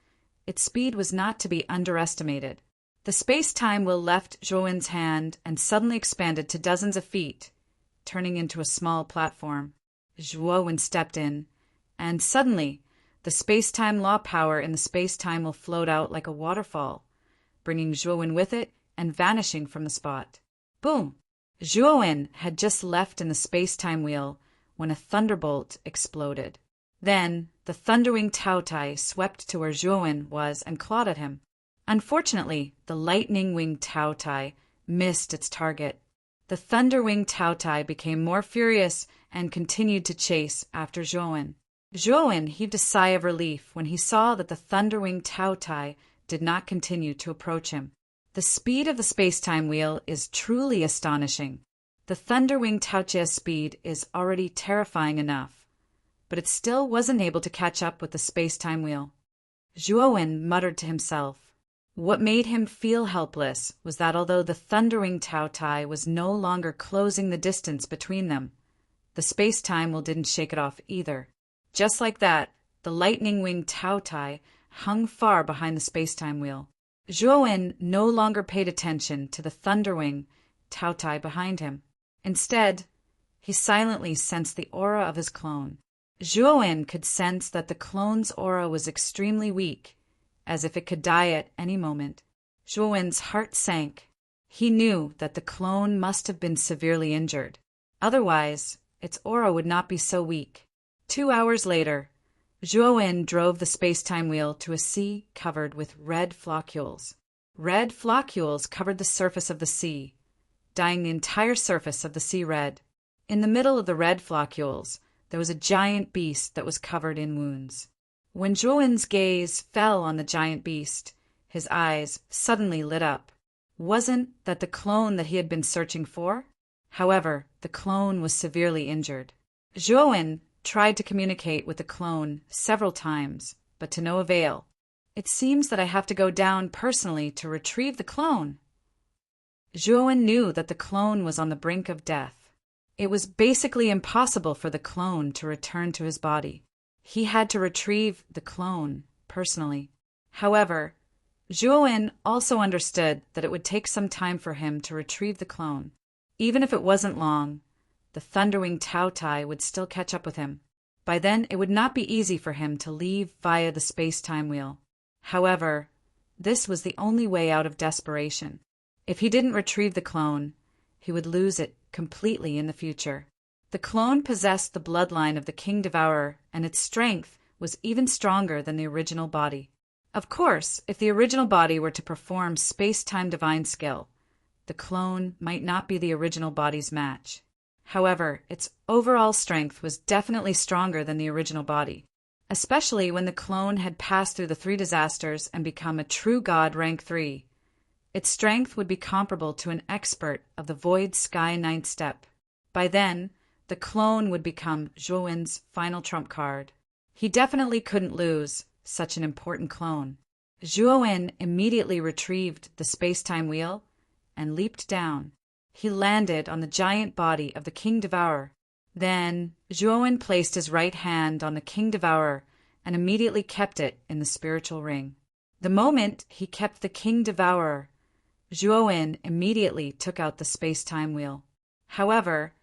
its speed was not to be underestimated. The space-time wheel left Zhuowen's hand and suddenly expanded to dozens of feet, turning into a small platform. Zhuowen stepped in, and suddenly, the space-time law power in the space-time will float out like a waterfall, bringing Zhuowen with it and vanishing from the spot. Boom! Zhuowen had just left in the space-time wheel when a thunderbolt exploded. Then, the Thunderwing Taotai swept to where Zhuowen was and clawed at him. Unfortunately, the Lightning-Wing Taotai missed its target. The Thunderwing Taotai became more furious and continued to chase after Zhuowen. Zhuowen heaved a sigh of relief when he saw that the Thunderwing Taotai did not continue to approach him. The speed of the space-time wheel is truly astonishing. The Thunderwing Taotia's speed is already terrifying enough, but it still wasn't able to catch up with the space-time wheel. Zhuowen muttered to himself. What made him feel helpless was that although the Thunderwing Taotai was no longer closing the distance between them, the space-time wheel didn't shake it off either. Just like that, the Lightning-Wing Taotai hung far behind the space-time wheel. Zhuowen no longer paid attention to the Thunderwing Taotai behind him. Instead, he silently sensed the aura of his clone. Zhuowen could sense that the clone's aura was extremely weak, as if it could die at any moment. Zhuowen's heart sank. He knew that the clone must have been severely injured. Otherwise, its aura would not be so weak. 2 hours later, Zhuowen drove the space-time wheel to a sea covered with red floccules. Red floccules covered the surface of the sea, dyeing the entire surface of the sea red. In the middle of the red floccules, there was a giant beast that was covered in wounds. When Zhuowen's gaze fell on the giant beast, his eyes suddenly lit up. Wasn't that the clone that he had been searching for? However, the clone was severely injured. Zhuowen tried to communicate with the clone several times, but to no avail. It seems that I have to go down personally to retrieve the clone. Zhuowen knew that the clone was on the brink of death. It was basically impossible for the clone to return to his body. He had to retrieve the clone personally. However, Zhuowen also understood that it would take some time for him to retrieve the clone. Even if it wasn't long, the Thunderwing Taotai would still catch up with him. By then, it would not be easy for him to leave via the space-time wheel. However, this was the only way out of desperation. If he didn't retrieve the clone, he would lose it completely in the future. The clone possessed the bloodline of the King Devourer, and its strength was even stronger than the original body. Of course, if the original body were to perform space-time divine skill, the clone might not be the original body's match. However, its overall strength was definitely stronger than the original body, especially when the clone had passed through the 3 disasters and become a true god rank 3. Its strength would be comparable to an expert of the Void Sky 9th step. By then, the clone would become Zhuowen's final trump card. He definitely couldn't lose such an important clone. Zhuowen immediately retrieved the space-time wheel and leaped down. He landed on the giant body of the King Devourer. Then, Zhuowen placed his right hand on the King Devourer and immediately kept it in the spiritual ring. The moment he kept the King Devourer, Zhuowen immediately took out the space-time wheel. However,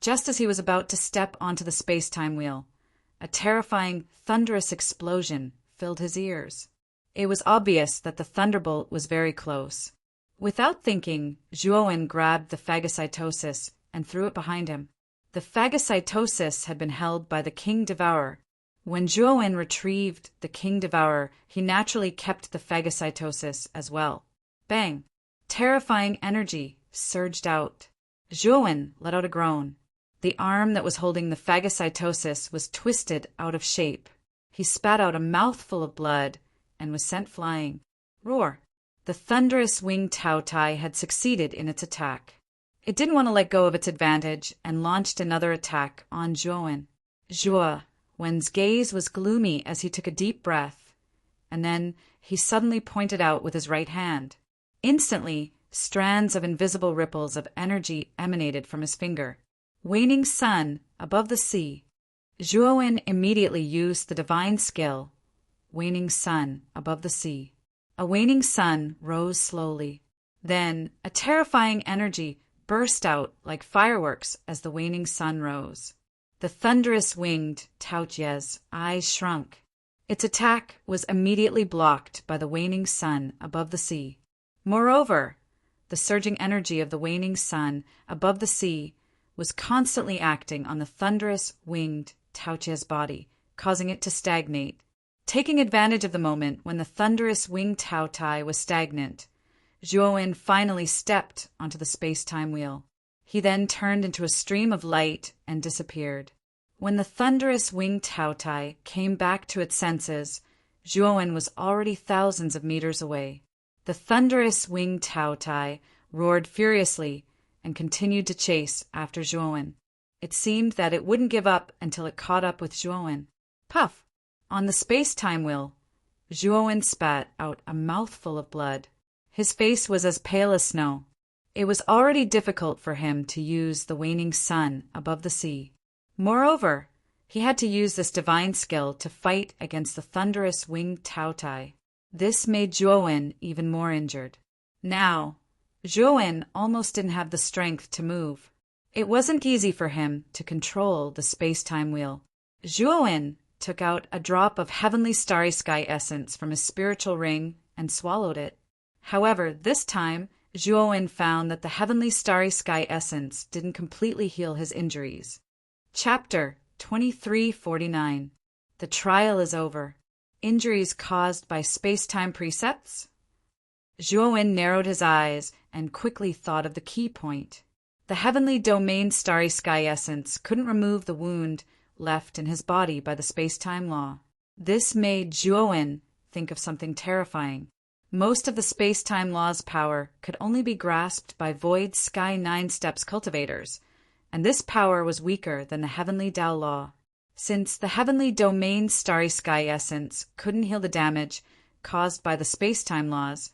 just as he was about to step onto the space-time wheel, a terrifying, thunderous explosion filled his ears. It was obvious that the thunderbolt was very close. Without thinking, Zhuowen grabbed the phagocytosis and threw it behind him. The phagocytosis had been held by the King Devourer. When Zhuowen retrieved the King Devourer, he naturally kept the phagocytosis as well. Bang! Terrifying energy surged out. Zhuowen let out a groan. The arm that was holding the phagocytosis was twisted out of shape. He spat out a mouthful of blood and was sent flying. Roar! The thunderous winged Taotai had succeeded in its attack. It didn't want to let go of its advantage and launched another attack on Zhuowen. Zhuowen's gaze was gloomy as he took a deep breath, and then he suddenly pointed out with his right hand. Instantly, strands of invisible ripples of energy emanated from his finger. Waning sun above the sea. Zhuowen immediately used the divine skill, waning sun above the sea. A waning sun rose slowly. Then a terrifying energy burst out like fireworks as the waning sun rose. The thunderous winged Taojia's eyes shrunk. Its attack was immediately blocked by the waning sun above the sea. Moreover, the surging energy of the waning sun above the sea was constantly acting on the thunderous winged Taojia's body, causing it to stagnate. Taking advantage of the moment when the thunderous winged Taotai was stagnant, Zhuowen finally stepped onto the space-time wheel. He then turned into a stream of light and disappeared. When the thunderous winged Taotai came back to its senses, Zhuowen was already thousands of meters away. The thunderous winged Taotai roared furiously and continued to chase after Zhuowen. It seemed that it wouldn't give up until it caught up with Zhuowen. Puff! On the space-time wheel, Zhuowen spat out a mouthful of blood. His face was as pale as snow. It was already difficult for him to use the waning sun above the sea. Moreover, he had to use this divine skill to fight against the thunderous winged Taotai. This made Zhuowen even more injured. Now, Zhuowen almost didn't have the strength to move. It wasn't easy for him to control the space-time wheel. Zhuowen took out a drop of heavenly starry sky essence from his spiritual ring and swallowed it. However, this time, Zhuowen found that the heavenly starry sky essence didn't completely heal his injuries. Chapter 2349. The trial is over. Injuries caused by space-time precepts? Zhuowen narrowed his eyes and quickly thought of the key point. The heavenly domain starry sky essence couldn't remove the wound left in his body by the space-time law. This made Zhuowen think of something terrifying. Most of the space-time law's power could only be grasped by Void Sky 9 Steps cultivators, and this power was weaker than the heavenly Tao law. Since the heavenly domain starry sky essence couldn't heal the damage caused by the space-time laws,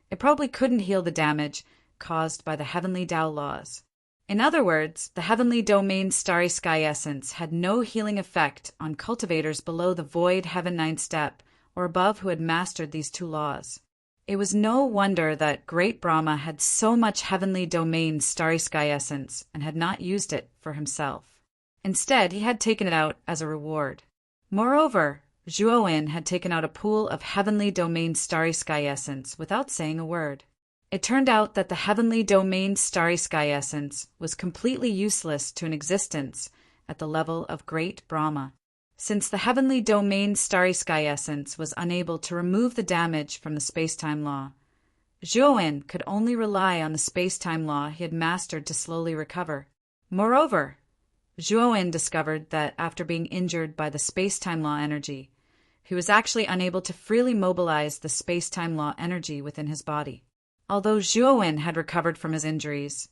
it probably couldn't heal the damage caused by the heavenly Tao laws. In other words, the heavenly domain starry sky essence had no healing effect on cultivators below the void heaven 9 step or above who had mastered these two laws. It was no wonder that great Brahma had so much heavenly domain starry sky essence and had not used it for himself. Instead, he had taken it out as a reward. Moreover, Zhuowen had taken out a pool of heavenly domain starry sky essence without saying a word. It turned out that the heavenly domain starry sky essence was completely useless to an existence at the level of great Brahma. Since the heavenly domain starry sky essence was unable to remove the damage from the space-time law, Zhuowen could only rely on the space-time law he had mastered to slowly recover. Moreover, Zhuowen discovered that after being injured by the space-time law energy, he was actually unable to freely mobilize the space-time law energy within his body. Although Zhuowen had recovered from his injuries,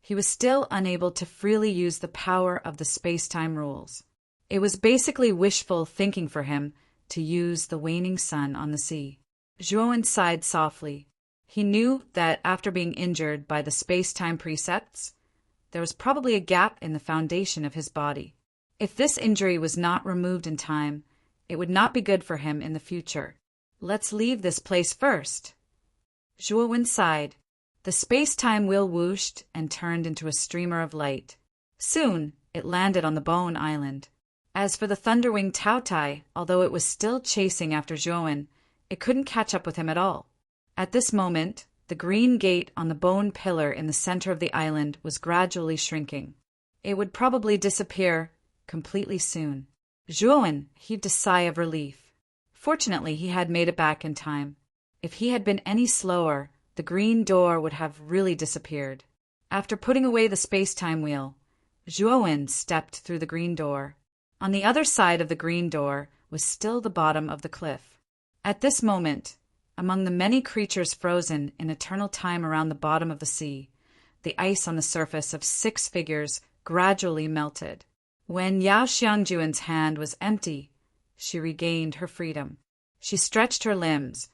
he was still unable to freely use the power of the space-time rules. It was basically wishful thinking for him to use the waning sun on the sea. Zhuowen sighed softly. He knew that after being injured by the space-time precepts, there was probably a gap in the foundation of his body. If this injury was not removed in time, it would not be good for him in the future. Let's leave this place first. Zhuowen sighed. The space-time wheel whooshed and turned into a streamer of light. Soon, it landed on the Bone Island. As for the Thunderwing Taotai, although it was still chasing after Zhuowen, it couldn't catch up with him at all. At this moment, the green gate on the bone pillar in the center of the island was gradually shrinking. It would probably disappear completely soon. Zhuowen heaved a sigh of relief. Fortunately, he had made it back in time. If he had been any slower, the green door would have really disappeared. After putting away the space-time wheel, Zhuowen stepped through the green door. On the other side of the green door was still the bottom of the cliff. At this moment, among the many creatures frozen in eternal time around the bottom of the sea, the ice on the surface of 6 figures gradually melted. When Yao Xiangjuan's hand was empty, she regained her freedom. She stretched her limbs,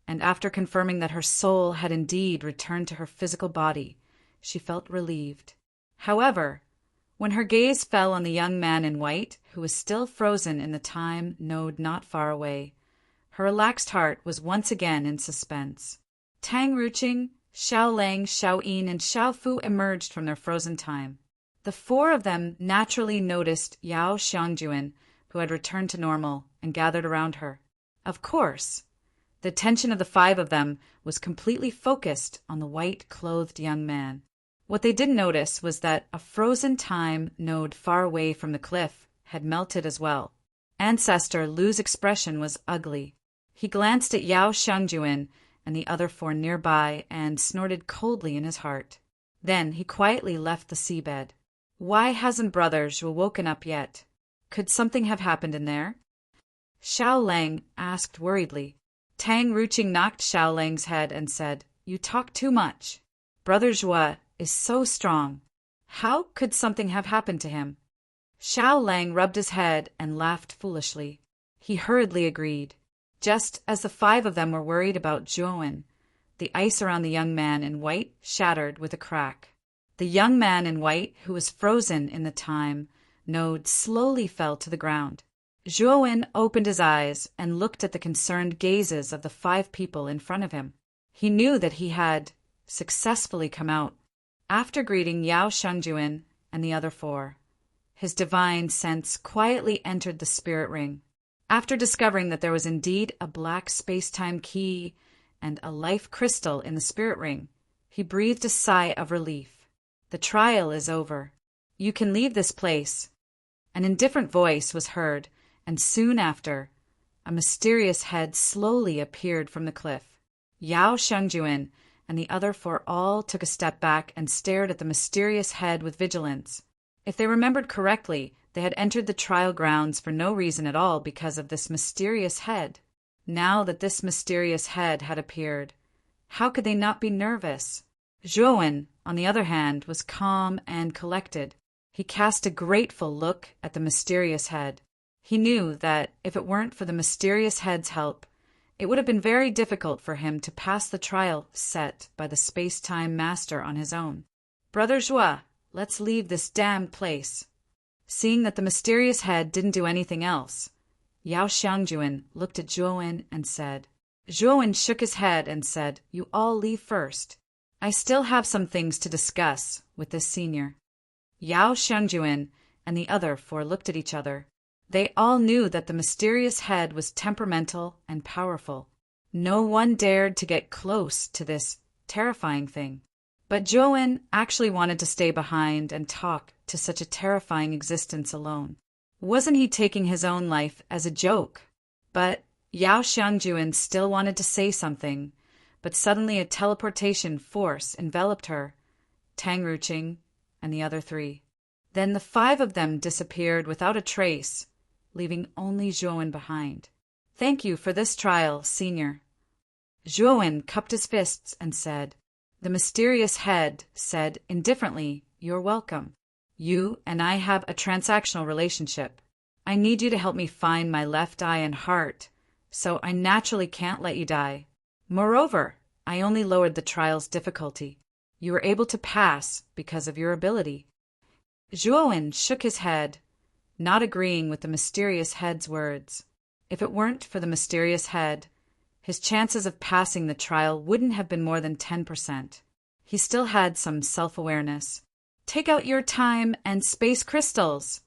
and after confirming that her soul had indeed returned to her physical body, she felt relieved. However, When her gaze fell on the young man in white, who was still frozen in the time node not far away, her relaxed heart was once again in suspense. Tang Ruching, Xiao Lang, Xiao Yin, and Xiao Fu emerged from their frozen time. The four of them naturally noticed Yao Xiangjuan, who had returned to normal, and gathered around her. Of course, the attention of the five of them was completely focused on the white-clothed young man. What they didn't notice was that a frozen time node far away from the cliff had melted as well. Ancestor Lu's expression was ugly. He glanced at Yao Xiangjuan and the other four nearby and snorted coldly in his heart. Then he quietly left the seabed. Why hasn't Brother Zhuo woken up yet? Could something have happened in there? Xiao Lang asked worriedly. Tang Ruching knocked Xiao Lang's head and said, "You talk too much. Brother Zhuo is so strong. How could something have happened to him?" Xiao Lang rubbed his head and laughed foolishly. He hurriedly agreed. Just as the five of them were worried about Zhuowen, the ice around the young man in white shattered with a crack. The young man in white, who was frozen in the time node, slowly fell to the ground. Zhuowen opened his eyes and looked at the concerned gazes of the five people in front of him. He knew that he had successfully come out. After greeting Yao Xiangjuan and the other four, his divine sense quietly entered the spirit ring. After discovering that there was indeed a black space-time key and a life crystal in the spirit ring, he breathed a sigh of relief. The trial is over. You can leave this place. An indifferent voice was heard, and soon after, a mysterious head slowly appeared from the cliff. Yao Xiangjuan and the other four all took a step back and stared at the mysterious head with vigilance. If they remembered correctly, they had entered the trial grounds for no reason at all because of this mysterious head. Now that this mysterious head had appeared, how could they not be nervous? Zhuowen, on the other hand, was calm and collected. He cast a grateful look at the mysterious head. He knew that if it weren't for the mysterious head's help, it would have been very difficult for him to pass the trial set by the space-time master on his own. Brother Zhuo, let's leave this damned place. Seeing that the mysterious head didn't do anything else, Yao Xiangjuan looked at Zhuowen and said. Zhuowen shook his head and said, "You all leave first. I still have some things to discuss with this senior." Yao Xiangjuan and the other four looked at each other. They all knew that the mysterious head was temperamental and powerful. No one dared to get close to this terrifying thing. But Zhuowen actually wanted to stay behind and talk to such a terrifying existence alone. Wasn't he taking his own life as a joke? But Yao Xiangjuan still wanted to say something, but suddenly a teleportation force enveloped her, Tang Ruching, and the other three. Then the five of them disappeared without a trace, leaving only Zhuowen behind. "Thank you for this trial, senior." Zhuowen cupped his fists and said. The mysterious head said indifferently, "You're welcome. You and I have a transactional relationship. I need you to help me find my left eye and heart, so I naturally can't let you die. Moreover, I only lowered the trial's difficulty. You were able to pass because of your ability." Zhuowen shook his head, not agreeing with the mysterious head's words. If it weren't for the mysterious head, his chances of passing the trial wouldn't have been more than 10%. He still had some self-awareness. "Take out your time and space crystals,"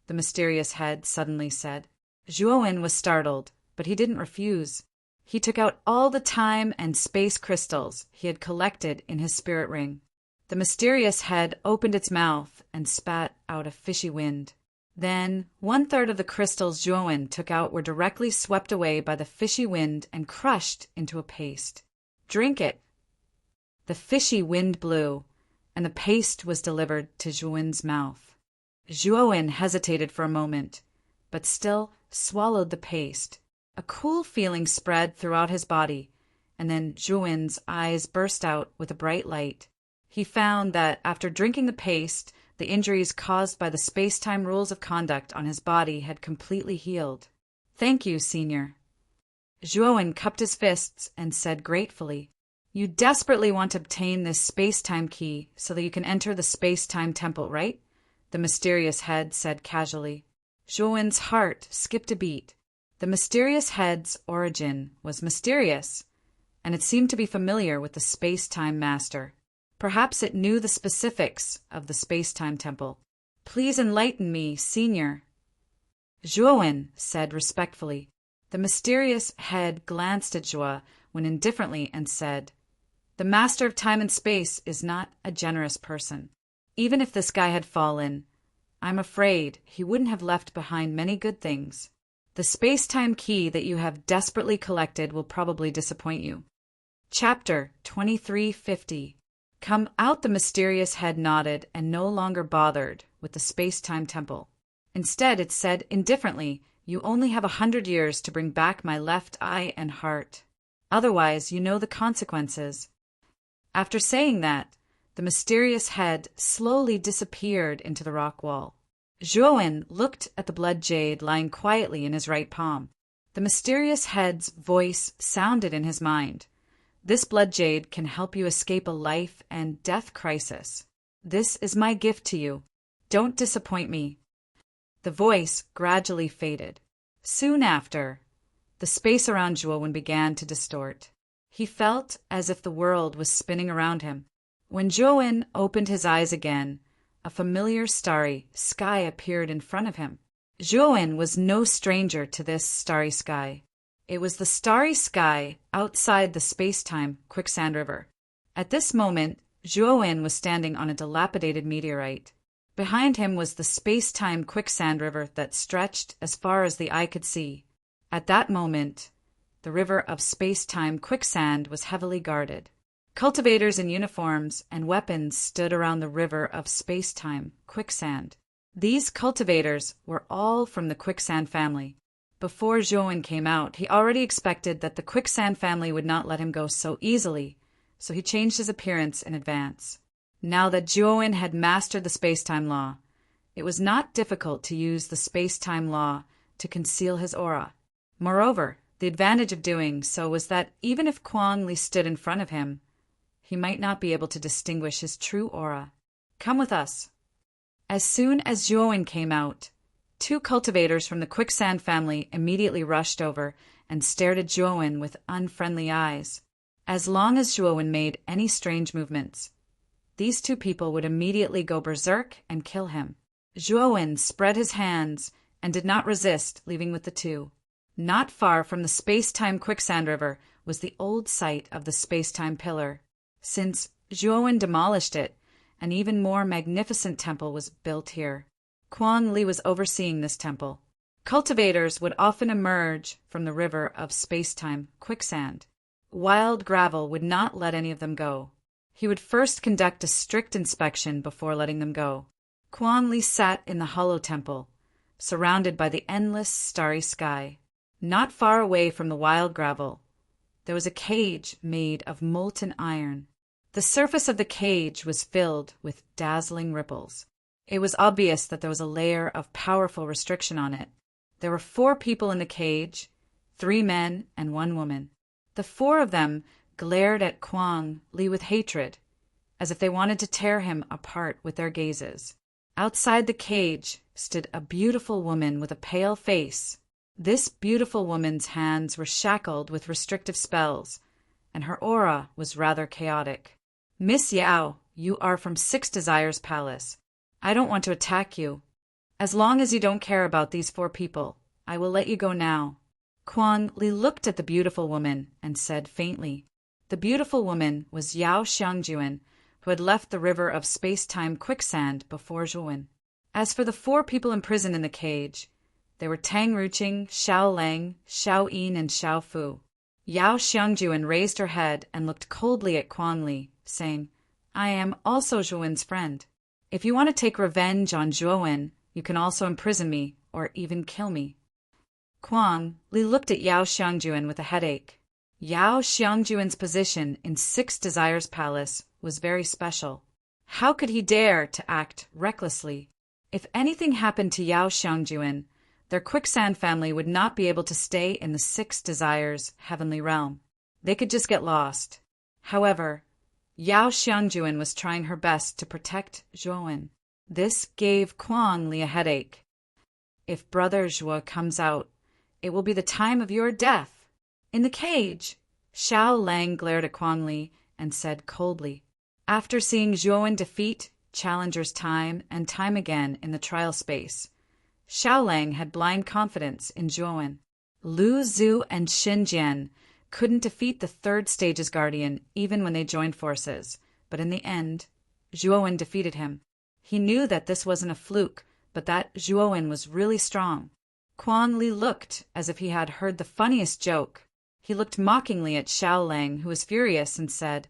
the mysterious head suddenly said. Zhuowen was startled, but he didn't refuse. He took out all the time and space crystals he had collected in his spirit ring. The mysterious head opened its mouth and spat out a fishy wind. Then 1/3 of the crystals Zhuowen took out were directly swept away by the fishy wind and crushed into a paste. "Drink it." The fishy wind blew, and the paste was delivered to Zhuowen's mouth. Zhuowen hesitated for a moment, but still swallowed the paste. A cool feeling spread throughout his body, and then Zhuowen's eyes burst out with a bright light. He found that after drinking the paste, the injuries caused by the space-time rules of conduct on his body had completely healed. "Thank you, senior." Zhuowen cupped his fists and said gratefully, "You desperately want to obtain this space-time key so that you can enter the space-time temple, right? the mysterious head said casually. Zhuowen's heart skipped a beat. The mysterious head's origin was mysterious, and it seemed to be familiar with the space-time master. Perhaps it knew the specifics of the space-time temple. Please enlighten me, Senior. Zhuowen said respectfully. The mysterious head glanced at Zhuo when indifferently and said, The master of time and space is not a generous person. Even if this guy had fallen, I'm afraid he wouldn't have left behind many good things. The space-time key that you have desperately collected will probably disappoint you. Chapter 2350. Come out. The mysterious head nodded and no longer bothered with the space-time temple. Instead, it said indifferently, You only have 100 years to bring back my left eye and heart. Otherwise, you know the consequences. After saying that, the mysterious head slowly disappeared into the rock wall. Zhuowen looked at the blood jade lying quietly in his right palm. The mysterious head's voice sounded in his mind. This blood jade can help you escape a life and death crisis. This is my gift to you. Don't disappoint me. The voice gradually faded. Soon after, the space around Zhuowen began to distort. He felt as if the world was spinning around him. When Zhuowen opened his eyes again, a familiar starry sky appeared in front of him. Zhuowen was no stranger to this starry sky. It was the starry sky outside the space-time quicksand river. At this moment, Zhuowen was standing on a dilapidated meteorite. Behind him was the space-time quicksand river that stretched as far as the eye could see. At that moment, the river of space-time quicksand was heavily guarded. Cultivators in uniforms and weapons stood around the river of space-time quicksand. These cultivators were all from the quicksand family. Before Zhuowen came out, he already expected that the quicksand family would not let him go so easily, so he changed his appearance in advance. Now that Zhuowen had mastered the space-time law, it was not difficult to use the space-time law to conceal his aura. Moreover, the advantage of doing so was that even if Kuang Li stood in front of him, he might not be able to distinguish his true aura. Come with us. As soon as Zhuowen came out, 2 cultivators from the quicksand family immediately rushed over and stared at Zhuowen with unfriendly eyes. As long as Zhuowen made any strange movements, these 2 people would immediately go berserk and kill him. Zhuowen spread his hands and did not resist leaving with the 2. Not far from the space-time quicksand river was the old site of the space-time pillar. Since Zhuowen demolished it, an even more magnificent temple was built here. Kuang Li was overseeing this temple. Cultivators would often emerge from the river of space-time quicksand. Wild gravel would not let any of them go. He would first conduct a strict inspection before letting them go. Kuang Li sat in the hollow temple, surrounded by the endless starry sky. Not far away from the wild gravel, there was a cage made of molten iron. The surface of the cage was filled with dazzling ripples. It was obvious that there was a layer of powerful restriction on it. There were 4 people in the cage, 3 men and 1 woman. The 4 of them glared at Kuang Li with hatred, as if they wanted to tear him apart with their gazes. Outside the cage stood a beautiful woman with a pale face. This beautiful woman's hands were shackled with restrictive spells, and her aura was rather chaotic. Miss Yao, you are from 6 Desires Palace. I don't want to attack you. As long as you don't care about these 4 people, I will let you go now. Kuang Li looked at the beautiful woman and said faintly. The beautiful woman was Yao Xiangjuan, who had left the river of space-time quicksand before Zhuowen. As for the 4 people imprisoned in the cage, they were Tang Ruqing, Xiao Lang, Xiao Yin, and Xiao Fu. Yao Xiangjuan raised her head and looked coldly at Kuang Li, saying, I am also Zhuowen's friend. If you want to take revenge on Zhuowen, you can also imprison me or even kill me. Kuang Li looked at Yao Xiangjuan with a headache. Yao Xiangjuan's position in 6 Desires Palace was very special. How could he dare to act recklessly? If anything happened to Yao Xiangjuan, their quicksand family would not be able to stay in the 6 Desires heavenly realm. They could just get lost. However, Yao Xiangjuan was trying her best to protect Zhuowen. This gave Kuang Li a headache. If Brother Zhuo comes out, it will be the time of your death. In the cage, Xiao Lang glared at Kuang Li and said coldly, after seeing Zhuowen defeat challengers time and time again in the trial space, Xiao Lang had blind confidence in Zhuowen. Lu Zhu and Xin Jian couldn't defeat the third stage's guardian even when they joined forces, but in the end, Zhuowen defeated him. He knew that this wasn't a fluke, but that Zhuowen was really strong. Kuang Li looked as if he had heard the funniest joke. He looked mockingly at Xiao Lang, who was furious, and said,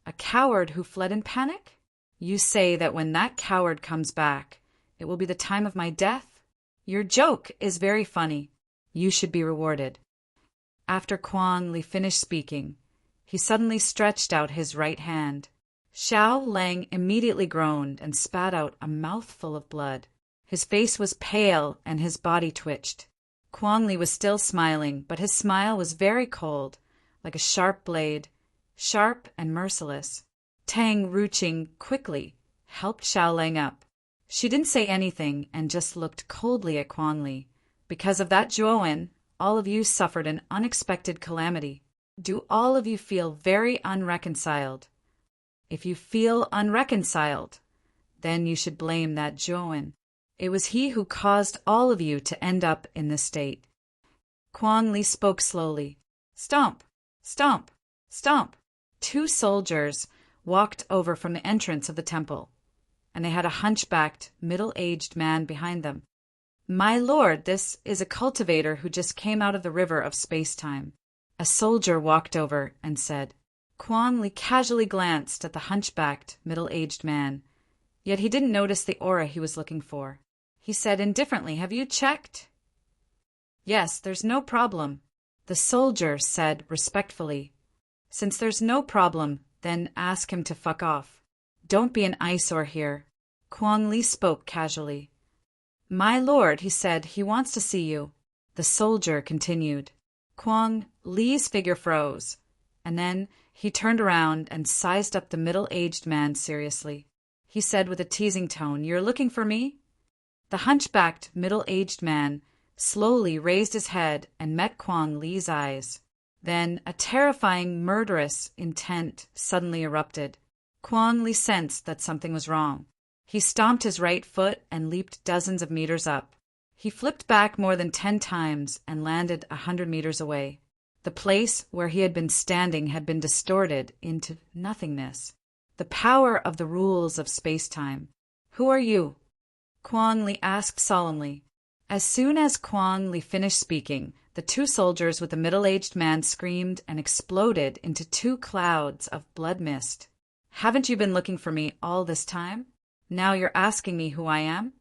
"A coward who fled in panic? You say that when that coward comes back, it will be the time of my death? Your joke is very funny. You should be rewarded." After Kuang Li finished speaking, he suddenly stretched out his right hand. Xiao Lang immediately groaned and spat out a mouthful of blood. His face was pale and his body twitched. Kuang Li was still smiling, but his smile was very cold, like a sharp blade, sharp and merciless. Tang Ruqing quickly helped Xiao Lang up. She didn't say anything and just looked coldly at Kuang Li. Because of that Zhuowen, all of you suffered an unexpected calamity. Do all of you feel very unreconciled? If you feel unreconciled, then you should blame that Zhuowen. It was he who caused all of you to end up in this state. Kuang Li spoke slowly. Stomp, stomp, stomp. 2 soldiers walked over from the entrance of the temple, and they had a hunchbacked, middle-aged man behind them. My lord, this is a cultivator who just came out of the river of space-time. A soldier walked over and said. Kuang Li casually glanced at the hunchbacked, middle-aged man, yet he didn't notice the aura he was looking for. He said indifferently, "Have you checked?" "Yes, there's no problem." The soldier said respectfully, "Since there's no problem, then ask him to fuck off. Don't be an eyesore here." Kuang Li spoke casually. "My lord," he said, "he wants to see you." The soldier continued. Kuang Li's figure froze, and then he turned around and sized up the middle-aged man seriously. He said with a teasing tone, "You're looking for me?" The hunchbacked, middle-aged man slowly raised his head and met Kuang Li's eyes. Then a terrifying, murderous intent suddenly erupted. Kuang Li sensed that something was wrong. He stomped his right foot and leaped dozens of meters up. He flipped back more than 10 times and landed 100 meters away. The place where he had been standing had been distorted into nothingness. The power of the rules of space-time. "Who are you?" Kuang Li asked solemnly. As soon as Kuang Li finished speaking, the 2 soldiers with the middle-aged man screamed and exploded into 2 clouds of blood mist. "Haven't you been looking for me all this time? Now you're asking me who I am?"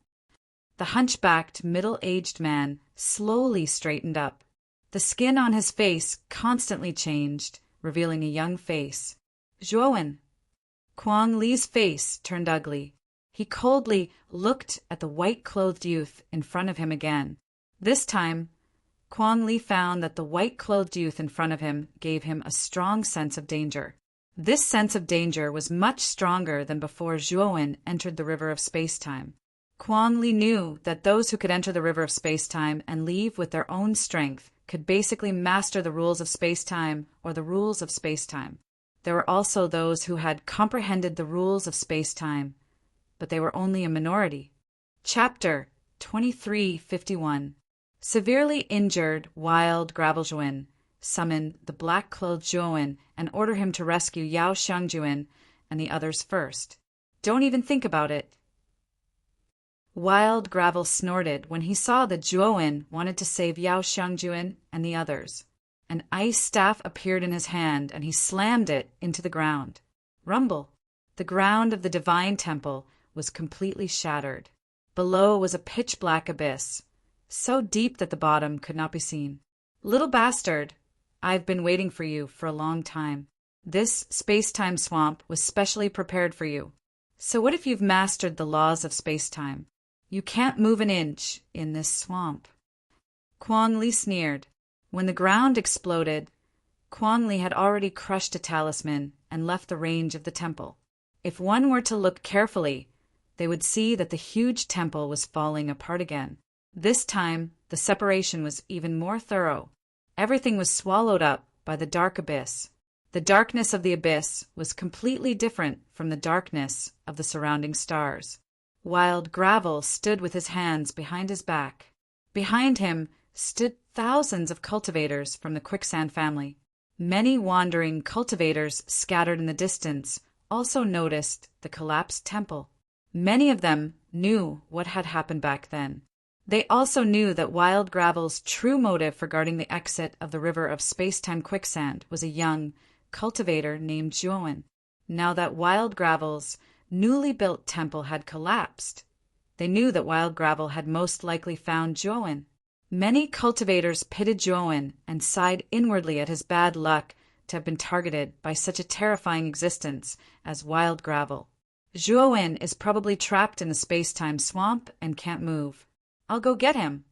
The hunchbacked, middle-aged man slowly straightened up. The skin on his face constantly changed, revealing a young face. "Zhuowen." Kuang Li's face turned ugly. He coldly looked at the white-clothed youth in front of him again. This time, Kuang Li found that the white-clothed youth in front of him gave him a strong sense of danger. This sense of danger was much stronger than before Zhuowen entered the river of space-time. Kuang Li knew that those who could enter the river of space-time and leave with their own strength could basically master the rules of space-time or the rules of space-time. There were also those who had comprehended the rules of space-time, but they were only a minority. Chapter 2351. Severely injured Wild Graveljuan summoned the black-clothed Zhuowen and ordered him to rescue Yao Xiangjuan and the others first. "Don't even think about it." Wild Gravel snorted when he saw that Zhuowen wanted to save Yao Xiangjuan and the others. An ice staff appeared in his hand and he slammed it into the ground. Rumble! The ground of the divine temple was completely shattered. Below was a pitch-black abyss, so deep that the bottom could not be seen. "Little bastard, I've been waiting for you for a long time. This space-time swamp was specially prepared for you. So what if you've mastered the laws of space-time? You can't move an inch in this swamp." Kuang Li sneered. When the ground exploded, Kuang Li had already crushed a talisman and left the range of the temple. If one were to look carefully, they would see that the huge temple was falling apart again. This time, the separation was even more thorough. Everything was swallowed up by the dark abyss. The darkness of the abyss was completely different from the darkness of the surrounding stars. Wild Gravel stood with his hands behind his back. Behind him stood thousands of cultivators from the Quicksand family. Many wandering cultivators scattered in the distance also noticed the collapsed temple. Many of them knew what had happened back then. They also knew that Wild Gravel's true motive for guarding the exit of the river of space-time quicksand was a young cultivator named Joan. Now that Wild Gravel's newly built temple had collapsed, they knew that Wild Gravel had most likely found Joan. Many cultivators pitied Joan and sighed inwardly at his bad luck to have been targeted by such a terrifying existence as Wild Gravel. Joan is probably trapped in the space-time swamp and can't move. I'll go get him.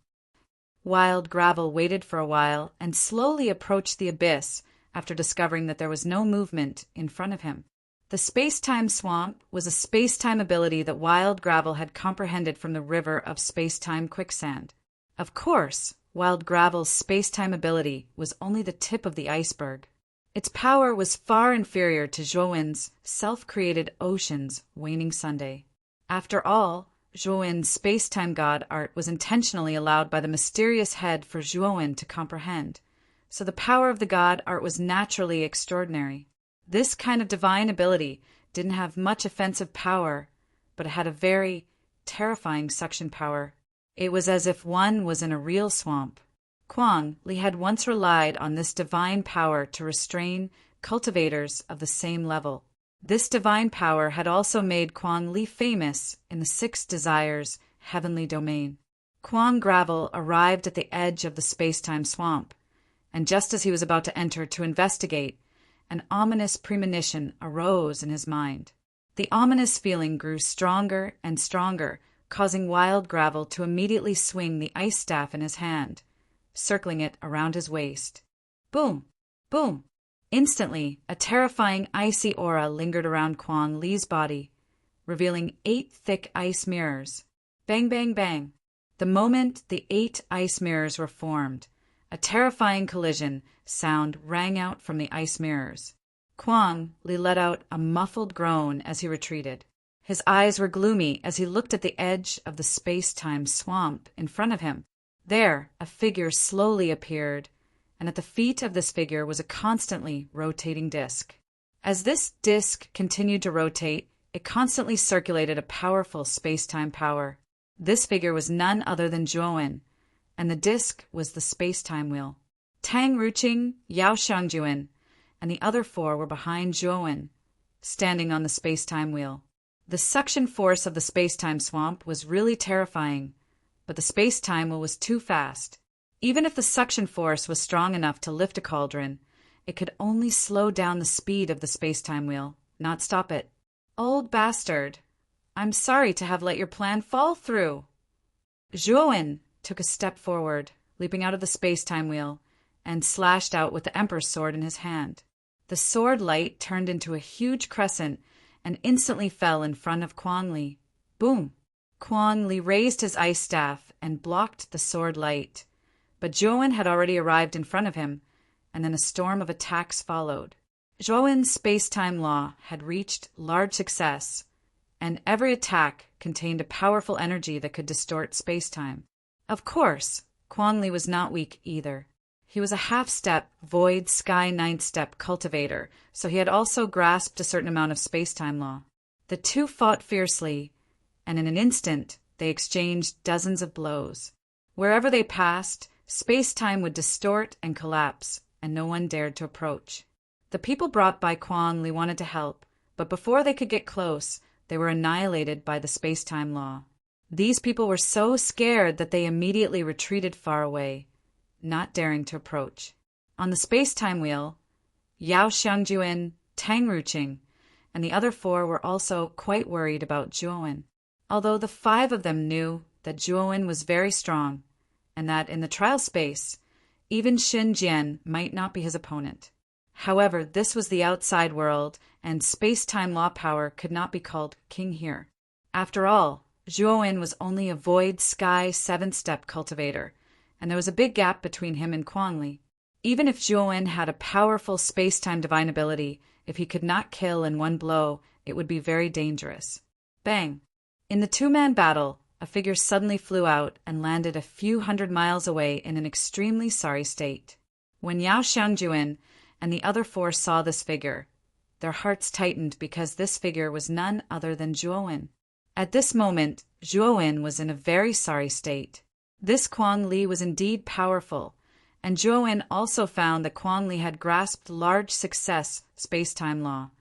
Wild Gravel waited for a while and slowly approached the abyss after discovering that there was no movement in front of him. The space-time swamp was a space-time ability that Wild Gravel had comprehended from the river of space-time quicksand. Of course, Wild Gravel's space-time ability was only the tip of the iceberg. Its power was far inferior to Joan's self-created ocean's waning Sunday. After all, Joan's space-time god art was intentionally allowed by the mysterious head for Joan to comprehend, so the power of the god art was naturally extraordinary. This kind of divine ability didn't have much offensive power, but it had a very terrifying suction power. It was as if one was in a real swamp. Kwang Li had once relied on this divine power to restrain cultivators of the same level. This divine power had also made Kwang Li famous in the Six Desires heavenly domain. Kwang Gravel arrived at the edge of the space-time swamp, and just as he was about to enter to investigate, an ominous premonition arose in his mind. The ominous feeling grew stronger and stronger, causing Wild Gravel to immediately swing the ice staff in his hand, circling it around his waist. Boom! Boom! Instantly, a terrifying icy aura lingered around Kwang Li's body, revealing 8 thick ice mirrors. Bang, bang, bang. The moment the 8 ice mirrors were formed, a terrifying collision sound rang out from the ice mirrors. Kwang Li let out a muffled groan as he retreated. His eyes were gloomy as he looked at the edge of the space-time swamp in front of him. There, a figure slowly appeared, and at the feet of this figure was a constantly rotating disc. As this disc continued to rotate, it constantly circulated a powerful space-time power. This figure was none other than Joan, and the disc was the space-time wheel. Tang Ruqing, Yao Xiangjuan, and the other 4 were behind Joan, standing on the space-time wheel. The suction force of the space-time swamp was really terrifying, but the space-time wheel was too fast. Even if the suction force was strong enough to lift a cauldron, it could only slow down the speed of the space-time wheel, not stop it. Old bastard, I'm sorry to have let your plan fall through. Joan took a step forward, leaping out of the space-time wheel, and slashed out with the Emperor's sword in his hand. The sword light turned into a huge crescent and instantly fell in front of Kwang Li. Boom! Kwang Li raised his ice staff and blocked the sword light. But Joan had already arrived in front of him, and then a storm of attacks followed. Joan's space-time law had reached large success, and every attack contained a powerful energy that could distort space-time. Of course, Kwang Li was not weak either. He was a half-step, void sky ninth-step cultivator, so he had also grasped a certain amount of space-time law. The two fought fiercely, and in an instant they exchanged dozens of blows. Wherever they passed, space-time would distort and collapse, and no one dared to approach. The people brought by Kwang Li wanted to help, but before they could get close, they were annihilated by the space-time law. These people were so scared that they immediately retreated far away, not daring to approach. On the space-time wheel, Yao Xiangjuan, Tang Ruqing, and the other 4 were also quite worried about Joan, although the 5 of them knew that Joan was very strong, and that in the trial space, even Xin Jian might not be his opponent. However, this was the outside world, and space-time law power could not be called king here. After all, Zhuowen was only a void sky 7-step cultivator, and there was a big gap between him and Kuang Li. Even if Zhuowen had a powerful space-time divine ability, if he could not kill in one blow, it would be very dangerous. Bang! In the two-man battle, a figure suddenly flew out and landed a few hundred miles away in an extremely sorry state. When Yao Xiangjuan and the other four saw this figure, their hearts tightened because this figure was none other than Zhuowen. At this moment, Zhuowen was in a very sorry state. This Kuang Li was indeed powerful, and Zhuowen also found that Kuang Li had grasped large success space-time law,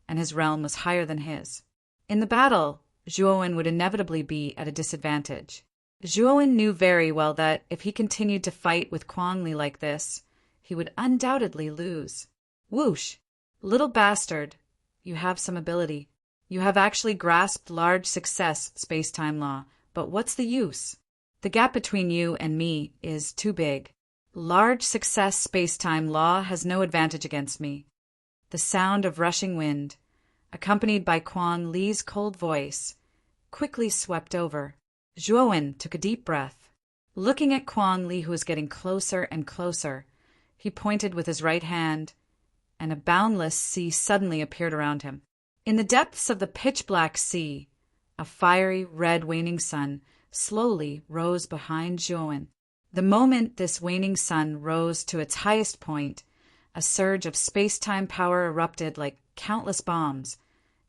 and his realm was higher than his. In the battle, Zhuowen would inevitably be at a disadvantage. Zhuowen knew very well that if he continued to fight with Kuang Li like this, he would undoubtedly lose. Whoosh! Little bastard, you have some ability. You have actually grasped large success space-time law, but what's the use? The gap between you and me is too big. Large success space-time law has no advantage against me. The sound of rushing wind, accompanied by Kuang Li's cold voice, quickly swept over. Zhuowen took a deep breath. Looking at Kuang Li, who was getting closer and closer, he pointed with his right hand, and a boundless sea suddenly appeared around him. In the depths of the pitch-black sea, a fiery red waning sun slowly rose behind Zhuowen. The moment this waning sun rose to its highest point, a surge of space-time power erupted like countless bombs,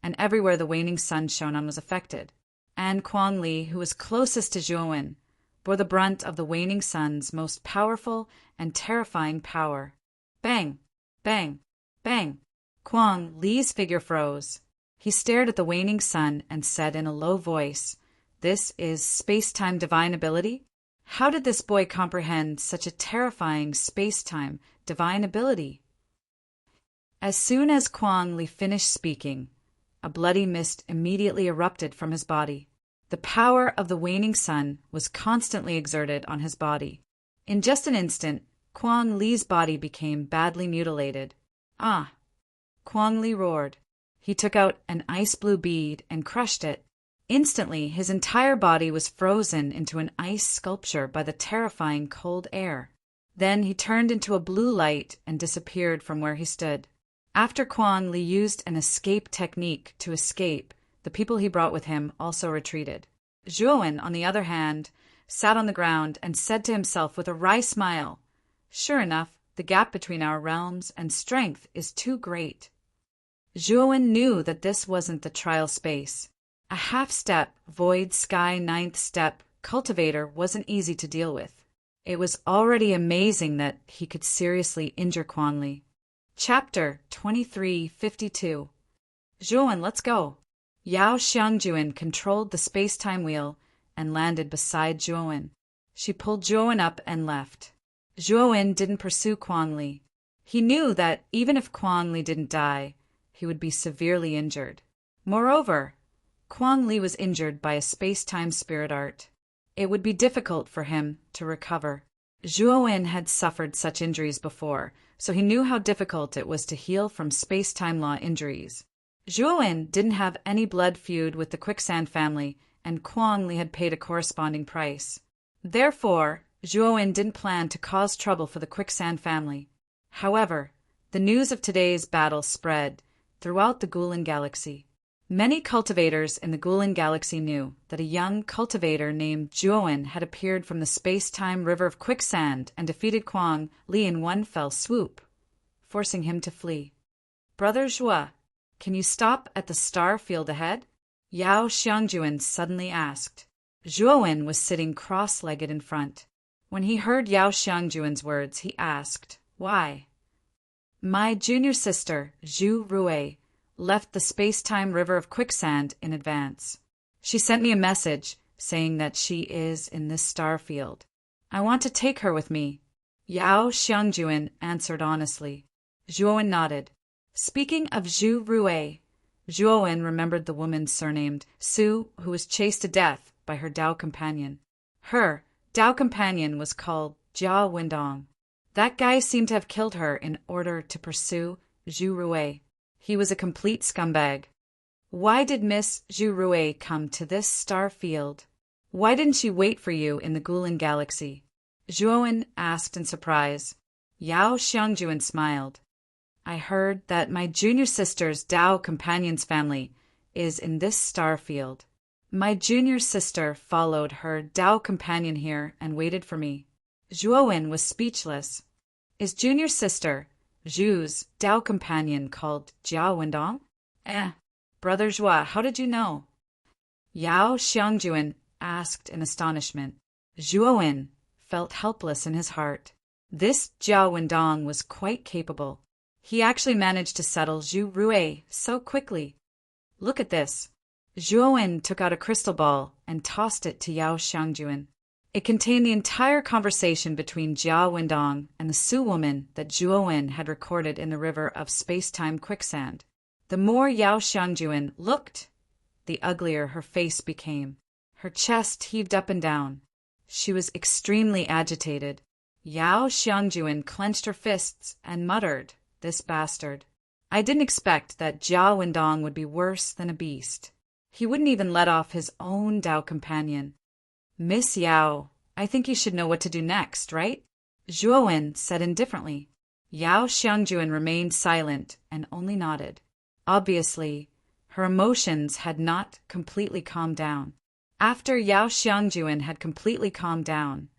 and everywhere the waning sun shone on was affected. And Kuang Li, who was closest to Zhuowen, bore the brunt of the waning sun's most powerful and terrifying power. Bang! Bang! Bang! Kuang Li's figure froze. He stared at the waning sun and said in a low voice, "This is space-time divine ability? How did this boy comprehend such a terrifying space-time divine ability?" As soon as Kuang Li finished speaking, a bloody mist immediately erupted from his body. The power of the waning sun was constantly exerted on his body. In just an instant, Kuang Li's body became badly mutilated. "Ah!" Kuang Li roared. He took out an ice-blue bead and crushed it. Instantly, his entire body was frozen into an ice sculpture by the terrifying cold air. Then he turned into a blue light and disappeared from where he stood. After Kuang Li used an escape technique to escape, the people he brought with him also retreated. Zhuowen, on the other hand, sat on the ground and said to himself with a wry smile, "Sure enough, the gap between our realms and strength is too great." Zhuowen knew that this wasn't the trial space. A half-step, void sky 9th step cultivator wasn't easy to deal with. It was already amazing that he could seriously injure Kuang Li. Chapter 2352. Zhuowen, let's go. Yao Xiangjuan controlled the space-time wheel and landed beside Zhuowen. She pulled Zhuowen up and left. Zhuowen didn't pursue Kuang Li. He knew that even if Kuang Li didn't die, he would be severely injured. Moreover, Kuang Li was injured by a space-time spirit art. It would be difficult for him to recover. Zhuowen had suffered such injuries before, so he knew how difficult it was to heal from space-time law injuries. Zhuowen didn't have any blood feud with the Quicksand family, and Kuang Li had paid a corresponding price. Therefore, Zhuowen didn't plan to cause trouble for the Quicksand family. However, the news of today's battle spread throughout the Gulen Galaxy. Many cultivators in the Gulen Galaxy knew that a young cultivator named Zhuowen had appeared from the space-time river of quicksand and defeated Kuang Li in one fell swoop, forcing him to flee. "Brother Zhua, can you stop at the star field ahead?" Yao Xiangjuan suddenly asked. Zhuowen was sitting cross-legged in front. When he heard Yao Xiangjuan's words, he asked, "Why?" "My junior sister, Zhu Rui, left the space-time river of quicksand in advance. She sent me a message saying that she is in this star field. I want to take her with me." Yao Xiangjuan answered honestly. Zhuowen nodded. Speaking of Zhu Rui, Zhuowen remembered the woman surnamed Su, who was chased to death by her Dao companion. Her Dao companion was called Jia Wendong. That guy seemed to have killed her in order to pursue Zhu Rui. He was a complete scumbag. Why did Miss Zhu Rui come to this star field? Why didn't she wait for you in the Gulan galaxy? Zhuowen asked in surprise. Yao Xiangjuan smiled. I heard that my junior sister's Dao companion's family is in this star field. My junior sister followed her Dao companion here and waited for me. Zhuowen was speechless. Is junior sister, Zhu's Dao companion called Jiao Wendong? Brother Zhua, how did you know? Yao Xiangjuan asked in astonishment. Zhuowen felt helpless in his heart. This Jiao Wendong was quite capable. He actually managed to settle Zhu Rui so quickly. Look at this. Zhuowen took out a crystal ball and tossed it to Yao Xiangjuan. It contained the entire conversation between Jiao Wendong and the Su woman that Zhuowen had recorded in the river of space-time quicksand. The more Yao Xiangjuan looked, the uglier her face became. Her chest heaved up and down. She was extremely agitated. Yao Xiangjuan clenched her fists and muttered, "This bastard. I didn't expect that Jiao Wendong would be worse than a beast. He wouldn't even let off his own Dao companion. Miss Yao, I think you should know what to do next, right?" Zhuowen said indifferently. Yao Xiangjuan remained silent and only nodded. Obviously, her emotions had not completely calmed down. After Yao Xiangjuan had completely calmed down,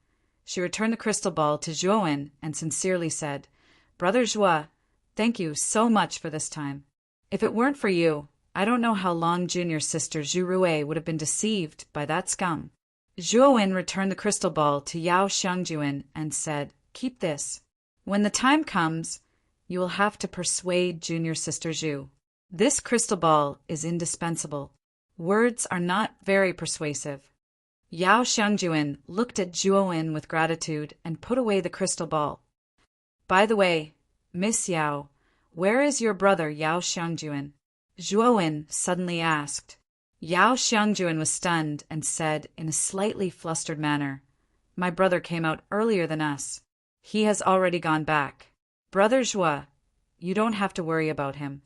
she returned the crystal ball to Zhuowen and sincerely said, "Brother Zhua, thank you so much for this time. If it weren't for you, I don't know how long junior sister Zhu Rui would have been deceived by that scum." Zhuowen returned the crystal ball to Yao Xiangjuan and said, "Keep this. When the time comes, you will have to persuade junior sister Zhu. This crystal ball is indispensable. Words are not very persuasive." Yao Xiangjuan looked at Zhuowen with gratitude and put away the crystal ball. "By the way, Miss Yao, where is your brother Yao Xiangjuan?" Zhuowen suddenly asked. Yao Xiangjuan was stunned and said in a slightly flustered manner, "My brother came out earlier than us. He has already gone back. Brother Zhua, you don't have to worry about him."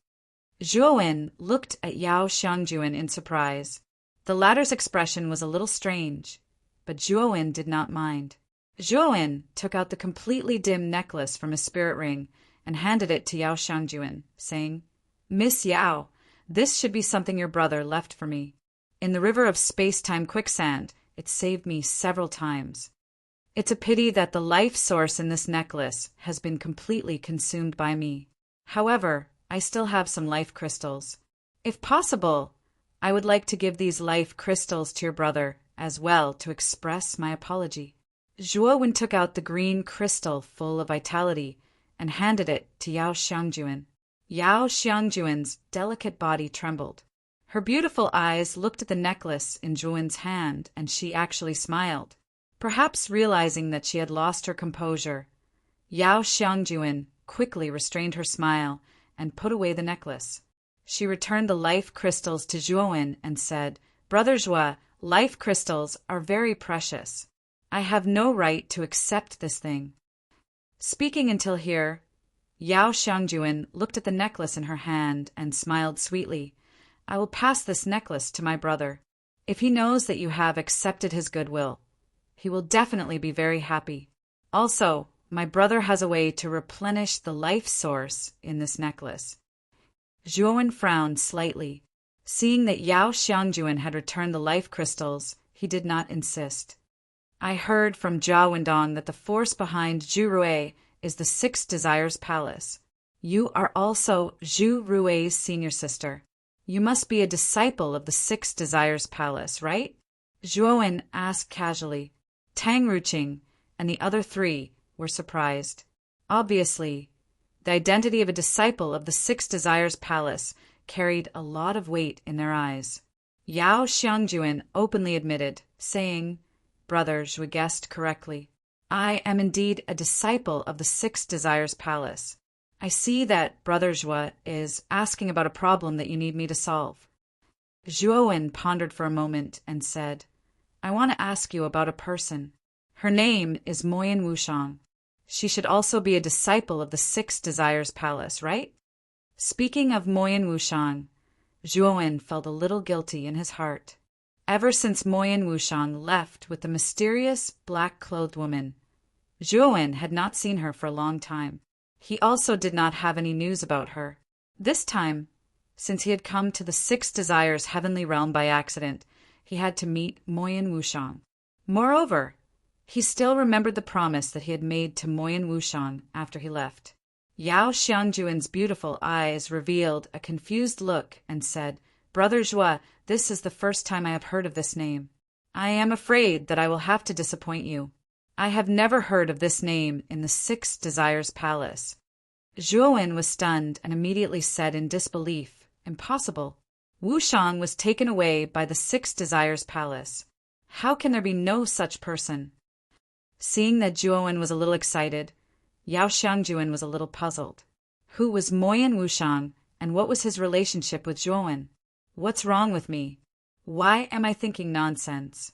Zhuowen looked at Yao Xiangjuan in surprise. The latter's expression was a little strange, but Zhuowen did not mind. Zhuowen took out the completely dim necklace from his spirit ring and handed it to Yao Xiangjuan, saying, "Miss Yao, this should be something your brother left for me. In the river of space-time quicksand, it saved me several times. It's a pity that the life source in this necklace has been completely consumed by me. However, I still have some life crystals. If possible, I would like to give these life crystals to your brother as well to express my apology." Zhuowen took out the green crystal full of vitality and handed it to Yao Xiangjuan. Yao Xiangjuan's delicate body trembled. Her beautiful eyes looked at the necklace in Zhuowen's hand, and she actually smiled. Perhaps realizing that she had lost her composure, Yao Xiangjuan quickly restrained her smile and put away the necklace. She returned the life crystals to Zhuowen and said, "Brother Zhua, life crystals are very precious. I have no right to accept this thing." Speaking until here, Yao Xiangjuan looked at the necklace in her hand and smiled sweetly. "I will pass this necklace to my brother. If he knows that you have accepted his goodwill, he will definitely be very happy. Also, my brother has a way to replenish the life source in this necklace." Zhuowen frowned slightly. Seeing that Yao Xiangjuan had returned the life crystals, he did not insist. "I heard from Jiao Wendong that the force behind Zhu Rui is the Six Desires Palace. You are also Zhu Rui's senior sister. You must be a disciple of the Six Desires Palace, right?" Zhuowen asked casually. Tang Ruqing and the other three were surprised. Obviously, the identity of a disciple of the Six Desires Palace carried a lot of weight in their eyes. Yao Xiangjuan openly admitted, saying, "Brother Zhu guessed correctly. I am indeed a disciple of the Six Desires Palace. I see that Brother Zhua is asking about a problem that you need me to solve." Zhuowen pondered for a moment and said, "I want to ask you about a person. Her name is Moyan Wushang. She should also be a disciple of the Six Desires Palace, right?" Speaking of Moyan Wushang, Zhuowen felt a little guilty in his heart. Ever since Moyen Wushang left with the mysterious black-clothed woman, Zhuowen had not seen her for a long time. He also did not have any news about her. This time, since he had come to the Six Desires heavenly realm by accident, he had to meet Moyen Wushang. Moreover, he still remembered the promise that he had made to Moyen Wushang after he left. Yao Xiangjuan's beautiful eyes revealed a confused look and said, "Brother Zhua, this is the first time I have heard of this name. I am afraid that I will have to disappoint you. I have never heard of this name in the Six Desires Palace." Zhuowen was stunned and immediately said in disbelief, "Impossible. Wushang was taken away by the Six Desires Palace. How can there be no such person?" Seeing that Zhuowen was a little excited, Yao Xiangjuan was a little puzzled. Who was Moyen Wushang, and what was his relationship with Zhuowen? What's wrong with me? Why am I thinking nonsense?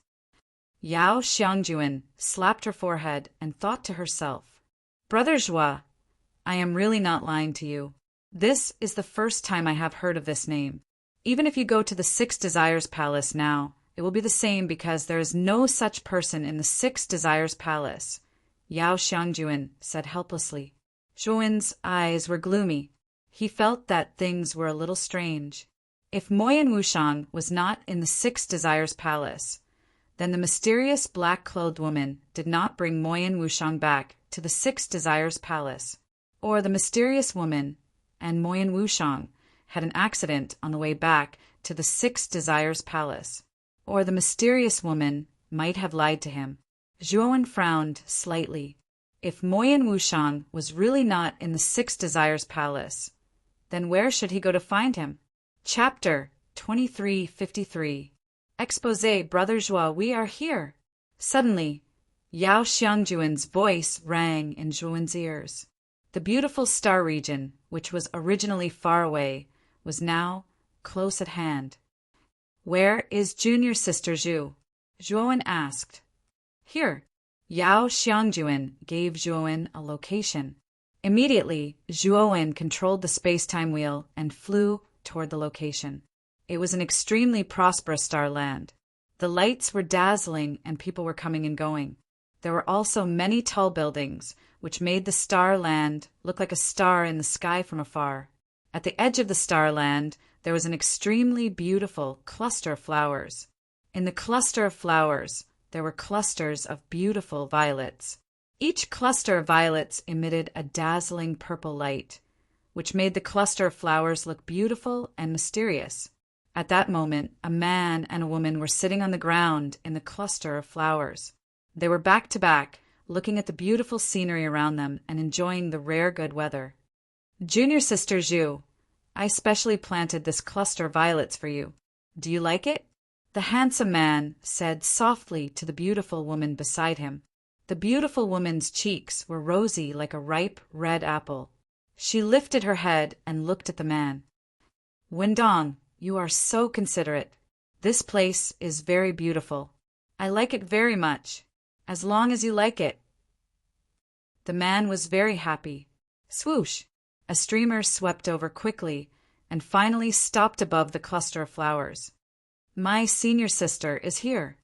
Yao Xiangjuan slapped her forehead and thought to herself, "Brother Zhua, I am really not lying to you. This is the first time I have heard of this name. Even if you go to the Six Desires Palace now, it will be the same because there is no such person in the Six Desires Palace," Yao Xiangjuan said helplessly. Zhuowen's eyes were gloomy. He felt that things were a little strange. If Moyen Wushang was not in the Six Desires Palace, then the mysterious black-clothed woman did not bring Moyen Wushang back to the Six Desires Palace, or the mysterious woman and Moyen Wushang had an accident on the way back to the Six Desires Palace, or the mysterious woman might have lied to him. Zhuowen frowned slightly. If Moyen Wushang was really not in the Six Desires Palace, then where should he go to find him? Chapter 2353. Exposé, Brother Zhua, we are here. Suddenly, Yao Xiangjuan's voice rang in Zhuowen's ears. The beautiful star region, which was originally far away, was now close at hand. "Where is junior sister Zhu?" Zhuowen asked. "Here." Yao Xiangjuan gave Zhuowen a location. Immediately, Zhuowen controlled the space-time wheel and flew toward the location. It was an extremely prosperous star land. The lights were dazzling and people were coming and going. There were also many tall buildings, which made the star land look like a star in the sky from afar. At the edge of the star land, there was an extremely beautiful cluster of flowers. In the cluster of flowers, there were clusters of beautiful violets. Each cluster of violets emitted a dazzling purple light, which made the cluster of flowers look beautiful and mysterious. At that moment, a man and a woman were sitting on the ground in the cluster of flowers. They were back to back, looking at the beautiful scenery around them and enjoying the rare good weather. "Junior sister Zhu, I specially planted this cluster of violets for you. Do you like it?" The handsome man said softly to the beautiful woman beside him. The beautiful woman's cheeks were rosy like a ripe red apple. She lifted her head and looked at the man. "Wendong, you are so considerate. This place is very beautiful. I like it very much. As long as you like it." The man was very happy. Swoosh! A streamer swept over quickly and finally stopped above the cluster of flowers. "My senior sister is here."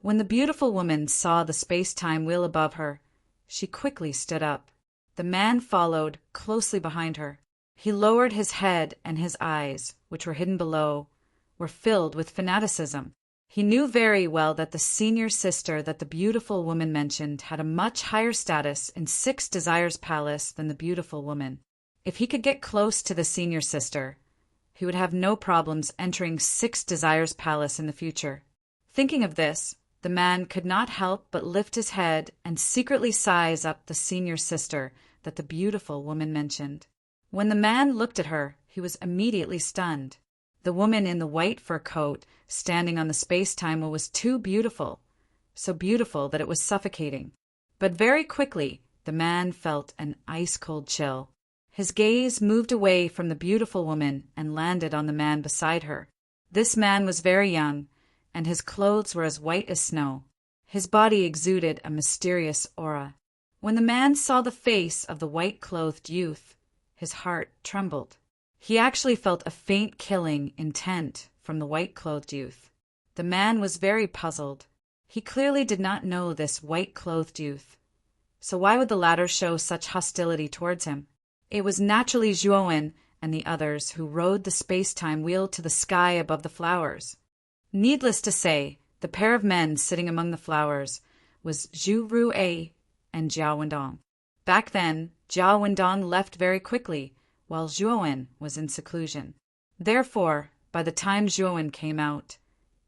When the beautiful woman saw the space-time wheel above her, she quickly stood up. The man followed closely behind her. He lowered his head, and his eyes, which were hidden below, were filled with fanaticism. He knew very well that the senior sister that the beautiful woman mentioned had a much higher status in Six Desires Palace than the beautiful woman. If he could get close to the senior sister, he would have no problems entering Six Desires Palace in the future. Thinking of this, the man could not help but lift his head and secretly size up the senior sister that the beautiful woman mentioned. When the man looked at her, he was immediately stunned. The woman in the white fur coat standing on the space-time wheel was too beautiful, so beautiful that it was suffocating. But very quickly, the man felt an ice-cold chill. His gaze moved away from the beautiful woman and landed on the man beside her. This man was very young, and his clothes were as white as snow. His body exuded a mysterious aura. When the man saw the face of the white-clothed youth, his heart trembled. He actually felt a faint killing intent from the white-clothed youth. The man was very puzzled. He clearly did not know this white-clothed youth. So why would the latter show such hostility towards him? It was naturally Zhuowen and the others who rode the space-time wheel to the sky above the flowers. Needless to say, the pair of men sitting among the flowers was Zhu Ruei and Jiao Wendong. Back then, Jiao Wendong left very quickly, while Zhuowen was in seclusion. Therefore, by the time Zhuowen came out,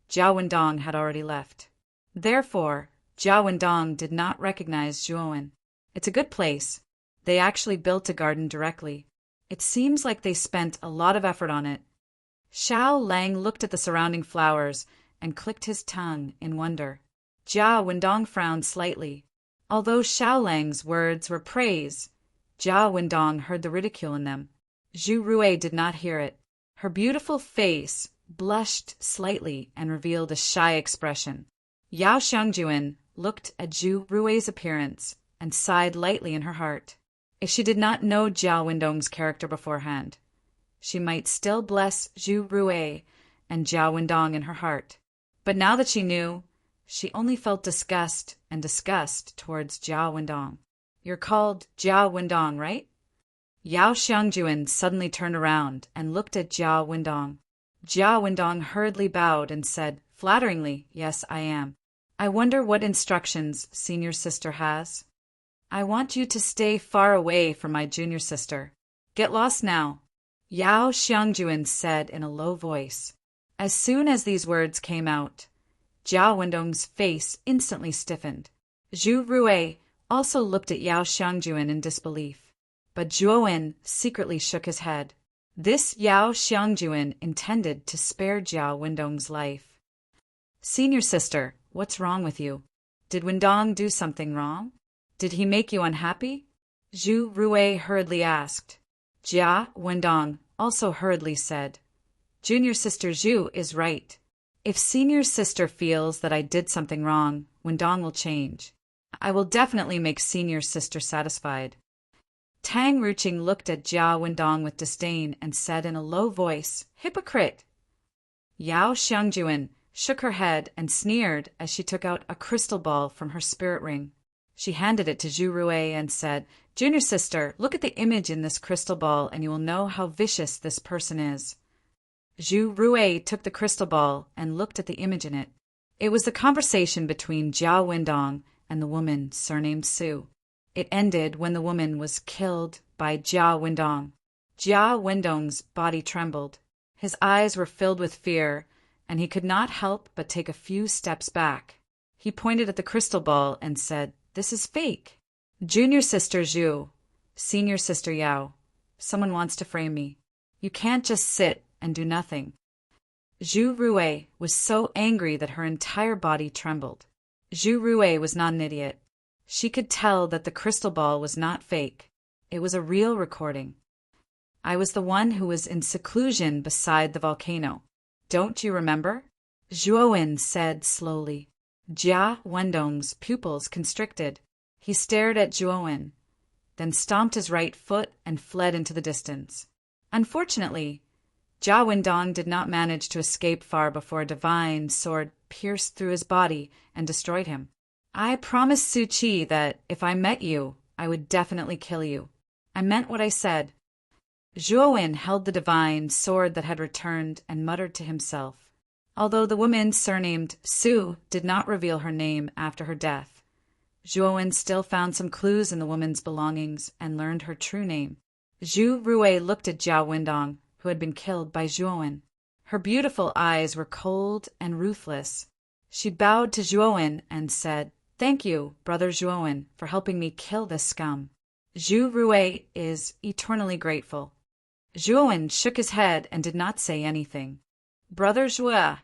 Jiao Wendong had already left. Therefore, Jiao Wendong did not recognize Zhuowen. It's a good place. They actually built a garden directly. It seems like they spent a lot of effort on it. Xiao Lang looked at the surrounding flowers and clicked his tongue in wonder. Jiao Wendong frowned slightly. Although Xiao Lang's words were praise, Jiao Wendong heard the ridicule in them. Zhu Ruei did not hear it. Her beautiful face blushed slightly and revealed a shy expression. Yao Xiangjuan looked at Zhu Ruei's appearance and sighed lightly in her heart. If she did not know Jiao Wendong's character beforehand, she might still bless Zhu Ruei and Jiao Wendong in her heart. But now that she knew, she only felt disgust towards Jiao Wendong. You're called Jiao Wendong, right? Yao Xiangjuan suddenly turned around and looked at Jiao Wendong. Jiao Wendong hurriedly bowed and said, flatteringly, yes, I am. I wonder what instructions senior sister has. I want you to stay far away from my junior sister. Get lost now, Yao Xiangjuan said in a low voice. As soon as these words came out, Jiao Wendong's face instantly stiffened. Zhu Ruei also looked at Yao Xiangjuan in disbelief, but Zhuowen secretly shook his head. This Yao Xiangjuan intended to spare Jiao Wendong's life. Senior sister, what's wrong with you? Did Wendong do something wrong? Did he make you unhappy? Zhu Ruei hurriedly asked. Jia Wendong also hurriedly said, Junior sister Zhu is right. If senior sister feels that I did something wrong, Wendong will change. I will definitely make senior sister satisfied. Tang Ruqing looked at Jiao Wendong with disdain and said in a low voice, Hypocrite! Yao Xiangjuan shook her head and sneered as she took out a crystal ball from her spirit ring. She handed it to Zhu Ruei and said, Junior sister, look at the image in this crystal ball and you will know how vicious this person is. Zhu Ruei took the crystal ball and looked at the image in it. It was the conversation between Jiao Wendong and the woman surnamed Su. It ended when the woman was killed by Jiao Wendong. Jiao Wendong's body trembled. His eyes were filled with fear, and he could not help but take a few steps back. He pointed at the crystal ball and said, This is fake. Junior sister Zhu, senior sister Yao, someone wants to frame me. You can't just sit and do nothing. Zhu Ruei was so angry that her entire body trembled. Zhu Ruei was not an idiot. She could tell that the crystal ball was not fake. It was a real recording. I was the one who was in seclusion beside the volcano. Don't you remember? Zhuowen said slowly. Jia Wendong's pupils constricted. He stared at Zhuowen, then stomped his right foot and fled into the distance. Unfortunately, Jiao Wendong did not manage to escape far before a divine sword pierced through his body and destroyed him. I promised Su Qi that if I met you, I would definitely kill you. I meant what I said. Zhuowen held the divine sword that had returned and muttered to himself. Although the woman surnamed Su did not reveal her name after her death, Zhuowen still found some clues in the woman's belongings and learned her true name. Zhu Ruei looked at Jiao Wendong, who had been killed by Zhuowen. Her beautiful eyes were cold and ruthless. She bowed to Zhuowen and said, Thank you, brother Zhuowen, for helping me kill this scum. Zhu Ruei is eternally grateful. Zhuowen shook his head and did not say anything. Brother Zhue,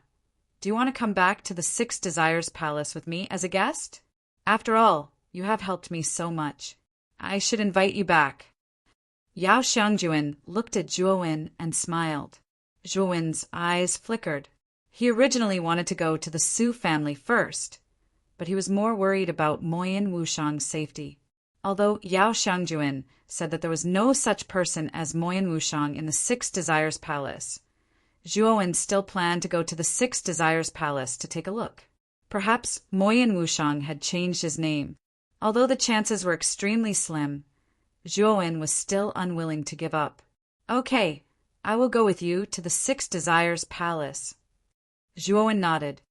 do you want to come back to the Six Desires Palace with me as a guest? After all, you have helped me so much. I should invite you back. Yao Xiangjuan looked at Zhuowen and smiled. Zhuowen's eyes flickered. He originally wanted to go to the Su family first, but he was more worried about Moyin Wushang's safety. Although Yao Xiangjuan said that there was no such person as Moyan Wushang in the Six Desires Palace, Zhuowen still planned to go to the Six Desires Palace to take a look. Perhaps Moyan Wushang had changed his name. Although the chances were extremely slim, Zhuowen was still unwilling to give up. Okay, I will go with you to the Six Desires Palace. Zhuowen nodded.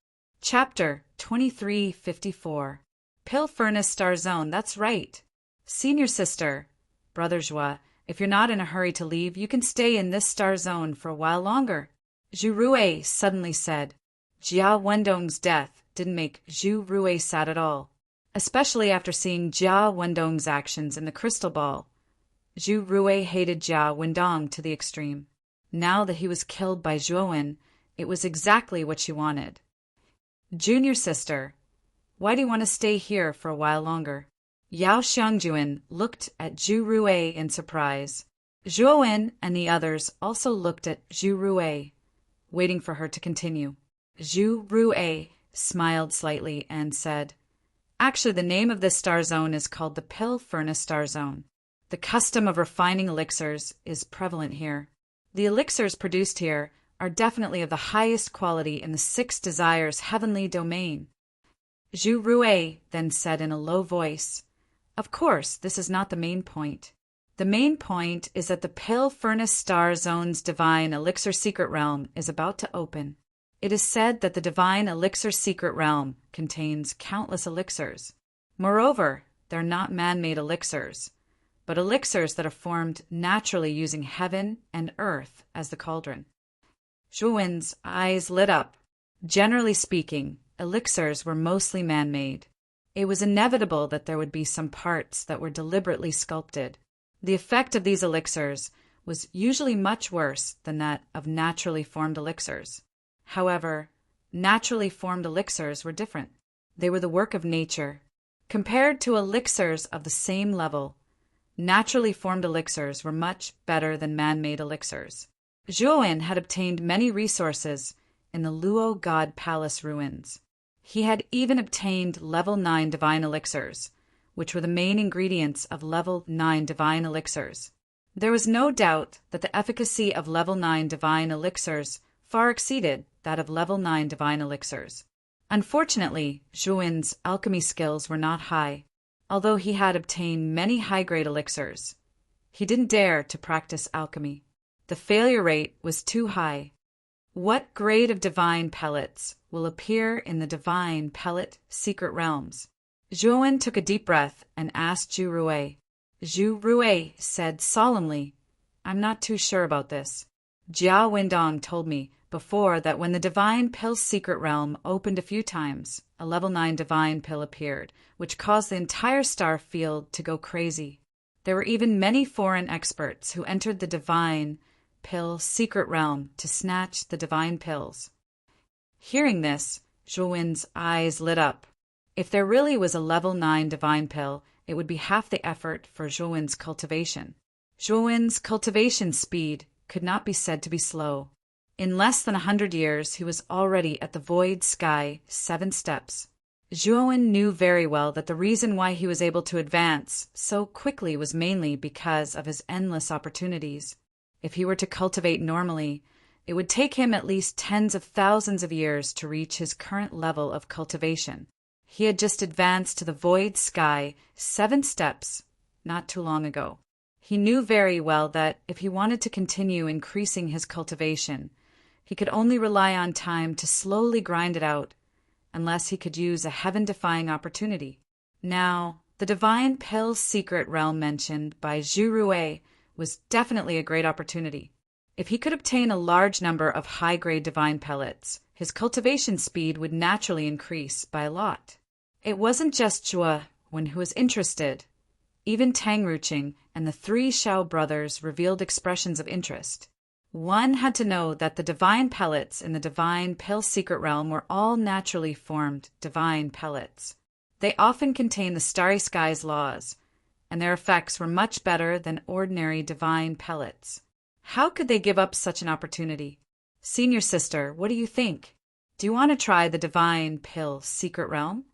Chapter 2354. Pill Furnace Star Zone, that's right. Senior sister, Brother Zhua, if you're not in a hurry to leave, you can stay in this star zone for a while longer. Zhu Rui suddenly said. Jia Wendong's death didn't make Zhu Rui sad at all, especially after seeing Jia Wendong's actions in the crystal ball. Zhu Rui hated Jia Wendong to the extreme. Now that he was killed by Zhuowen, it was exactly what she wanted. Junior sister, why do you want to stay here for a while longer? Yao Xiangjuan looked at Zhu Rui in surprise. Zhuowen and the others also looked at Zhu Rui, waiting for her to continue. Zhu Rui smiled slightly and said, Actually, the name of this star zone is called the Pill Furnace Star Zone. The custom of refining elixirs is prevalent here. The elixirs produced here are definitely of the highest quality in the Six Desires heavenly domain. Zhu Rui then said in a low voice, Of course, this is not the main point. The main point is that the Pill Furnace Star Zone's divine elixir secret realm is about to open. It is said that the divine elixir secret realm contains countless elixirs. Moreover, they're not man-made elixirs, but elixirs that are formed naturally using heaven and earth as the cauldron. Zhuowen's eyes lit up. Generally speaking, elixirs were mostly man-made. It was inevitable that there would be some parts that were deliberately sculpted. The effect of these elixirs was usually much worse than that of naturally formed elixirs. However, naturally formed elixirs were different. They were the work of nature. Compared to elixirs of the same level, naturally formed elixirs were much better than man-made elixirs. Zhuowen had obtained many resources in the Luo God Palace ruins. He had even obtained level 9 divine elixirs, which were the main ingredients of level 9 divine elixirs. There was no doubt that the efficacy of level 9 divine elixirs far exceeded that of level 9 divine elixirs. Unfortunately, Zhuowen's alchemy skills were not high. Although he had obtained many high-grade elixirs, he didn't dare to practice alchemy. The failure rate was too high. What grade of divine pellets will appear in the divine pellet secret realms? Zhuowen took a deep breath and asked Zhu Rui. Zhu Rui said solemnly, I'm not too sure about this. Jia Wendong told me before that when the divine pill's secret realm opened a few times, a level 9 divine pill appeared, which caused the entire star field to go crazy. There were even many foreign experts who entered the divine pill secret realm to snatch the divine pills. Hearing this, Zhuowen's eyes lit up. If there really was a level 9 divine pill, it would be half the effort for Zhuowen's cultivation. Zhuowen's cultivation speed could not be said to be slow. In less than 100 years, he was already at the void sky 7 steps. Zhuowen knew very well that the reason why he was able to advance so quickly was mainly because of his endless opportunities. If he were to cultivate normally, it would take him at least tens of thousands of years to reach his current level of cultivation. He had just advanced to the void sky 7 steps not too long ago. He knew very well that if he wanted to continue increasing his cultivation, he could only rely on time to slowly grind it out, unless he could use a heaven-defying opportunity. Now, the divine pill secret realm mentioned by Zhu Rui was definitely a great opportunity. If he could obtain a large number of high-grade divine pellets, his cultivation speed would naturally increase by a lot. It wasn't just Zhuowen who was interested. Even Tang Ruqing and the 3 Shao brothers revealed expressions of interest. One had to know that the divine pellets in the divine pill secret realm were all naturally formed divine pellets. They often contain the starry sky's laws, and their effects were much better than ordinary divine pellets. How could they give up such an opportunity? Senior sister, what do you think? Do you want to try the divine pill secret realm?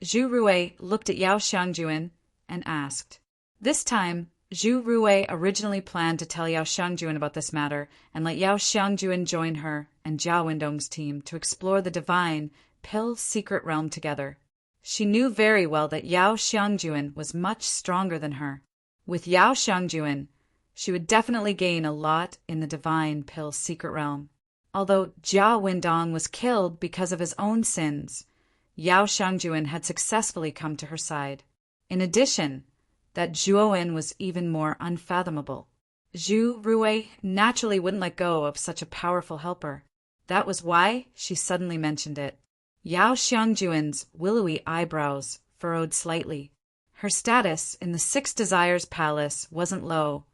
Zhu Rui looked at Yao Xiangjuan and asked. This time, Zhu Rui originally planned to tell Yao Xiangjuan about this matter and let Yao Xiangjuan join her and Jiao Wendong's team to explore the divine Pill secret realm together. She knew very well that Yao Xiangjuan was much stronger than her. With Yao Xiangjuan, she would definitely gain a lot in the divine Pill secret realm. Although Jiao Wendong was killed because of his own sins, Yao Xiangjuan had successfully come to her side. In addition, that Zhuowen was even more unfathomable. Zhu Rui naturally wouldn't let go of such a powerful helper. That was why she suddenly mentioned it. Yao Xiangjuan's willowy eyebrows furrowed slightly. Her status in the Six Desires Palace wasn't low,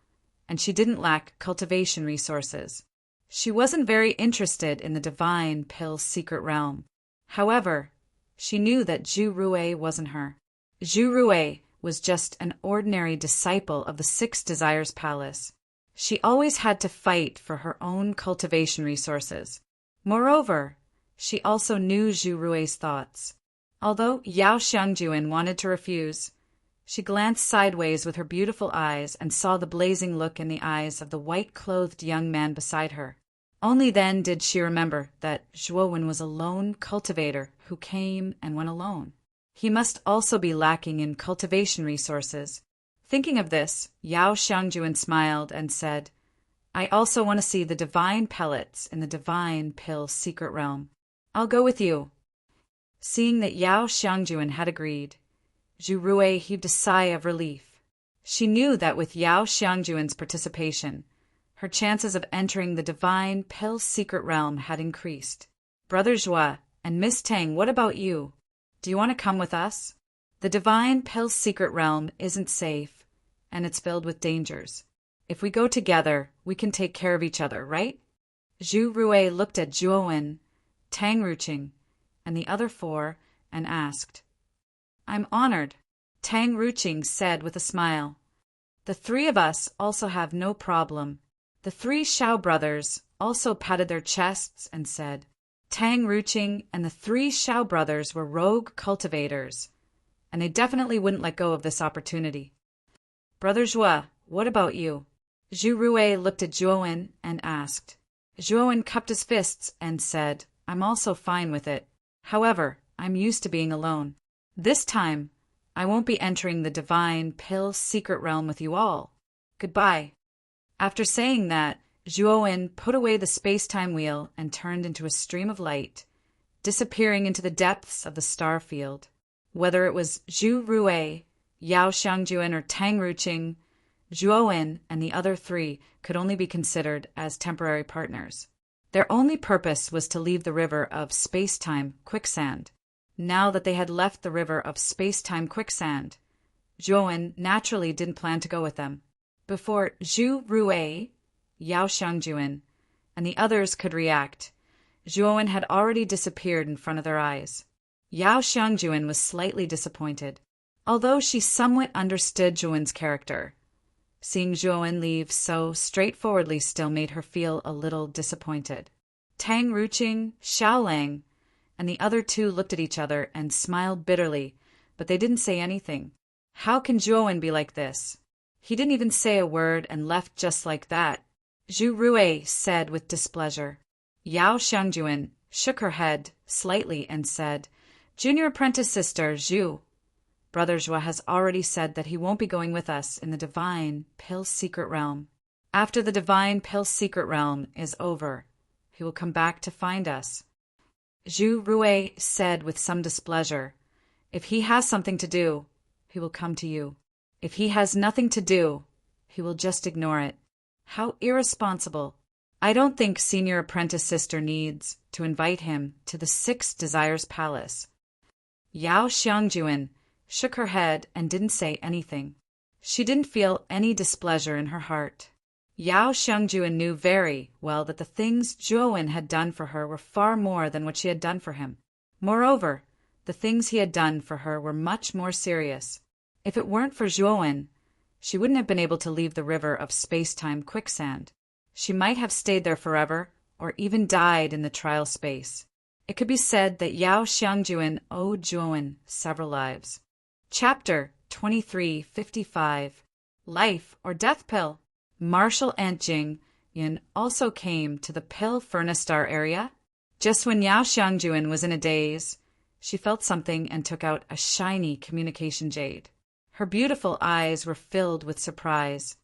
and she didn't lack cultivation resources. She wasn't very interested in the divine Pill secret realm. However, she knew that Zhu Rui wasn't her. Zhu Rui was just an ordinary disciple of the Six Desires Palace. She always had to fight for her own cultivation resources. Moreover, she also knew Zhu Rui's thoughts. Although Yao Xiangjuan wanted to refuse, she glanced sideways with her beautiful eyes and saw the blazing look in the eyes of the white-clothed young man beside her. Only then did she remember that Zhuowen was a lone cultivator who came and went alone. He must also be lacking in cultivation resources. Thinking of this, Yao Xiangjuan smiled and said, I also want to see the divine pellets in the divine Pill secret realm. I'll go with you. Seeing that Yao Xiangjuan had agreed, Zhu Rui heaved a sigh of relief. She knew that with Yao Xiangjuan's participation, her chances of entering the divine Pill secret realm had increased. Brother Zhua and Miss Tang, what about you? Do you want to come with us? The divine Pill secret realm isn't safe, and it's filled with dangers. If we go together, we can take care of each other, right? Zhu Rui looked at Zhuowen, Tang Ruqing, and the other four and asked. I'm honored, Tang Ruqing said with a smile. The three of us also have no problem. The three Shao brothers also patted their chests and said, Tang Ruqing and the three Shao brothers were rogue cultivators, and they definitely wouldn't let go of this opportunity. Brother Zhua, what about you? Zhu Rui looked at Zhuowen and asked. Zhuowen cupped his fists and said, I'm also fine with it. However, I'm used to being alone. This time, I won't be entering the divine Pill secret realm with you all. Goodbye. After saying that, Zhuowen put away the space-time wheel and turned into a stream of light, disappearing into the depths of the star field. Whether it was Zhu Rui, Yao Xiangjuan, or Tang Ruqing, Zhuowen and the other three could only be considered as temporary partners. Their only purpose was to leave the river of space-time quicksand. Now that they had left the river of space-time quicksand, Zhuowen naturally didn't plan to go with them. Before Zhu Rui, Yao Xiangjuan, and the others could react, Zhuowen had already disappeared in front of their eyes. Yao Xiangjuan was slightly disappointed, although she somewhat understood Zhuowen's character. Seeing Zhuowen leave so straightforwardly still made her feel a little disappointed. Tang Ruqing, Xiaolang, and the other two looked at each other and smiled bitterly, but they didn't say anything. How can Zhuowen be like this? He didn't even say a word and left just like that. Zhu Rui said with displeasure. Yao Xiangjuan shook her head slightly and said, Junior apprentice sister Zhu, Brother Zhua has already said that he won't be going with us in the divine Pill secret realm. After the divine Pill secret realm is over, he will come back to find us. Zhu Rui said with some displeasure, If he has something to do, he will come to you. If he has nothing to do, he will just ignore it. How irresponsible. I don't think Senior Apprentice Sister needs to invite him to the Six Desires Palace. Yao Xiangjuan shook her head and didn't say anything. She didn't feel any displeasure in her heart. Yao Xiangjuan knew very well that the things Zhuowen had done for her were far more than what she had done for him. Moreover, the things he had done for her were much more serious. If it weren't for Zhuowen, she wouldn't have been able to leave the river of space-time quicksand. She might have stayed there forever, or even died in the trial space. It could be said that Yao Xiangjuan owed Zhuowen several lives. Chapter 2355 Life or Death Pill. Marshal Ant Jing Yin also came to the Pill Furnace Star area. Just when Yao Xiangjuan was in a daze, she felt something and took out a shiny communication jade. Her beautiful eyes were filled with surprise.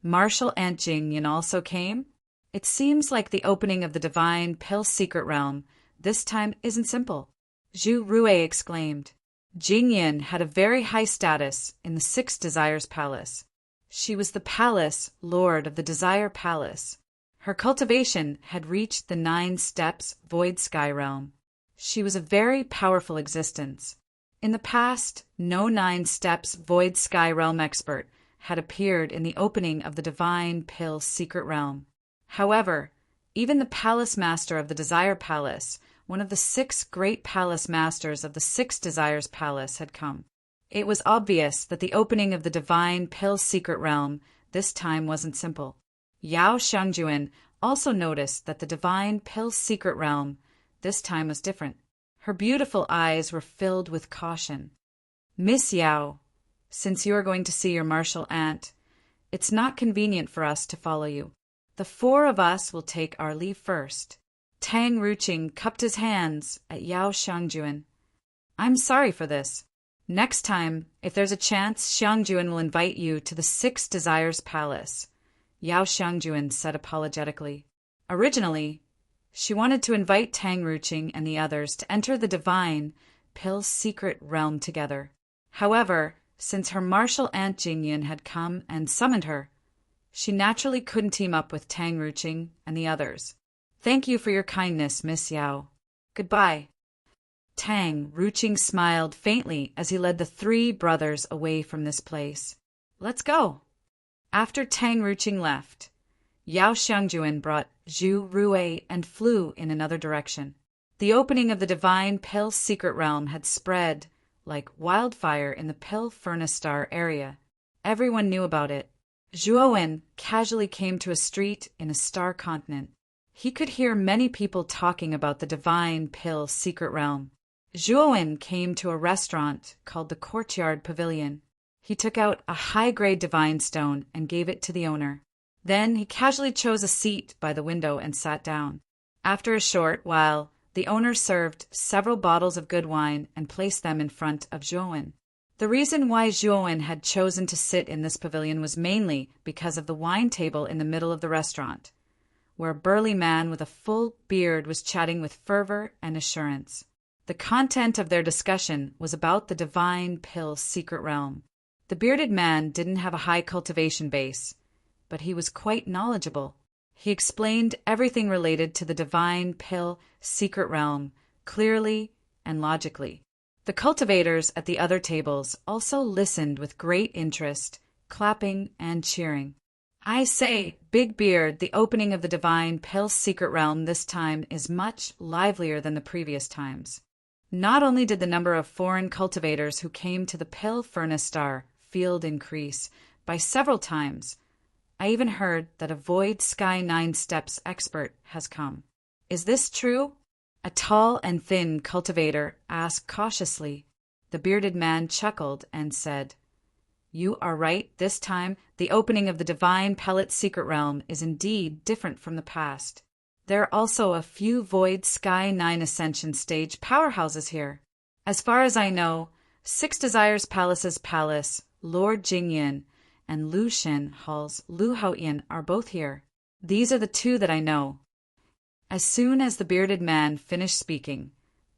Marshal Ant Jing Yin also came? It seems like the opening of the divine Pill secret realm this time isn't simple. Zhu Rue exclaimed. Jing Yin had a very high status in the Six Desires Palace. She was the palace lord of the Desire Palace. Her cultivation had reached the 9 steps Void Sky realm. She was a very powerful existence. In the past, no 9 steps Void Sky realm expert had appeared in the opening of the divine Pill secret realm. However, even the palace master of the Desire Palace, one of the 6 great palace masters of the Six Desires Palace, had come. It was obvious that the opening of the divine Pill secret realm this time wasn't simple. Yao Xiangjuan also noticed that the divine Pill secret realm this time was different. Her beautiful eyes were filled with caution. Miss Yao, since you are going to see your martial aunt, it's not convenient for us to follow you. The 4 of us will take our leave first. Tang Ruqing cupped his hands at Yao Xiangjuan. I'm sorry for this. Next time, if there's a chance, Xiangjuan will invite you to the Six Desires Palace, Yao Xiangjuan said apologetically. Originally, she wanted to invite Tang Ruqing and the others to enter the divine Pill secret realm together. However, since her martial aunt Jingyin had come and summoned her, she naturally couldn't team up with Tang Ruqing and the others. Thank you for your kindness, Miss Yao. Goodbye. Tang Ruqing smiled faintly as he led the 3 brothers away from this place. Let's go. After Tang Ruqing left, Yao Xiangjuan brought Zhu Rue and flew in another direction. The opening of the divine Pill secret realm had spread like wildfire in the Pill Furnace Star area. Everyone knew about it. Zhuowen casually came to a street in a star continent. He could hear many people talking about the divine Pill secret realm. Zhuowen came to a restaurant called the Courtyard Pavilion. He took out a high-grade divine stone and gave it to the owner. Then he casually chose a seat by the window and sat down. After a short while, the owner served several bottles of good wine and placed them in front of Zhuowen. The reason why Zhuowen had chosen to sit in this pavilion was mainly because of the wine table in the middle of the restaurant, where a burly man with a full beard was chatting with fervor and assurance. The content of their discussion was about the divine Pill secret realm. The bearded man didn't have a high cultivation base, but he was quite knowledgeable. He explained everything related to the divine Pill secret realm clearly and logically. The cultivators at the other tables also listened with great interest, clapping and cheering. I say, Big Beard, the opening of the divine Pill secret realm this time is much livelier than the previous times. Not only did the number of foreign cultivators who came to the Pill Furnace Star field increase by several times, I even heard that a Void Sky 9 Steps expert has come. Is this true? A tall and thin cultivator asked cautiously. The bearded man chuckled and said, You are right, this time the opening of the divine Pellet secret realm is indeed different from the past. There are also a few Void Sky 9 Ascension stage powerhouses here. As far as I know, Six Desires Palace's palace, Lord Jingyin, and Lu Shen Hall's Lu Haoyin are both here. These are the 2 that I know. As soon as the bearded man finished speaking,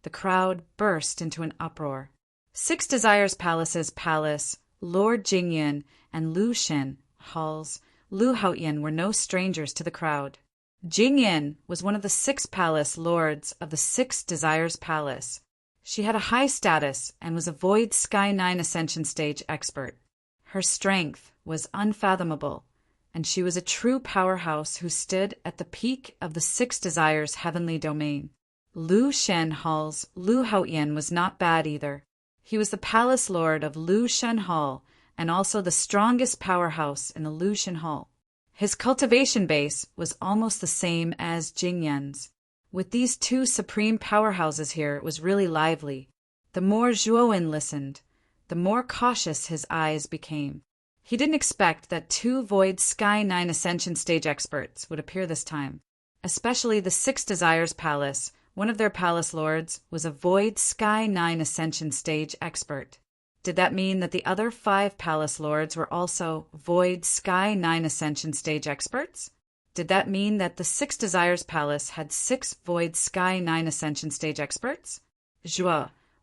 the crowd burst into an uproar. Six Desires Palace's palace, Lord Jingyin, and Lu Shen Hall's Lu Haoyin were no strangers to the crowd. Jingyin was one of the 6 palace lords of the Six Desires Palace. She had a high status and was a Void Sky 9 Ascension stage expert. Her strength was unfathomable, and she was a true powerhouse who stood at the peak of the Six Desires heavenly domain. Lu Shen Hall's Lu Haoyin was not bad either. He was the palace lord of Lu Shen Hall and also the strongest powerhouse in the Lu Shen Hall. His cultivation base was almost the same as Jingyan's. With these 2 supreme powerhouses here, it was really lively. The more Zhuowen listened, the more cautious his eyes became. He didn't expect that 2 Void Sky 9 Ascension Stage experts would appear this time. Especially the 6 Desires Palace, one of their palace lords, was a Void Sky 9 Ascension Stage expert. Did that mean that the other 5 palace lords were also Void Sky 9 Ascension Stage experts? Did that mean that the 6 Desires Palace had 6 Void Sky 9 Ascension Stage experts?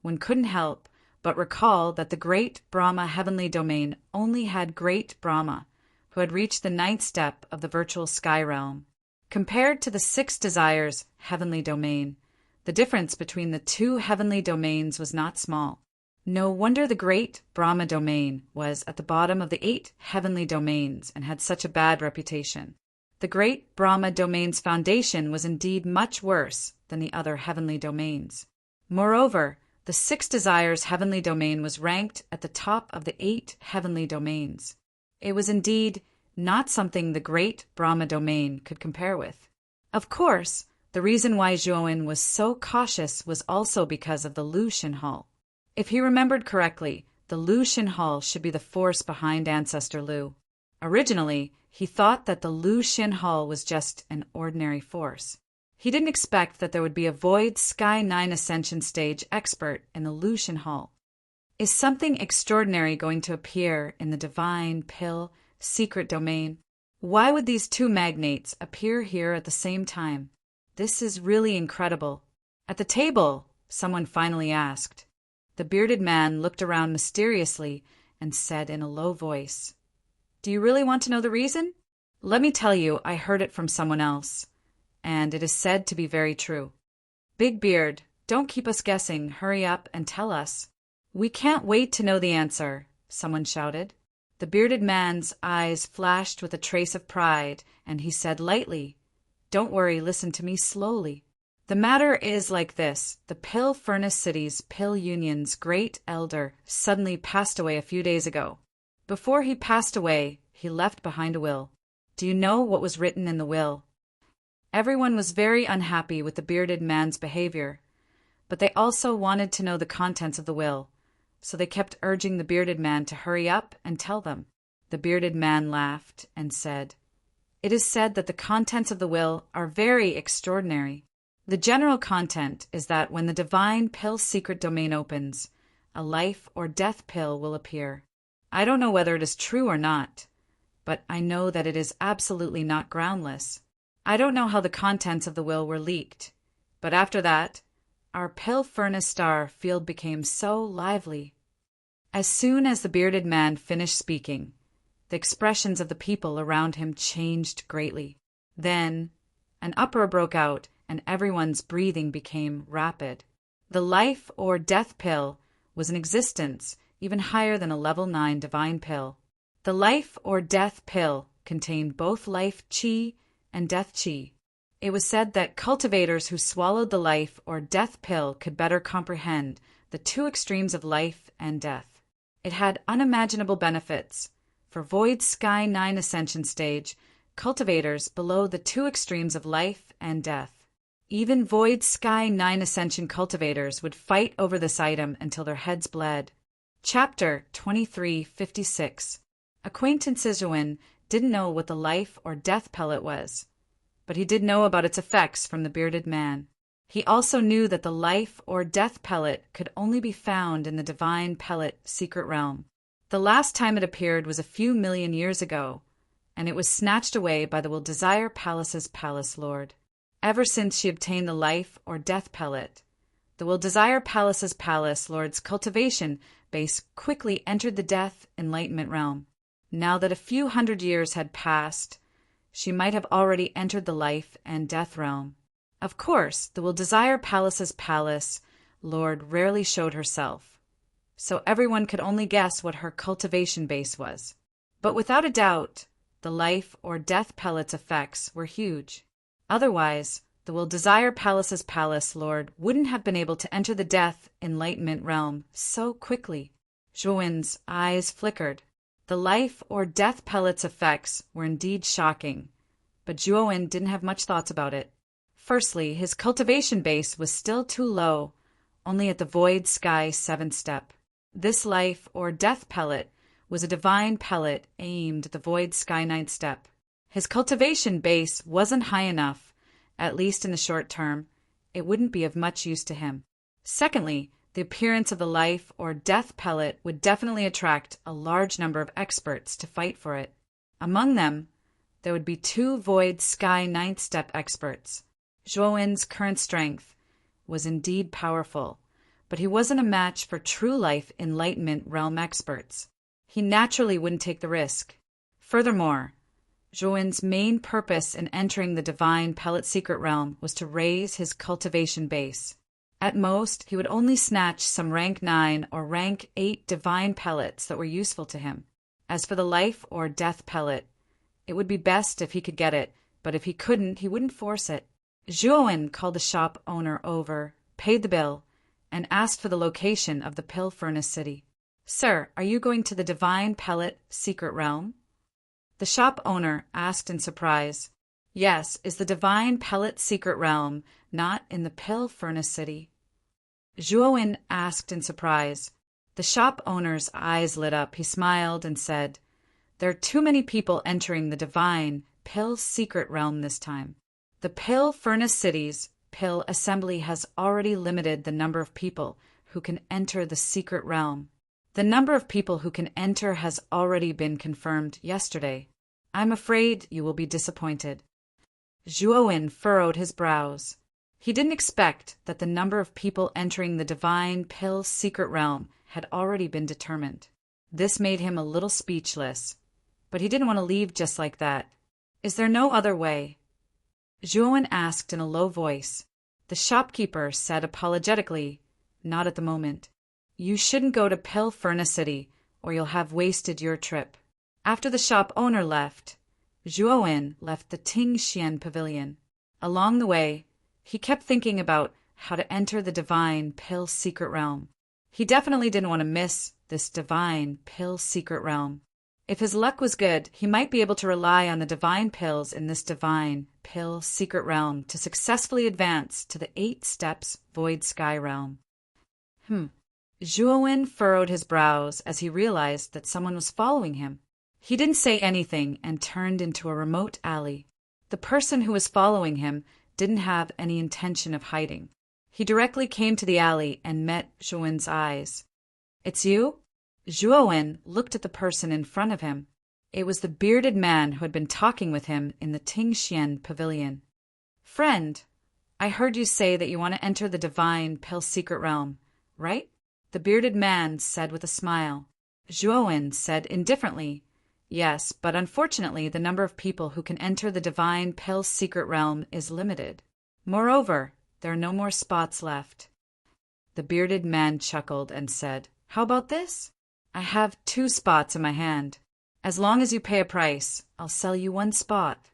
One couldn't help but recall that the Great Brahma Heavenly Domain only had Great Brahma, who had reached the 9th step of the virtual sky realm. Compared to the 6 Desires Heavenly Domain, the difference between the 2 heavenly domains was not small. No wonder the Great Brahma Domain was at the bottom of the 8 heavenly domains and had such a bad reputation. The Great Brahma Domain's foundation was indeed much worse than the other heavenly domains. Moreover, the 6 Desires Heavenly Domain was ranked at the top of the 8 heavenly domains. It was indeed not something the Great Brahma Domain could compare with. Of course, the reason why Zhuowen was so cautious was also because of the Lu Shin Hall. If he remembered correctly, the Lu Shin Hall should be the force behind Ancestor Lu. Originally, he thought that the Lu Shin Hall was just an ordinary force. He didn't expect that there would be a Void Sky 9 Ascension Stage expert in the Lu Shin Hall. Is something extraordinary going to appear in the Divine Pill secret domain? Why would these 2 magnates appear here at the same time? This is really incredible. At the table, someone finally asked. The bearded man looked around mysteriously and said in a low voice, "Do you really want to know the reason? Let me tell you, I heard it from someone else, and it is said to be very true." "Big Beard, don't keep us guessing. Hurry up and tell us." "We can't wait to know the answer," someone shouted. The bearded man's eyes flashed with a trace of pride, and he said lightly, "Don't worry, listen to me slowly. The matter is like this. The Pill Furnace City's Pill Union's great elder suddenly passed away a few days ago. Before he passed away, he left behind a will. Do you know what was written in the will?" Everyone was very unhappy with the bearded man's behavior, but they also wanted to know the contents of the will, so they kept urging the bearded man to hurry up and tell them. The bearded man laughed and said, "It is said that the contents of the will are very extraordinary. The general content is that when the Divine Pill secret domain opens, a life or death pill will appear. I don't know whether it is true or not, but I know that it is absolutely not groundless. I don't know how the contents of the will were leaked, but after that, our Pill Furnace star field became so lively." As soon as the bearded man finished speaking, the expressions of the people around him changed greatly. Then an uproar broke out, and everyone's breathing became rapid. The life or death pill was in existence even higher than a level 9 divine pill. The life or death pill contained both life chi and death chi. It was said that cultivators who swallowed the life or death pill could better comprehend the 2 extremes of life and death. It had unimaginable benefits. For Void Sky 9 Ascension Stage, cultivators below the 2 extremes of life and death. Even Void Sky 9 Ascension cultivators would fight over this item until their heads bled. Chapter 2356. Acquaintance Zhuowen didn't know what the life or death pellet was, but he did know about its effects from the bearded man. He also knew that the life or death pellet could only be found in the Divine Pellet secret realm. The last time it appeared was a few million years ago, and it was snatched away by the Will Desire Palace's palace lord. Ever since she obtained the life or death pellet, the Will Desire Palace's palace lord's cultivation base quickly entered the death enlightenment realm. Now that a few hundred years had passed, she might have already entered the life and death realm. Of course, the Will Desire Palace's palace lord rarely showed herself, so everyone could only guess what her cultivation base was. But without a doubt, the life or death pellet's effects were huge. Otherwise, the Will Desire Palace's palace lord wouldn't have been able to enter the death enlightenment realm so quickly. Zhuowen's eyes flickered. The life or death pellet's effects were indeed shocking, but Zhuowen didn't have much thoughts about it. Firstly, his cultivation base was still too low, only at the Void Sky 7th step. This life or death pellet was a divine pellet aimed at the void sky ninth step. His cultivation base wasn't high enough, at least in the short term. It wouldn't be of much use to him. Secondly, the appearance of the life or death pellet would definitely attract a large number of experts to fight for it. Among them, there would be 2 void sky ninth step experts. Zhuowen's current strength was indeed powerful, but he wasn't a match for true life enlightenment realm experts. He naturally wouldn't take the risk. Furthermore, Zhuowen's main purpose in entering the divine pellet secret realm was to raise his cultivation base. At most, he would only snatch some rank 9 or rank 8 divine pellets that were useful to him. As for the life or death pellet, it would be best if he could get it, but if he couldn't, he wouldn't force it. Zhuowen called the shop owner over, paid the bill, and asked for the location of the pill furnace city. "Sir, are you going to the divine pellet secret realm?" The shop owner asked in surprise. "Yes, is the divine pellet secret realm not in the pill furnace city?" Zhuowen asked in surprise. The shop owner's eyes lit up. He smiled and said, "There are too many people entering the divine pill secret realm this time. The pill furnace city's pill assembly has already limited the number of people who can enter the secret realm. The number of people who can enter has already been confirmed yesterday. I'm afraid you will be disappointed." Zhuowen furrowed his brows. He didn't expect that the number of people entering the divine pill secret realm had already been determined. This made him a little speechless, but he didn't want to leave just like that. "Is there no other way?" Zhuowen asked in a low voice. The shopkeeper said apologetically, "Not at the moment. You shouldn't go to Pill Furnace City, or you'll have wasted your trip." After the shop owner left, Zhuowen left the Tingxian Pavilion. Along the way, he kept thinking about how to enter the divine pill secret realm. He definitely didn't want to miss this divine pill secret realm. If his luck was good, he might be able to rely on the divine pills in this divine pill secret realm to successfully advance to the 8 steps void sky realm. Zhuowen furrowed his brows as he realized that someone was following him. He didn't say anything and turned into a remote alley. The person who was following him didn't have any intention of hiding. He directly came to the alley and met Zhuowen's eyes. "It's you?" Zhuowen looked at the person in front of him. It was the bearded man who had been talking with him in the Tingxian Pavilion. "Friend, I heard you say that you want to enter the divine pill secret realm, right?" the bearded man said with a smile. Zhuowen said indifferently, "Yes, but unfortunately the number of people who can enter the divine pill secret realm is limited. Moreover, there are no more spots left." The bearded man chuckled and said, "How about this? I have 2 spots in my hand. As long as you pay a price, I'll sell you 1 spot."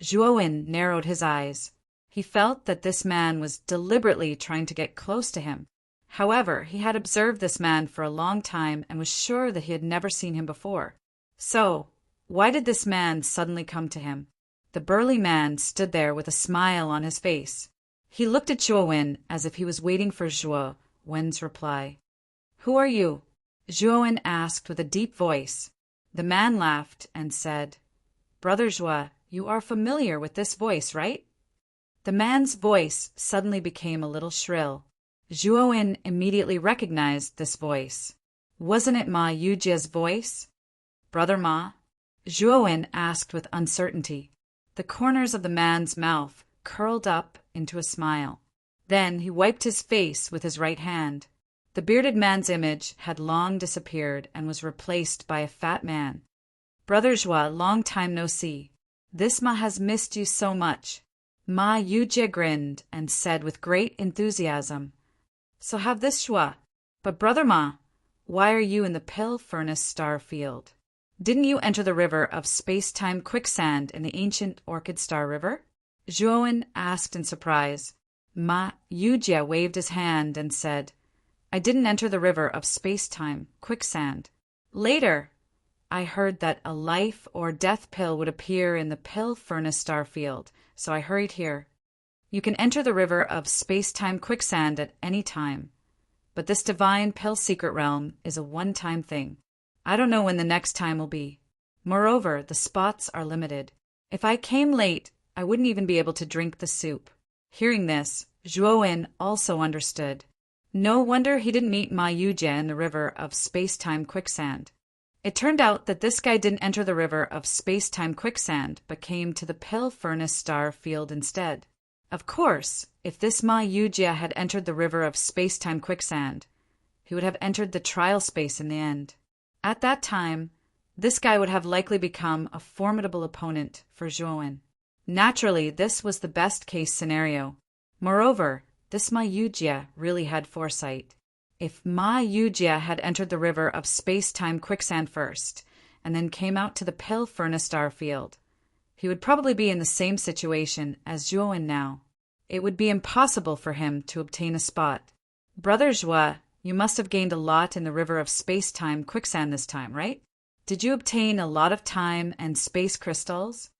Zhuowen narrowed his eyes. He felt that this man was deliberately trying to get close to him. However, he had observed this man for a long time and was sure that he had never seen him before. So, why did this man suddenly come to him? The burly man stood there with a smile on his face. He looked at Zhuowen as if he was waiting for Zhuowen's reply. "Who are you?" Zhuowen asked with a deep voice. The man laughed and said, "Brother Zhuo, you are familiar with this voice, right?" The man's voice suddenly became a little shrill. Zhuowen immediately recognized this voice. Wasn't it Ma Yujie's voice? "Brother Ma?" Zhuowen asked with uncertainty. The corners of the man's mouth curled up into a smile. Then he wiped his face with his right hand. The bearded man's image had long disappeared and was replaced by a fat man. "Brother Zhuo, long time no see. This Ma has missed you so much." Ma Yujie grinned and said with great enthusiasm, "So have this Zhuo. But Brother Ma, why are you in the pill furnace star field? Didn't you enter the river of space-time quicksand in the ancient Orchid Star River?" Zhuowen asked in surprise. Ma Yujie waved his hand and said, "I didn't enter the river of space-time quicksand. Later, I heard that a life or death pill would appear in the pill furnace star field, so I hurried here. You can enter the river of space-time quicksand at any time, but this divine pill secret realm is a one-time thing. I don't know when the next time will be. Moreover, the spots are limited. If I came late, I wouldn't even be able to drink the soup. Hearing this, Zhuowen also understood. No wonder he didn't meet Ma Yujie in the river of space-time quicksand. It turned out that this guy didn't enter the river of space-time quicksand, but came to the pill furnace star field instead. Of course, if this Ma Yujie had entered the river of space-time quicksand, he would have entered the trial space in the end. At that time, this guy would have likely become a formidable opponent for Zhuowen. Naturally, this was the best-case scenario. Moreover, this Ma Yujie really had foresight. If Ma Yujie had entered the river of space-time quicksand first, and then came out to the pill furnace star field, he would probably be in the same situation as Zhuowen now. It would be impossible for him to obtain a spot. Brother Zhua, you must have gained a lot in the river of space-time quicksand this time, right? Did you obtain a lot of time and space crystals?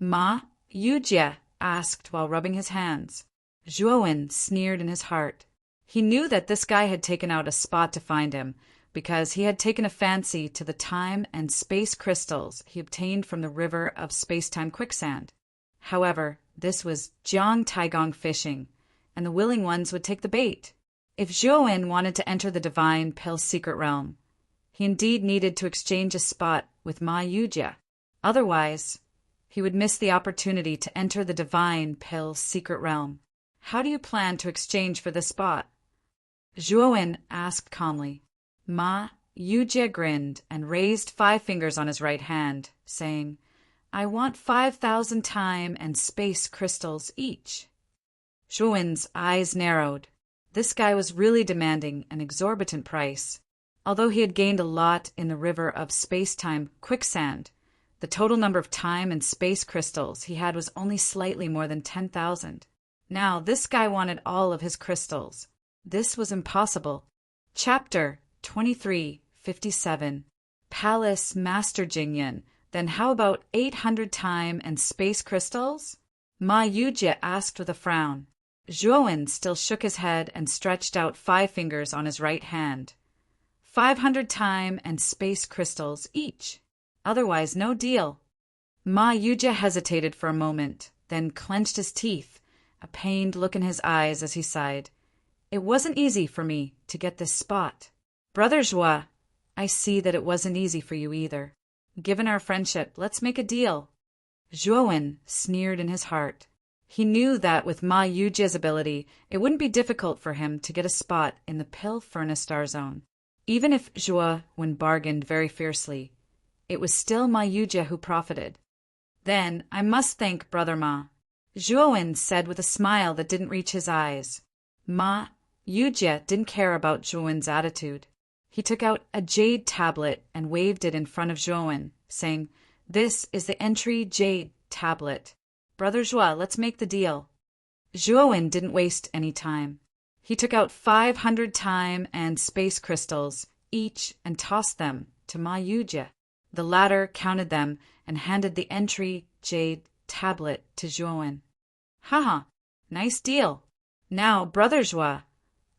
Ma Yujie asked while rubbing his hands. Zhuowen sneered in his heart. He knew that this guy had taken out a spot to find him, because he had taken a fancy to the time and space crystals he obtained from the river of space-time quicksand. However, this was Jiang Taigong fishing, and the willing ones would take the bait. If Zhuowen wanted to enter the divine pill secret realm, he indeed needed to exchange a spot with Ma Yujie. Otherwise, he would miss the opportunity to enter the divine pill secret realm. How do you plan to exchange for this spot? Zhuowen asked calmly. Ma Yujie grinned and raised 5 fingers on his right hand, saying, I want 5,000 time and space crystals each. Zhuowen's eyes narrowed. This guy was really demanding an exorbitant price. Although he had gained a lot in the river of space-time quicksand, the total number of time and space crystals he had was only slightly more than 10,000. Now this guy wanted all of his crystals. This was impossible. Chapter 2357. Palace Master Jingyan. Then how about 800 time and space crystals? Ma Yujie asked with a frown. Zhuowen still shook his head and stretched out 5 fingers on his right hand. 500 time and space crystals each. Otherwise, no deal. Ma Yujie hesitated for a moment, then clenched his teeth, a pained look in his eyes as he sighed. It wasn't easy for me to get this spot. Brother Zhua, I see that it wasn't easy for you either. Given our friendship, let's make a deal. Zhuowen sneered in his heart. He knew that with Ma Yujie's ability, it wouldn't be difficult for him to get a spot in the pill furnace star zone. Even if Zhuowen bargained very fiercely, it was still Ma Yujie who profited. Then I must thank Brother Ma. Zhuowen said with a smile that didn't reach his eyes. Ma Yujie didn't care about Zhuowen's attitude. He took out a jade tablet and waved it in front of Zhuowen, saying, This is the entry jade tablet. Brother Zhua, let's make the deal. Zhuowen didn't waste any time. He took out 500 time and space crystals, each, and tossed them to Ma Yujie. The latter counted them and handed the entry jade tablet to Zhuowen. Haha, nice deal. Now, Brother Zhua,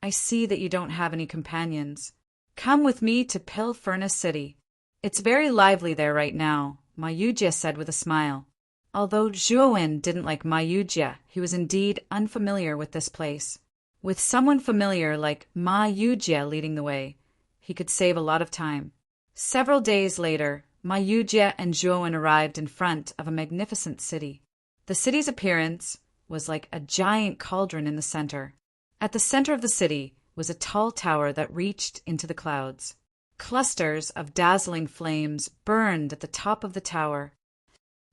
I see that you don't have any companions. Come with me to Pill Furnace City. It's very lively there right now, Ma Yujie said with a smile. Although Zhuowen didn't like Ma Yujie, he was indeed unfamiliar with this place. With someone familiar like Ma Yujie leading the way, he could save a lot of time. Several days later, Ma Yujie and Zhuowen arrived in front of a magnificent city. The city's appearance was like a giant cauldron in the center. At the center of the city was a tall tower that reached into the clouds. Clusters of dazzling flames burned at the top of the tower.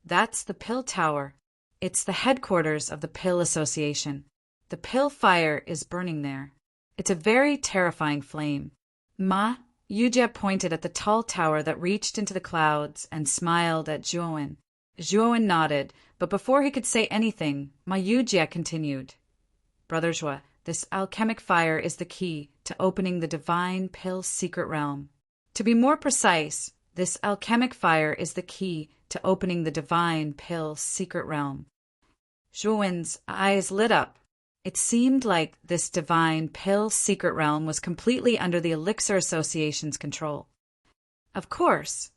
That's the Pill Tower. It's the headquarters of the Pill Association. The pill fire is burning there. It's a very terrifying flame. Ma Yujie pointed at the tall tower that reached into the clouds and smiled at Zhuowen. Zhuowen nodded, but before he could say anything, Ma Yujie continued. Brother Zhua, this alchemic fire is the key to opening the divine pill secret realm. To be more precise, this alchemic fire is the key to opening the divine pill secret realm. Zhuowen's eyes lit up. It seemed like this divine pill secret realm was completely under the Elixir Association's control. Of course,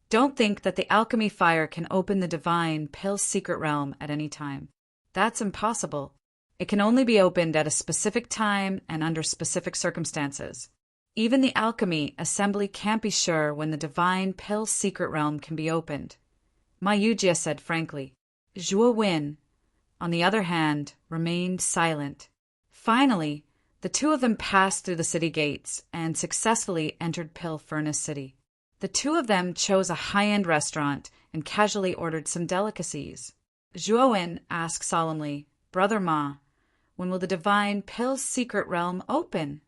don't think that the alchemy fire can open the divine pill secret realm at any time. That's impossible. It can only be opened at a specific time and under specific circumstances. Even the alchemy assembly can't be sure when the divine pill secret realm can be opened, Ma Yujie said frankly. Zhuo Wen, on the other hand, remained silent. Finally, the two of them passed through the city gates and successfully entered Pill Furnace City. The two of them chose a high-end restaurant and casually ordered some delicacies. Zhuo Wen asked solemnly, Brother Ma, when will the divine Pill secret realm open?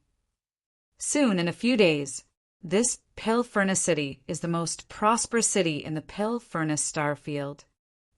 Soon, in a few days. This Pill Furnace City is the most prosperous city in the Pill Furnace star field.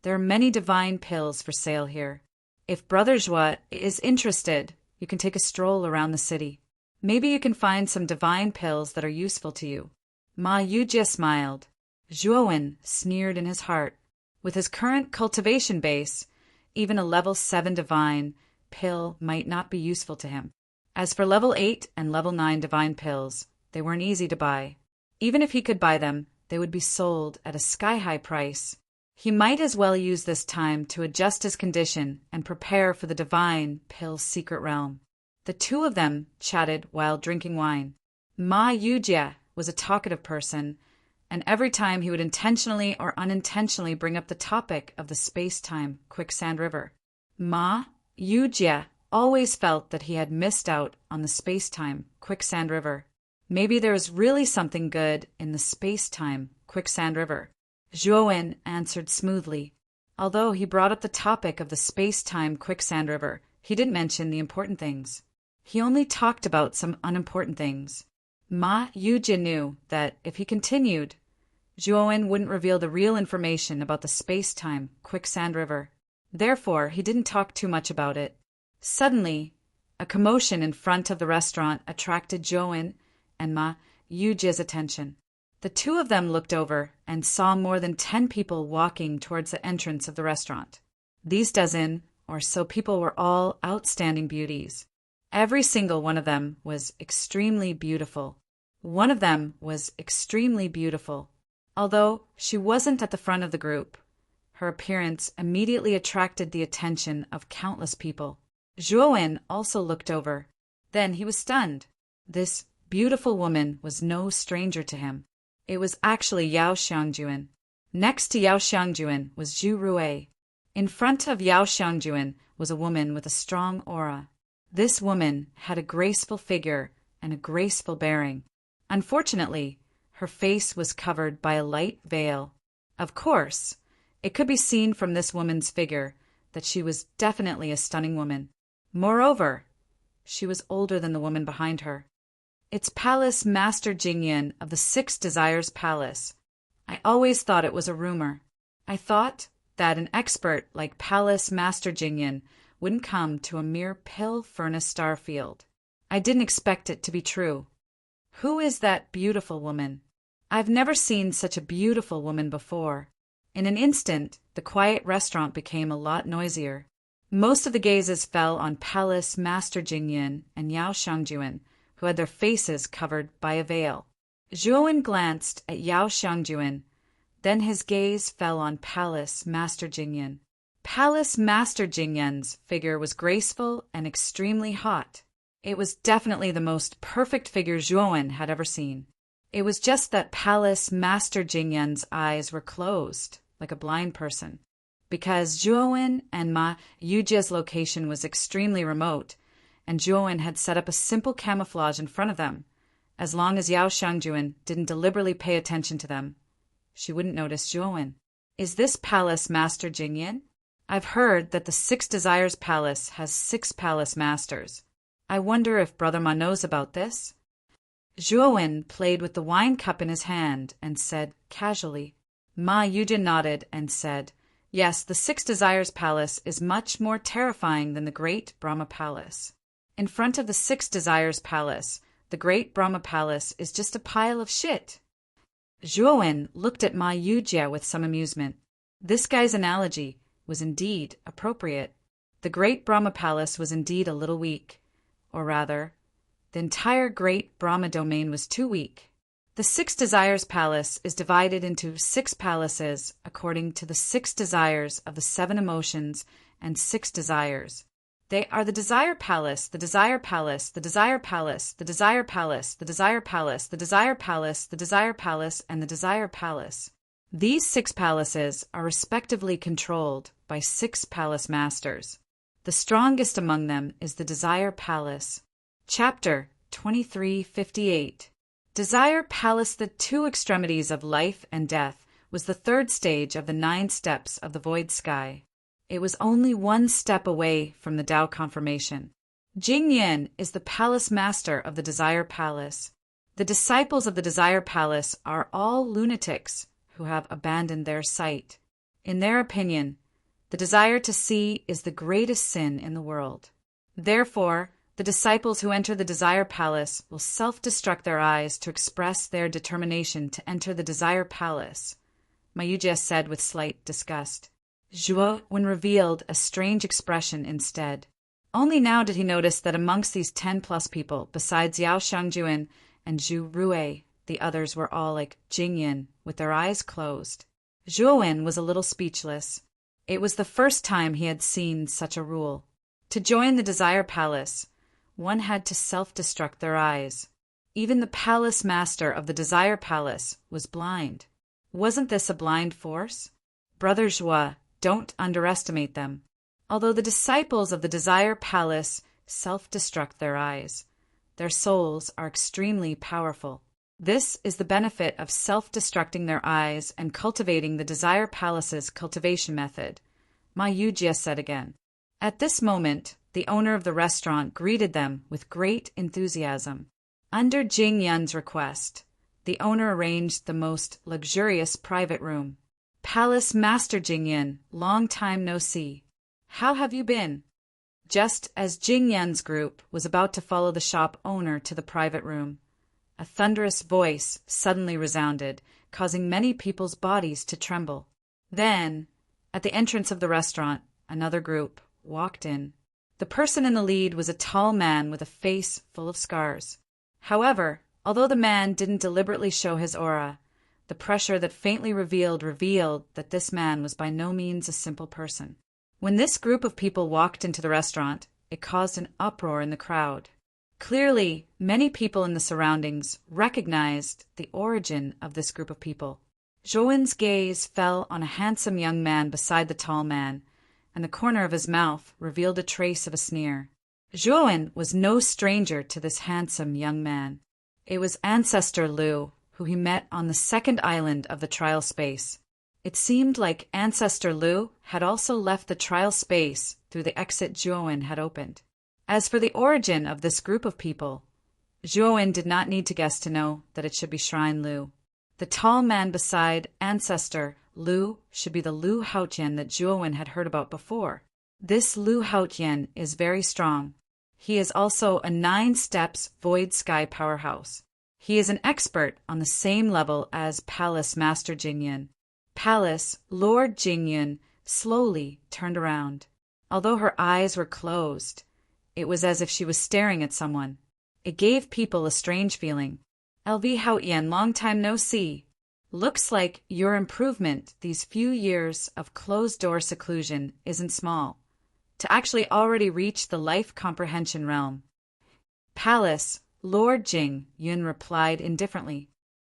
There are many divine pills for sale here. If Brother Zhuo is interested, you can take a stroll around the city. Maybe you can find some divine pills that are useful to you. Ma Yujie smiled. Zhuo Wen sneered in his heart. With his current cultivation base, even a level 7 divine pill might not be useful to him. As for level 8 and level 9 divine pills, they weren't easy to buy. Even if he could buy them, they would be sold at a sky-high price. He might as well use this time to adjust his condition and prepare for the divine pill secret realm. The two of them chatted while drinking wine. Ma Yujie was a talkative person, and every time he would intentionally or unintentionally bring up the topic of the space-time quicksand river. Ma Yujie always felt that he had missed out on the space-time quicksand river. Maybe there was really something good in the space-time quicksand river. Zhuo Wen answered smoothly. Although he brought up the topic of the space-time quicksand river, he didn't mention the important things. He only talked about some unimportant things. Ma Yujie knew that if he continued, Zhuo Wen wouldn't reveal the real information about the space-time quicksand river. Therefore, he didn't talk too much about it. Suddenly, a commotion in front of the restaurant attracted Zhuo Wen and Ma Yujie's attention. The two of them looked over and saw more than 10 people walking towards the entrance of the restaurant. These dozen or so people were all outstanding beauties. Every single one of them was extremely beautiful. One of them was extremely beautiful. Although she wasn't at the front of the group, her appearance immediately attracted the attention of countless people. Zhuo Wen also looked over. Then he was stunned. This beautiful woman was no stranger to him. It was actually Yao Xiangjuan. Next to Yao Xiangjuan was Zhu Rui. In front of Yao Xiangjuan was a woman with a strong aura. This woman had a graceful figure and a graceful bearing. Unfortunately, her face was covered by a light veil. Of course, it could be seen from this woman's figure that she was definitely a stunning woman. Moreover, she was older than the woman behind her. It's Palace Master Jingyan of the Six Desires Palace. I always thought it was a rumor. I thought that an expert like Palace Master Jingyan wouldn't come to a mere pill furnace star field. I didn't expect it to be true. Who is that beautiful woman? I've never seen such a beautiful woman before. In an instant, the quiet restaurant became a lot noisier. Most of the gazes fell on Palace Master Jingyan and Yao Xiangjuan, who had their faces covered by a veil. Zhuo Wen glanced at Yao Xiangjuan, then his gaze fell on Palace Master Jingyan. Palace Master Jingyan's figure was graceful and extremely hot. It was definitely the most perfect figure Zhuo Wen had ever seen. It was just that Palace Master Jingyan's eyes were closed, like a blind person. Because Zhuo Wen and Ma Yujie's location was extremely remote, and Zhuo Wen had set up a simple camouflage in front of them. As long as Yao Xiangjuan didn't deliberately pay attention to them, she wouldn't notice Zhuo Wen. Is this Palace Master Jingyan? I've heard that the Six Desires Palace has 6 palace masters. I wonder if Brother Ma knows about this? Zhuo Wen played with the wine cup in his hand and said casually. Ma Yujie nodded and said, yes, the Six Desires Palace is much more terrifying than the Great Brahma Palace. In front of the Six Desires Palace, the Great Brahma Palace is just a pile of shit. Zhuo Wen looked at Ma Yujie with some amusement. This guy's analogy was indeed appropriate. The great Brahma Palace was indeed a little weak. Or rather, the entire great Brahma domain was too weak. The Six Desires Palace is divided into 6 palaces according to the 6 desires of the 7 emotions and 6 desires. They are the Desire Palace, the Desire Palace, the Desire Palace, the Desire Palace, the Desire Palace, the Desire Palace, the Desire Palace, and the Desire Palace. These 6 palaces are respectively controlled by 6 palace masters. The strongest among them is the Desire Palace. Chapter 2358. Desire Palace, the 2 extremities of life and death, was the 3rd stage of the 9 steps of the void sky. It was only 1 step away from the Tao confirmation. Jingyan is the palace master of the Desire Palace. The disciples of the Desire Palace are all lunatics who have abandoned their sight. In their opinion, the desire to see is the greatest sin in the world. Therefore, the disciples who enter the Desire Palace will self-destruct their eyes to express their determination to enter the Desire Palace, Mayuja said with slight disgust. Zhuo Wen revealed a strange expression instead. Only now did he notice that amongst these 10-plus people, besides Yao Shangjuan and Zhu Rui, the others were all like Jingyan, with their eyes closed. Zhuo Wen was a little speechless. It was the first time he had seen such a rule. To join the Desire Palace, one had to self-destruct their eyes. Even the palace master of the Desire Palace was blind. Wasn't this a blind force? Brother Zhuo, don't underestimate them. Although the disciples of the Desire Palace self-destruct their eyes, their souls are extremely powerful. This is the benefit of self-destructing their eyes and cultivating the Desire Palace's cultivation method, Ma Yujia said again. At this moment, the owner of the restaurant greeted them with great enthusiasm. Under Jing Yun's request, the owner arranged the most luxurious private room. Palace Master Jing Yun, long time no see. How have you been? Just as Jing Yun's group was about to follow the shop owner to the private room, a thunderous voice suddenly resounded, causing many people's bodies to tremble. Then, at the entrance of the restaurant, another group walked in. The person in the lead was a tall man with a face full of scars. However, although the man didn't deliberately show his aura, the pressure that faintly revealed that this man was by no means a simple person. When this group of people walked into the restaurant, it caused an uproar in the crowd. Clearly, many people in the surroundings recognized the origin of this group of people. Zhou gaze fell on a handsome young man beside the tall man, and the corner of his mouth revealed a trace of a sneer. Zhou was no stranger to this handsome young man. It was Ancestor Liu, who he met on the 2nd island of the trial space. It seemed like Ancestor Liu had also left the trial space through the exit Zhou had opened. As for the origin of this group of people, Zhou did not need to guess to know that it should be Shrine Liu. The tall man beside Ancestor Liu should be the Liu Haotian that Zhou had heard about before. This Liu Haotian is very strong. He is also a 9 steps void sky powerhouse. He is an expert on the same level as Palace Master Jingyun. Palace Lord Jingyun slowly turned around. Although her eyes were closed, it was as if she was staring at someone. It gave people a strange feeling. LV Haotian, long time no see. Looks like your improvement these few years of closed-door seclusion isn't small. To actually already reach the life comprehension realm. Palace Lord Jing Yun replied indifferently.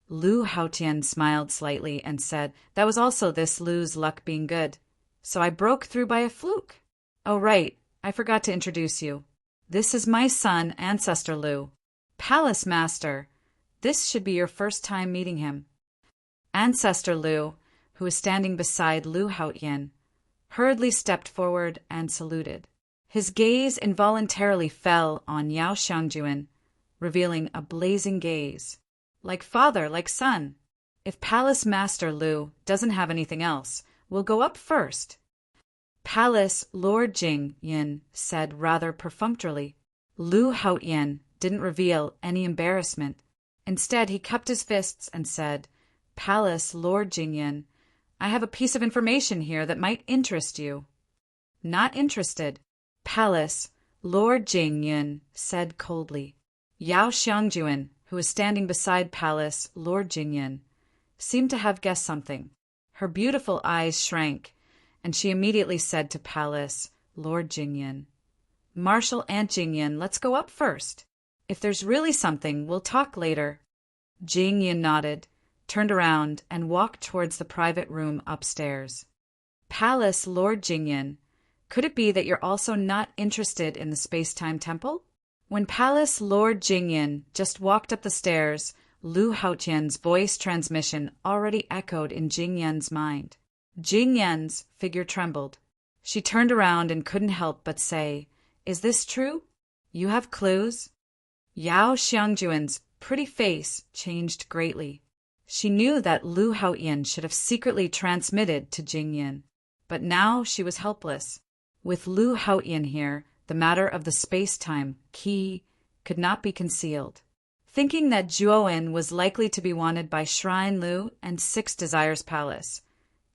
Liu Haotian smiled slightly and said, that was also this Liu's luck being good. So I broke through by a fluke. Oh right, I forgot to introduce you. This is my son, Ancestor Liu. Palace Master, this should be your first time meeting him. Ancestor Liu, who was standing beside Liu Haotian, hurriedly stepped forward and saluted. His gaze involuntarily fell on Yao Shangjuan, revealing a blazing gaze. Like father, like son. If Palace Master Liu doesn't have anything else, we'll go up first. Palace Lord Jing Yin said rather perfunctorily. Liu Haotian didn't reveal any embarrassment. Instead, he cupped his fists and said, Palace Lord Jing Yin, I have a piece of information here that might interest you. Not interested. Palace, Lord Jingyan said coldly. Yao Xiangjuan, who was standing beside Palace, Lord Jingyan, seemed to have guessed something. Her beautiful eyes shrank, and she immediately said to Palace, Lord Jingyan, Marshal Aunt Jingyan, let's go up first. If there's really something, we'll talk later. Jingyan nodded, turned around, and walked towards the private room upstairs. Palace, Lord Jingyan, could it be that you're also not interested in the space-time temple? When Palace, Lord Jingyan just walked up the stairs, Lu Haotian's voice transmission already echoed in Jingyan's mind. Jingyan's figure trembled. She turned around and couldn't help but say, Is this true? You have clues? Yao Xiangjuan's pretty face changed greatly. She knew that Lu Haotian should have secretly transmitted to Jingyan, but now she was helpless. With Lu Haotian here, the matter of the space-time key could not be concealed. Thinking that Zhuowen was likely to be wanted by Shrine Lu and Six Desires Palace,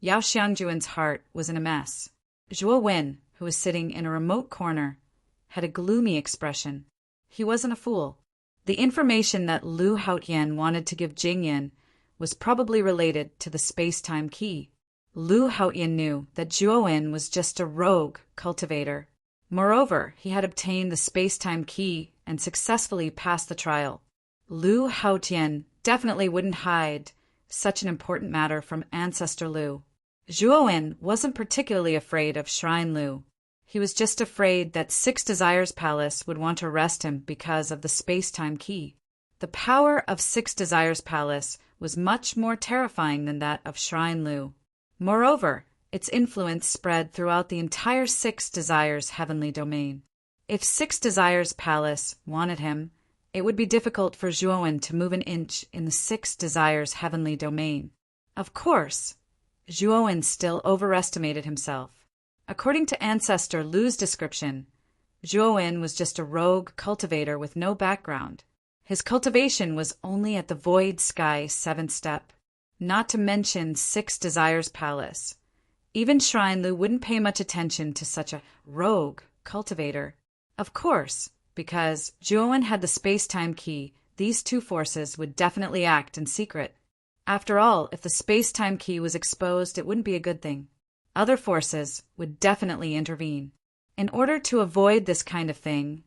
Yao Xiangjuan's heart was in a mess. Zhuowen, who was sitting in a remote corner, had a gloomy expression. He wasn't a fool. The information that Lu Haotian wanted to give Jingyan was probably related to the space-time key. Lu Haotian knew that Zhuowen was just a rogue cultivator. Moreover, he had obtained the space-time key and successfully passed the trial. Lu Haotian definitely wouldn't hide such an important matter from Ancestor Lu. Zhuowen wasn't particularly afraid of Shrine Lu. He was just afraid that Six Desires Palace would want to arrest him because of the space-time key. The power of Six Desires Palace was much more terrifying than that of Shrine Lu. Moreover, its influence spread throughout the entire Six Desires heavenly domain. If Six Desires Palace wanted him, it would be difficult for Zhuowen to move an inch in the Six Desires heavenly domain. Of course, Zhuowen still overestimated himself. According to Ancestor Lu's description, Zhuowen was just a rogue cultivator with no background. His cultivation was only at the Void Sky 7th step, not to mention Six Desires Palace. Even Shrine Lu wouldn't pay much attention to such a rogue cultivator. Of course, because Zhuowen had the space-time key, these two forces would definitely act in secret. After all, if the space-time key was exposed, it wouldn't be a good thing. Other forces would definitely intervene. In order to avoid this kind of thing,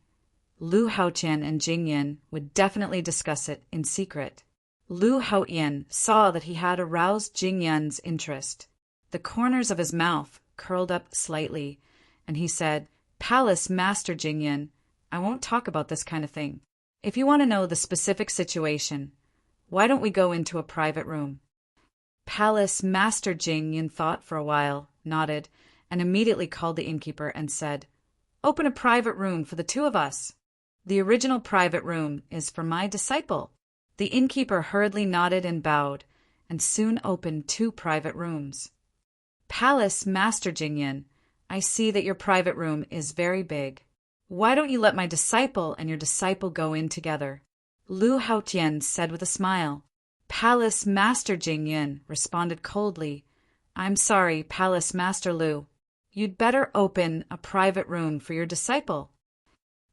Lu Haotian and Jingyan would definitely discuss it in secret. Lu Haotian saw that he had aroused Jingyan's interest. The corners of his mouth curled up slightly, and he said, Palace Master Jingyan, I won't talk about this kind of thing. If you want to know the specific situation, why don't we go into a private room? Palace Master Jingyan thought for a while, nodded, and immediately called the innkeeper and said, Open a private room for the two of us. The original private room is for my disciple. The innkeeper hurriedly nodded and bowed, and soon opened two private rooms. Palace Master Jingyan, I see that your private room is very big. Why don't you let my disciple and your disciple go in together? Lu Haotian said with a smile. Palace Master Jingyan responded coldly, I'm sorry, Palace Master Lu. You'd better open a private room for your disciple.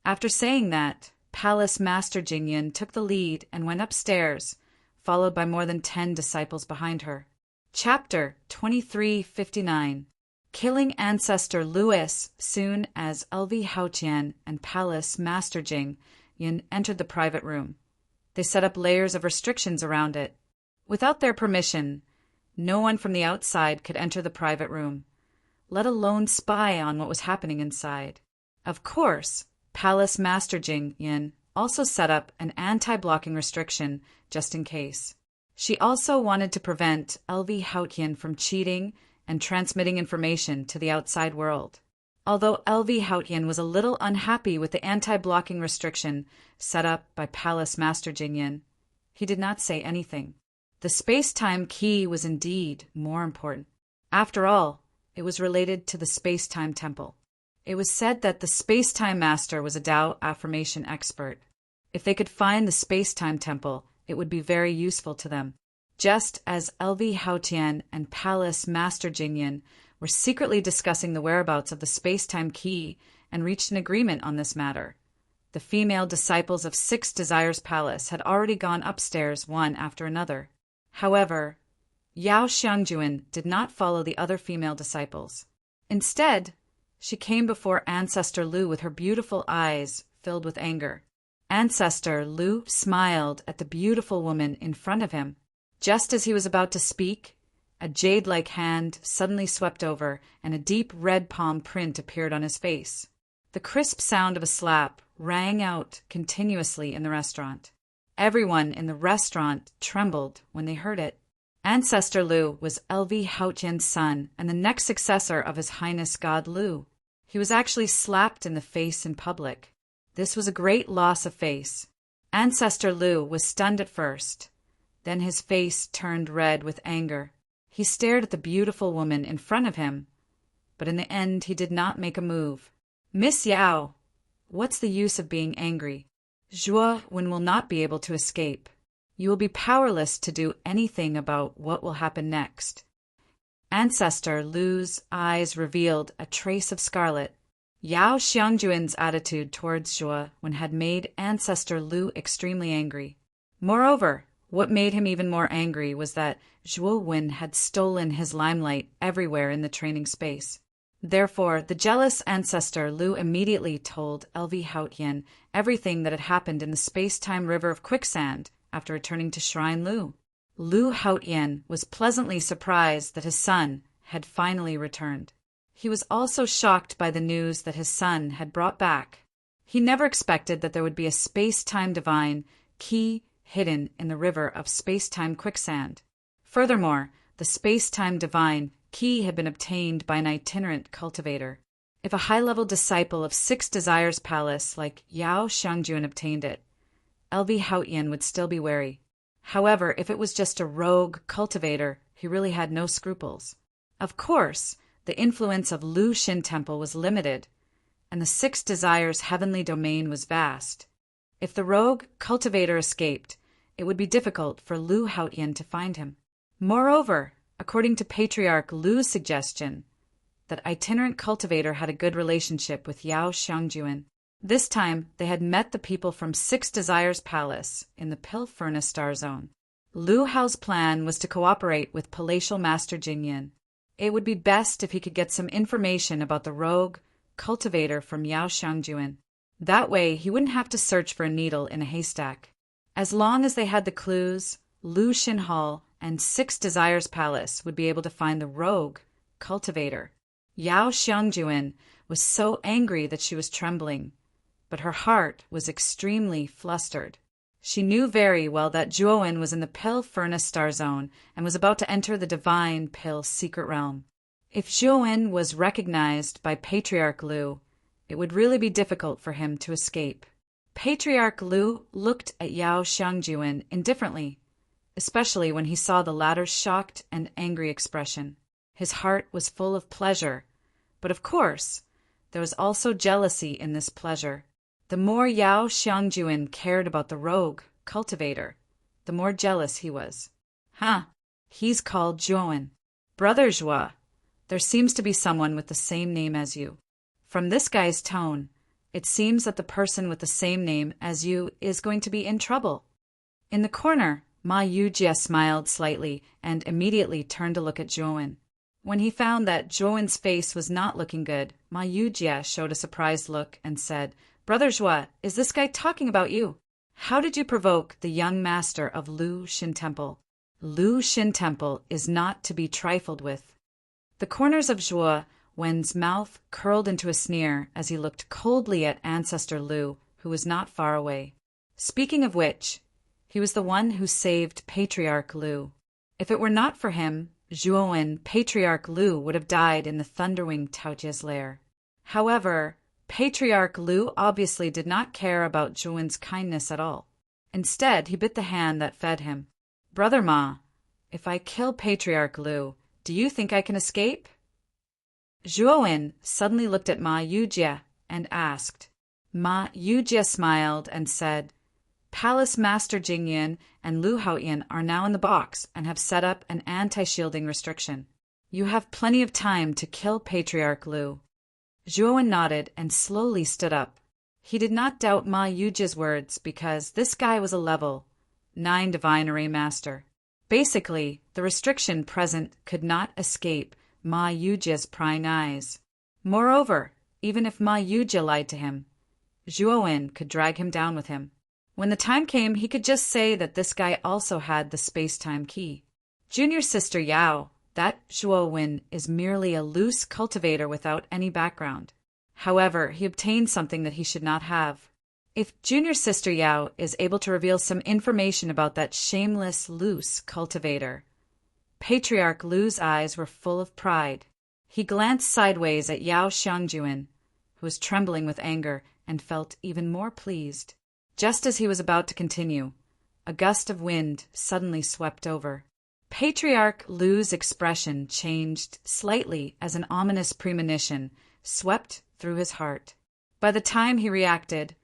After saying that, Palace Master Jingyan took the lead and went upstairs, followed by more than 10 disciples behind her. Chapter 2359. Killing Ancestor Louis. Soon as Elvi Haotian and Palace Master Jingyan entered the private room, they set up layers of restrictions around it. Without their permission, no one from the outside could enter the private room, let alone spy on what was happening inside. Of course, Palace Master Jingyan also set up an anti-blocking restriction just in case. She also wanted to prevent Elvi Haotian from cheating and transmitting information to the outside world. Although Elvi Haotian was a little unhappy with the anti-blocking restriction set up by Palace Master Jingyan, he did not say anything. The space-time key was indeed more important. After all, it was related to the space-time temple. It was said that the space-time master was a Tao affirmation expert. If they could find the space-time temple, it would be very useful to them. Just as Elvi Haotian and Palace Master Jingyan were secretly discussing the whereabouts of the space-time key and reached an agreement on this matter. The female disciples of Six Desires Palace had already gone upstairs one after another. However, Yao Xiangjuan did not follow the other female disciples. Instead, she came before Ancestor Lu with her beautiful eyes filled with anger. Ancestor Lu smiled at the beautiful woman in front of him. Just as he was about to speak, a jade-like hand suddenly swept over and a deep red palm print appeared on his face. The crisp sound of a slap rang out continuously in the restaurant. Everyone in the restaurant trembled when they heard it. Ancestor Lu was LV Haotian's son and the next successor of His Highness God Lu. He was actually slapped in the face in public. This was a great loss of face. Ancestor Lu was stunned at first. Then his face turned red with anger. He stared at the beautiful woman in front of him, but in the end he did not make a move. Miss Yao, what's the use of being angry? Zhuo Wen will not be able to escape. You will be powerless to do anything about what will happen next. Ancestor Lu's eyes revealed a trace of scarlet. Yao Xiangjuan's attitude towards Zhuo Wen had made Ancestor Lu extremely angry. Moreover, what made him even more angry was that Zhuo Wen had stolen his limelight everywhere in the training space. Therefore, the jealous Ancestor Lu immediately told LV Haotian everything that had happened in the space-time river of quicksand after returning to Shrine Lu. Lu Haotian was pleasantly surprised that his son had finally returned. He was also shocked by the news that his son had brought back. He never expected that there would be a space-time divine key hidden in the river of space-time quicksand. Furthermore, the space-time divine key had been obtained by an itinerant cultivator. If a high-level disciple of Six Desires Palace like Yao Xiangjuan obtained it, LV Haotian would still be wary. However, if it was just a rogue cultivator, he really had no scruples. Of course, the influence of Lu Shin Temple was limited, and the Six Desires heavenly domain was vast. If the rogue cultivator escaped, it would be difficult for Lu Haotian to find him. Moreover, according to Patriarch Lu's suggestion, that itinerant cultivator had a good relationship with Yao Xiangjuan. This time, they had met the people from Six Desires Palace in the Pill Furnace Star Zone. Lu Hao's plan was to cooperate with Palatial Master Jingyan. It would be best if he could get some information about the rogue cultivator from Yao Xiangjuan. That way, he wouldn't have to search for a needle in a haystack. As long as they had the clues, Lu Shin Hall and Six Desires Palace would be able to find the rogue cultivator. Yao Xiangjuan was so angry that she was trembling, but her heart was extremely flustered. She knew very well that Zhuo Wen was in the Pill Furnace Star Zone and was about to enter the Divine Pill Secret Realm. If Zhuo Wen was recognized by Patriarch Lu, it would really be difficult for him to escape. Patriarch Lu looked at Yao Xiangjuan indifferently, especially when he saw the latter's shocked and angry expression. His heart was full of pleasure, but of course, there was also jealousy in this pleasure. The more Yao Xiangjuan cared about the rogue cultivator, the more jealous he was. He's called Zhuo Wen. Brother Zhuo, there seems to be someone with the same name as you. From this guy's tone, it seems that the person with the same name as you is going to be in trouble. In the corner, Ma Yujie smiled slightly and immediately turned to look at Zhuo Wen. When he found that Zhuo Wen's face was not looking good, Ma Yujie showed a surprised look and said, "Brother Zhuo, is this guy talking about you? How did you provoke the young master of Lu Shin Temple? Lu Shin Temple is not to be trifled with." The corners of Zhuo Wen's mouth curled into a sneer as he looked coldly at Ancestor Lu, who was not far away. Speaking of which, he was the one who saved Patriarch Lu. If it were not for him, Zhuo Wen, Patriarch Lu would have died in the Thunderwing Taojia's lair. However, Patriarch Lu obviously did not care about Zhuo Wen's kindness at all. Instead, he bit the hand that fed him. "Brother Ma, if I kill Patriarch Lu, do you think I can escape?" Zhuo Wen suddenly looked at Ma Yujie and asked. Ma Yujie smiled and said, "Palace Master Jingyan and Lu Haotian are now in the box and have set up an anti-shielding restriction. You have plenty of time to kill Patriarch Lu." Zhuowen nodded and slowly stood up. He did not doubt Ma Yuji's words because this guy was a level 9 divine array master. Basically, the restriction present could not escape Ma Yuji's prying eyes. Moreover, even if Ma Yuji lied to him, Zhuowen could drag him down with him. When the time came, he could just say that this guy also had the space-time key. Junior sister Yao, that Zhuowen is merely a loose cultivator without any background. However, he obtained something that he should not have. If junior sister Yao is able to reveal some information about that shameless loose cultivator. Patriarch Lu's eyes were full of pride. He glanced sideways at Yao Xiangjuan, who was trembling with anger, and felt even more pleased. Just as he was about to continue, a gust of wind suddenly swept over. Patriarch Lu's expression changed slightly as an ominous premonition swept through his heart. By the time he reacted,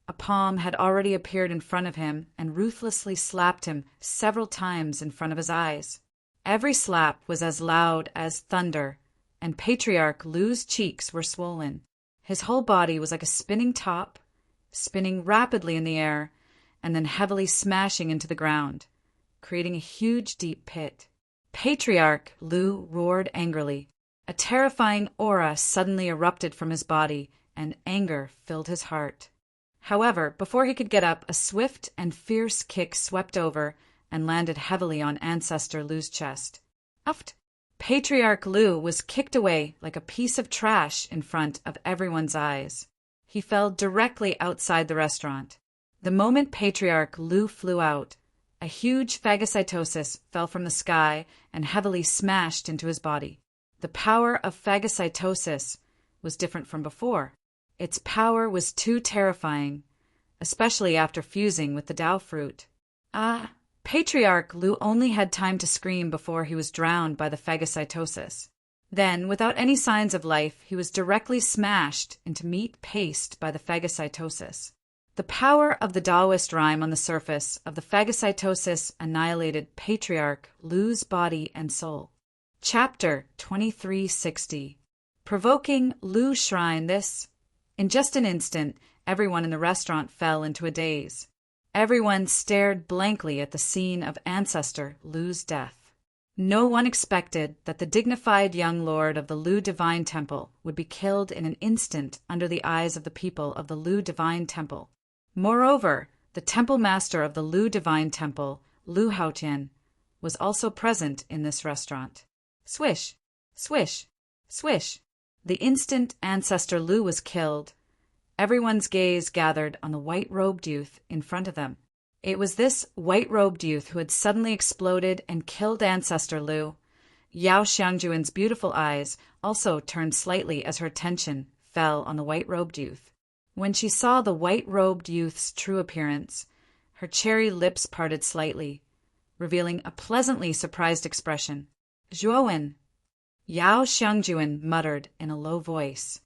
a palm had already appeared in front of him and ruthlessly slapped him several times in front of his eyes. Every slap was as loud as thunder, and Patriarch Lu's cheeks were swollen. His whole body was like a spinning top, spinning rapidly in the air, and then heavily smashing into the ground, creating a huge deep pit. Patriarch Lu roared angrily. A terrifying aura suddenly erupted from his body, and anger filled his heart. However, before he could get up, a swift and fierce kick swept over and landed heavily on Ancestor Lu's chest. Uft! Patriarch Lu was kicked away like a piece of trash in front of everyone's eyes. He fell directly outside the restaurant. The moment Patriarch Lu flew out, a huge phagocytosis fell from the sky and heavily smashed into his body. The power of phagocytosis was different from before. Its power was too terrifying, especially after fusing with the Dao fruit. Patriarch Lu only had time to scream before he was drowned by the phagocytosis. Then, without any signs of life, he was directly smashed into meat paste by the phagocytosis. The power of the Taoist rhyme on the surface of the phagocytosis annihilated Patriarch Lu's body and soul. Chapter 2360. Provoking Lu Shrine this. In just an instant, everyone in the restaurant fell into a daze. Everyone stared blankly at the scene of Ancestor Lu's death. No one expected that the dignified young lord of the Lu Divine Temple would be killed in an instant under the eyes of the people of the Lu Divine Temple. Moreover, the temple master of the Lu Divine Temple, Lu Haotian, was also present in this restaurant. Swish, swish, swish. The instant Ancestor Lu was killed, everyone's gaze gathered on the white-robed youth in front of them. It was this white-robed youth who had suddenly exploded and killed Ancestor Lu. Yao Xiangjuan's beautiful eyes also turned slightly as her attention fell on the white-robed youth. When she saw the white-robed youth's true appearance, her cherry lips parted slightly, revealing a pleasantly surprised expression. Zhuowen, Yao Xiangjuan muttered in a low voice.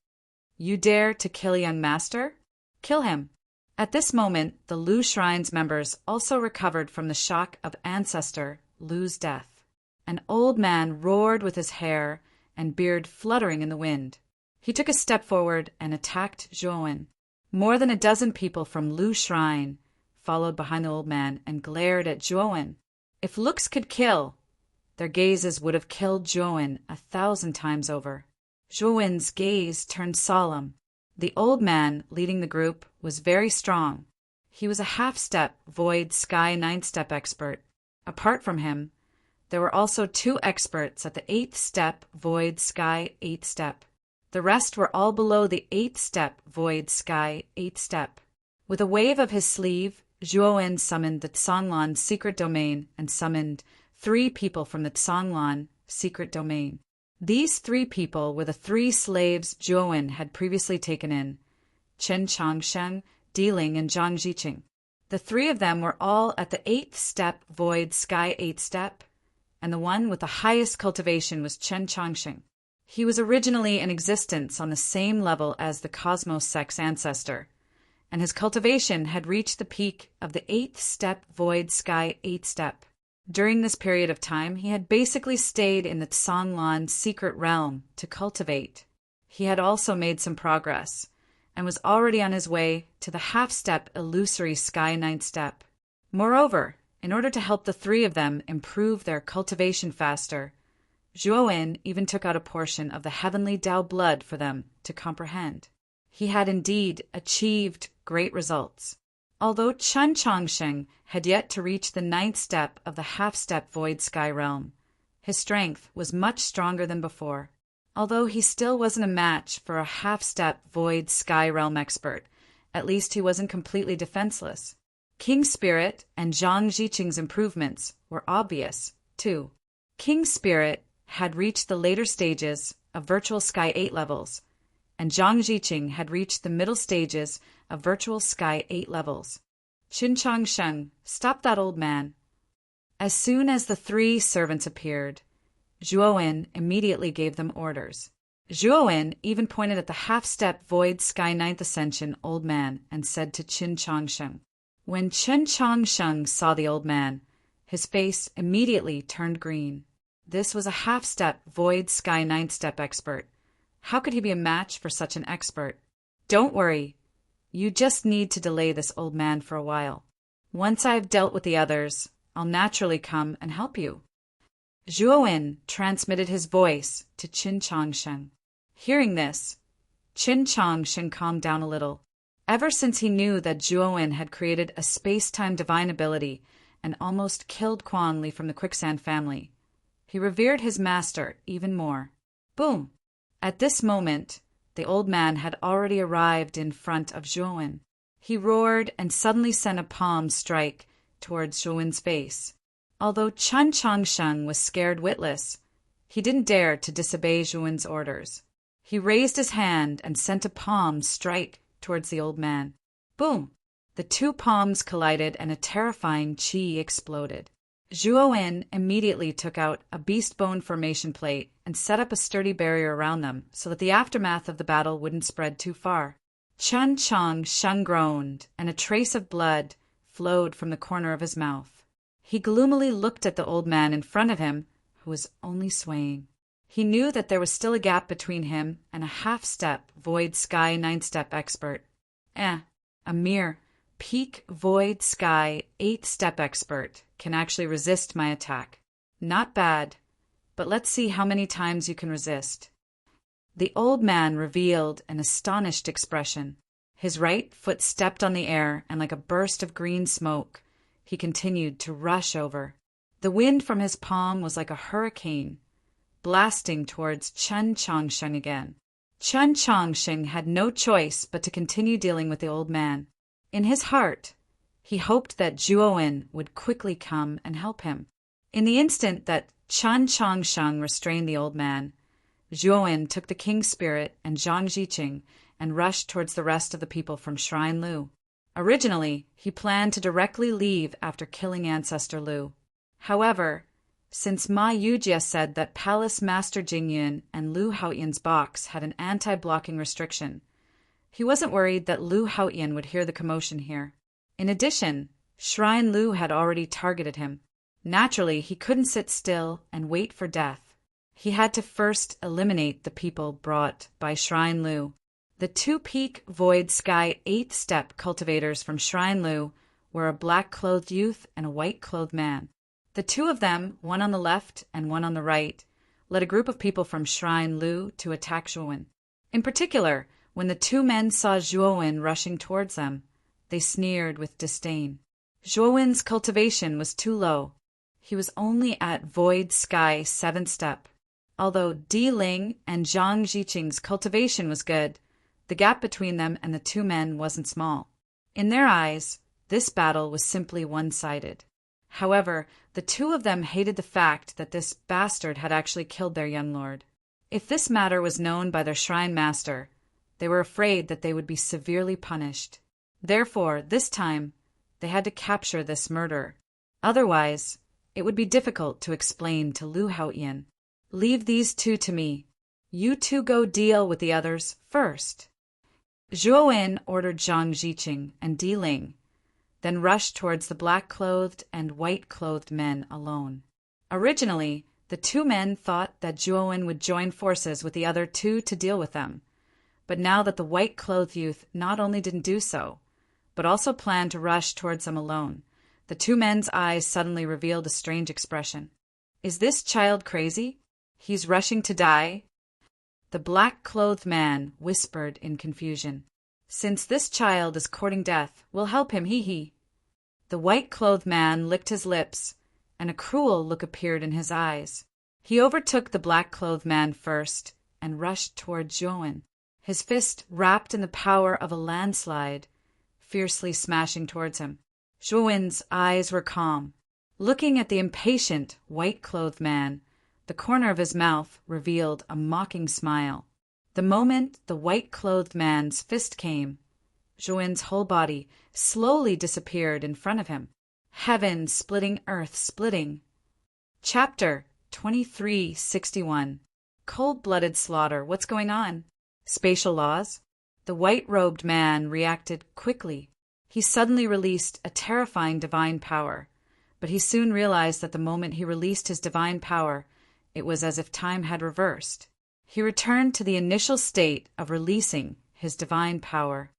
You dare to kill a young master? Kill him. At this moment, the Lu Shrine's members also recovered from the shock of Ancestor Lu's death. An old man roared with his hair and beard fluttering in the wind. He took a step forward and attacked Zhuowen. More than a dozen people from Lu Shrine followed behind the old man and glared at Zhuowen. If looks could kill, their gazes would have killed Zhuowen 1,000 times over. Zhuowen's gaze turned solemn. The old man leading the group was very strong. He was a half-step Void Sky 9-step expert. Apart from him, there were also 2 experts at the 8th step Void Sky 8-step. The rest were all below the 8th step Void Sky 8-step. With a wave of his sleeve, Zhuowen summoned the Tsanglan secret domain and summoned 3 people from the Tsanglan secret domain. These 3 people were the 3 slaves Zhuowen had previously taken in, Chen Changsheng, Diling, and Zhang Jiqing. The 3 of them were all at the 8th step Void Sky 8-step, and the one with the highest cultivation was Chen Changsheng. He was originally in existence on the same level as the Cosmos Sex ancestor, and his cultivation had reached the peak of the 8th step Void Sky 8-step. During this period of time, he had basically stayed in the Tsanglan secret realm to cultivate. He had also made some progress, and was already on his way to the half-step illusory sky ninth step. Moreover, in order to help the three of them improve their cultivation faster, Zhuowen even took out a portion of the heavenly Tao blood for them to comprehend. He had indeed achieved great results. Although Chen Chongsheng had yet to reach the ninth step of the half-step void sky realm, his strength was much stronger than before. Although he still wasn't a match for a half-step void sky realm expert, at least he wasn't completely defenseless. King Spirit and Zhang Jiqing's improvements were obvious, too. King Spirit had reached the later stages of Virtual Sky 8 levels, and Zhang Jiqing had reached the middle stages of Virtual Sky 8 levels. Qin Changsheng, stop that old man. As soon as the three servants appeared, Zhuowen immediately gave them orders. Zhuowen even pointed at the half-step void sky ninth ascension old man and said to Qin Changsheng. When Qin Changsheng saw the old man, his face immediately turned green. This was a half-step void sky ninth step expert. How could he be a match for such an expert? Don't worry. You just need to delay this old man for a while. Once I have dealt with the others, I'll naturally come and help you. Zhuowen transmitted his voice to Qin Changsheng. Hearing this, Qin Changsheng calmed down a little. Ever since he knew that Zhuowen had created a space-time divine ability and almost killed Quan Li from the Quicksand family, he revered his master even more. Boom! At this moment, the old man had already arrived in front of Zhuowen. He roared and suddenly sent a palm strike towards Zhuowen's face. Although Chen Changsheng was scared witless, he didn't dare to disobey Zhuowen's orders. He raised his hand and sent a palm strike towards the old man. Boom! The two palms collided and a terrifying qi exploded. Zhuowen immediately took out a beast bone formation plate and set up a sturdy barrier around them so that the aftermath of the battle wouldn't spread too far. Chen Changsheng groaned, and a trace of blood flowed from the corner of his mouth. He gloomily looked at the old man in front of him, who was only swaying. He knew that there was still a gap between him and a half-step void sky ninth step expert. A mere peak void sky 8th step expert can actually resist my attack. Not bad, but let's see how many times you can resist. The old man revealed an astonished expression. His right foot stepped on the air, and like a burst of green smoke, he continued to rush over. The wind from his palm was like a hurricane, blasting towards Chen Changsheng again. Chen Changsheng had no choice but to continue dealing with the old man. In his heart, he hoped that Zhuowen would quickly come and help him. In the instant that Chen Changsheng restrained the old man, Zhuowen took the King Spirit and Zhang Jiqing and rushed towards the rest of the people from Shrine Lu. Originally, he planned to directly leave after killing Ancestor Lu. However, since Ma Yujie said that Palace Master Jingyun and Lu Haoyan's box had an anti-blocking restriction, he wasn't worried that Lu Haoyan would hear the commotion here. In addition, Shrine Lu had already targeted him. Naturally, he couldn't sit still and wait for death. He had to first eliminate the people brought by Shrine Lu. The two peak void sky 8th step cultivators from Shrine Lu were a black-clothed youth and a white-clothed man. The two of them, one on the left and one on the right, led a group of people from Shrine Lu to attack Zhuowen. In particular, when the two men saw Zhuowen rushing towards them, they sneered with disdain. Zhuowen's cultivation was too low. He was only at void sky 7th step. Although Di Ling and Zhang Jiqing's cultivation was good, the gap between them and the two men wasn't small. In their eyes, this battle was simply one-sided. However, the two of them hated the fact that this bastard had actually killed their young lord. If this matter was known by their shrine master, they were afraid that they would be severely punished. Therefore, this time, they had to capture this murderer. Otherwise, it would be difficult to explain to Lu Haoyan. Leave these two to me. You two go deal with the others first. Zhuowen ordered Zhang Jiqing and Di Ling, then rushed towards the black-clothed and white-clothed men alone. Originally, The two men thought that Zhuowen would join forces with the other two to deal with them. But now that the white-clothed youth not only didn't do so, but also planned to rush towards them alone, the two men's eyes suddenly revealed a strange expression. Is this child crazy? He's rushing to die? The black-clothed man whispered in confusion. Since this child is courting death, we'll help him, hee-hee. The white-clothed man licked his lips, and a cruel look appeared in his eyes. He overtook the black-clothed man first and rushed toward Zhuowen, his fist wrapped in the power of a landslide, fiercely smashing towards him. Zhuowen's eyes were calm. Looking at the impatient, white-clothed man, the corner of his mouth revealed a mocking smile. The moment the white-clothed man's fist came, Zhuowen's whole body slowly disappeared in front of him. Heaven splitting, earth splitting. Chapter 2361. Cold-blooded slaughter. What's going on? Spatial laws? The white-robed man reacted quickly. He suddenly released a terrifying divine power, but he soon realized that the moment he released his divine power, it was as if time had reversed. He returned to the initial state of releasing his divine power.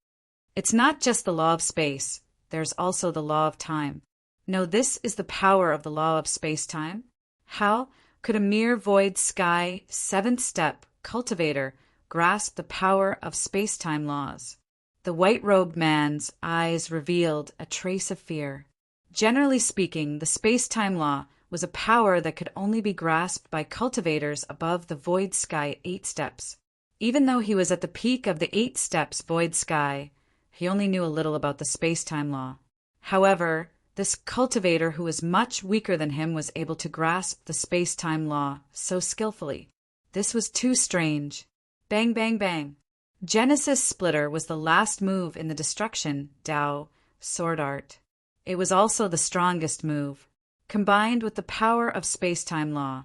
It's not just the law of space, there's also the law of time. No, this is the power of the law of space-time. How could a mere void sky, seventh step cultivator grasp the power of space-time laws? The white-robed man's eyes revealed a trace of fear. Generally speaking, the space-time law was a power that could only be grasped by cultivators above the void sky 8 steps. Even though he was at the peak of the 8 steps void sky, he only knew a little about the space-time law. However, this cultivator who was much weaker than him was able to grasp the space-time law so skillfully. This was too strange. Bang, bang, bang. Genesis Splitter was the last move in the Destruction Dao sword art. It was also the strongest move. Combined with the power of space-time law,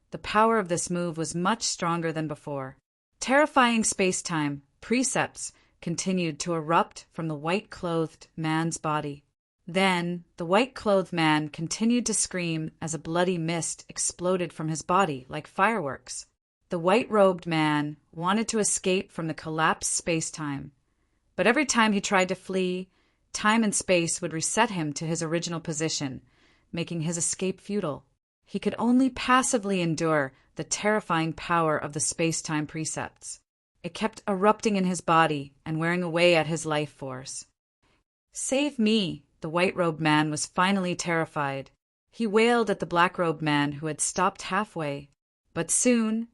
the power of this move was much stronger than before. Terrifying space-time precepts continued to erupt from the white-clothed man's body. Then the white-clothed man continued to scream as a bloody mist exploded from his body like fireworks. The white-robed man wanted to escape from the collapsed space-time, but every time he tried to flee, time and space would reset him to his original position, making his escape futile. He could only passively endure the terrifying power of the space-time precepts. It kept erupting in his body and wearing away at his life force. Save me! The white-robed man was finally terrified. He wailed at the black-robed man who had stopped halfway. But soon,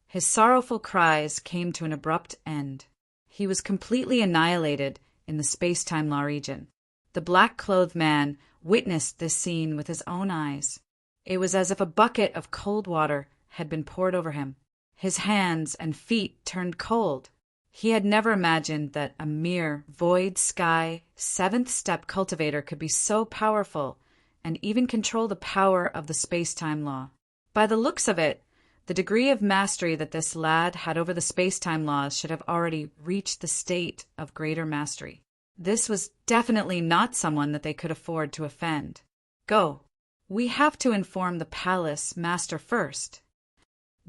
his sorrowful cries came to an abrupt end. He was completely annihilated in the space-time law region. The black-clothed man witnessed this scene with his own eyes. It was as if a bucket of cold water had been poured over him. His hands and feet turned cold. He had never imagined that a mere void sky, seventh step cultivator could be so powerful and even control the power of the space-time law. By the looks of it, the degree of mastery that this lad had over the space-time laws should have already reached the state of greater mastery. This was definitely not someone that they could afford to offend. Go. We have to inform the palace master first.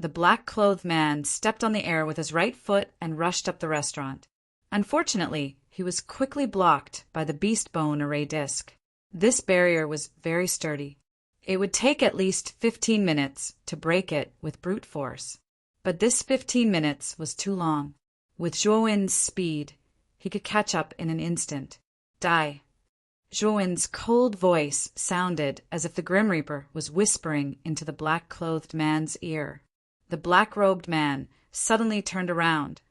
The black-clothed man stepped on the air with his right foot and rushed up the restaurant. Unfortunately, he was quickly blocked by the beast bone array disc. This barrier was very sturdy. It would take at least 15 minutes to break it with brute force. But this 15 minutes was too long. With Zhuowen's speed, he could catch up in an instant. Die. Zhuowen's cold voice sounded as if the Grim Reaper was whispering into the black-clothed man's ear. The black-robed man suddenly turned around,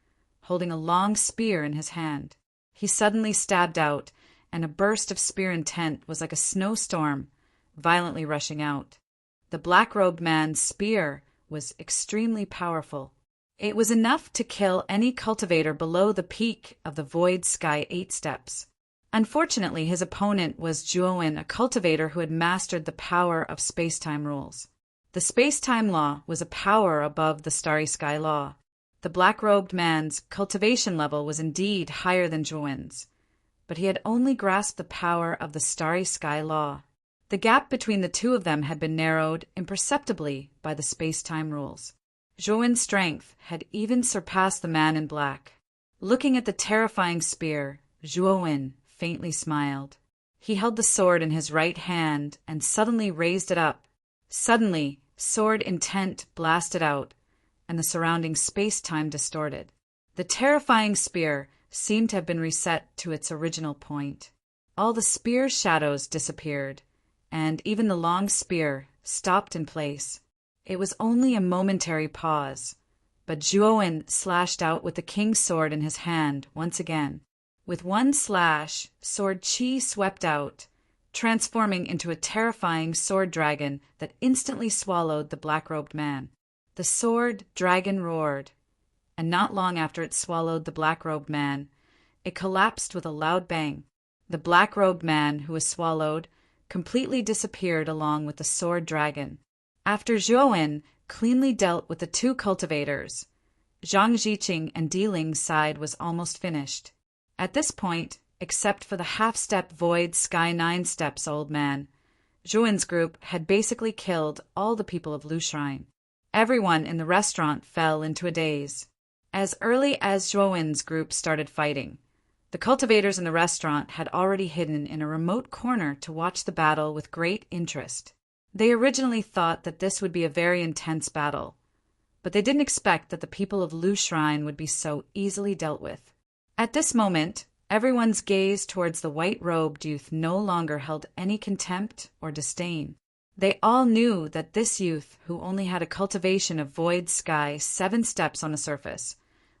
holding a long spear in his hand. He suddenly stabbed out, and a burst of spear intent was like a snowstorm, violently rushing out. The black-robed man's spear was extremely powerful. It was enough to kill any cultivator below the peak of the void sky 8 steps. Unfortunately, his opponent was Zhuowen, a cultivator who had mastered the power of space-time rules. The space-time law was a power above the starry sky law. The black-robed man's cultivation level was indeed higher than Zhuowen's, but he had only grasped the power of the starry sky law. The gap between the two of them had been narrowed imperceptibly by the space-time rules. Zhuowen's strength had even surpassed the man in black. Looking at the terrifying spear, Zhuowen faintly smiled. He held the sword in his right hand and suddenly raised it up. Suddenly, sword intent blasted out, and the surrounding space-time distorted. The terrifying spear seemed to have been reset to its original point. All the spear's shadows disappeared, and even the long spear stopped in place. It was only a momentary pause, but Zhuowen slashed out with the king's sword in his hand once again. With one slash, sword qi swept out, transforming into a terrifying sword dragon that instantly swallowed the black-robed man. The sword dragon roared, and not long after it swallowed the black-robed man, it collapsed with a loud bang. The black-robed man who was swallowed completely disappeared along with the sword dragon. After Zhuowen cleanly dealt with the two cultivators, Zhang Jiqing and Di Ling's side was almost finished. At this point, except for the half-step void sky 9 steps old man, Zhuowen's group had basically killed all the people of Lu Shrine. Everyone in the restaurant fell into a daze. As early as Zhuowen's group started fighting, the cultivators in the restaurant had already hidden in a remote corner to watch the battle with great interest. They originally thought that this would be a very intense battle, but they didn't expect that the people of Lu Shrine would be so easily dealt with. At this moment, everyone's gaze towards the white-robed youth no longer held any contempt or disdain. They all knew that this youth, who only had a cultivation of void sky 7 steps on the surface,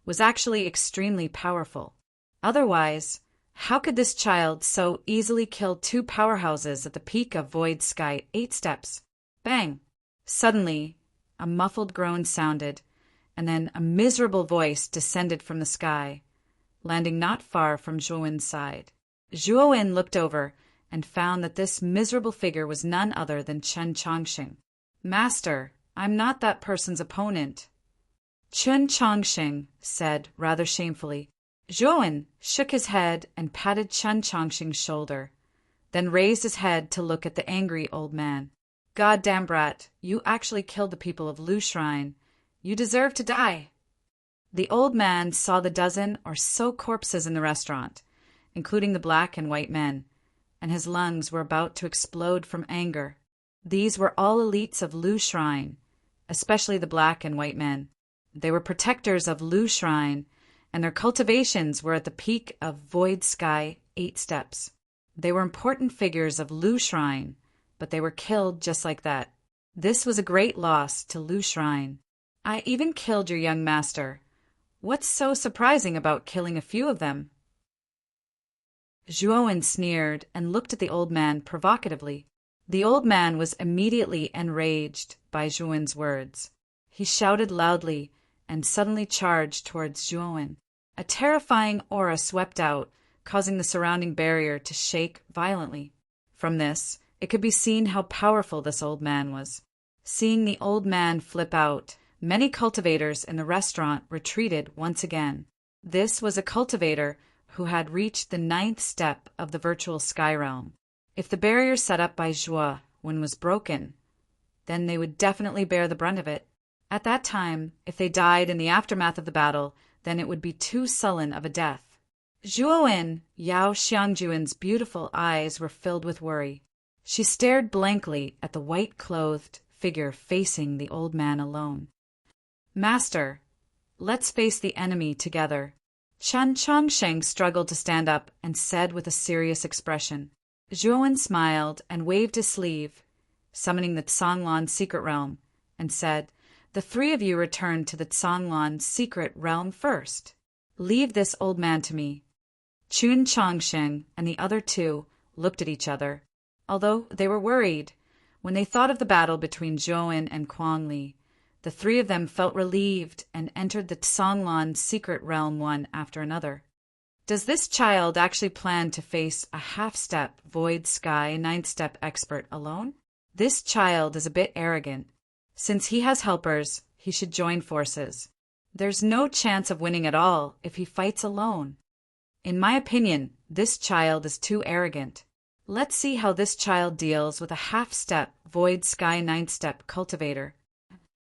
was actually extremely powerful. Otherwise, how could this child so easily kill 2 powerhouses at the peak of void sky 8 steps? Bang! Suddenly, a muffled groan sounded, and then a miserable voice descended from the sky, landing not far from Zhuowen's side. Zhuowen looked over and found that this miserable figure was none other than Chen Chongqing. "Master, I'm not that person's opponent," Chen Chongqing said rather shamefully. Zhuowen shook his head and patted Chen Chongqing's shoulder, then raised his head to look at the angry old man. "Goddamn brat, you actually killed the people of Lu Shrine. You deserve to die." The old man saw the dozen or so corpses in the restaurant, including the black and white men, and his lungs were about to explode from anger. These were all elites of Lu Shrine, especially the black and white men. They were protectors of Lu Shrine, and their cultivations were at the peak of void sky 8 steps. They were important figures of Lu Shrine, but they were killed just like that. This was a great loss to Lu Shrine. "I even killed your young master. What's so surprising about killing a few of them?" Zhuowen sneered and looked at the old man provocatively. The old man was immediately enraged by Zhuowen's words. He shouted loudly and suddenly charged towards Zhuowen. A terrifying aura swept out, causing the surrounding barrier to shake violently. From this, it could be seen how powerful this old man was. Seeing the old man flip out, many cultivators in the restaurant retreated once again. This was a cultivator who had reached the 9th step of the virtual sky realm. If the barrier set up by Zhuowen was broken, then they would definitely bear the brunt of it. At that time, if they died in the aftermath of the battle, then it would be too sullen of a death. Zhuowen, Yao Xiangjuan's beautiful eyes were filled with worry. She stared blankly at the white-clothed figure facing the old man alone. "Master, let's face the enemy together." Chen Chongqing struggled to stand up and said with a serious expression. Zhuowen smiled and waved his sleeve, summoning the Tsanglan secret realm, and said, "The 3 of you return to the Tsanglan secret realm first. Leave this old man to me." Chun Chongqing and the other 2 looked at each other. Although they were worried, when they thought of the battle between Zhuowen and Kuang Li, the 3 of them felt relieved and entered the Tsanglan secret realm one after another. Does this child actually plan to face a half-step void sky 9th step expert alone? This child is a bit arrogant. Since he has helpers, he should join forces. There's no chance of winning at all if he fights alone. In my opinion, this child is too arrogant. Let's see how this child deals with a half-step Void Sky 9-step cultivator.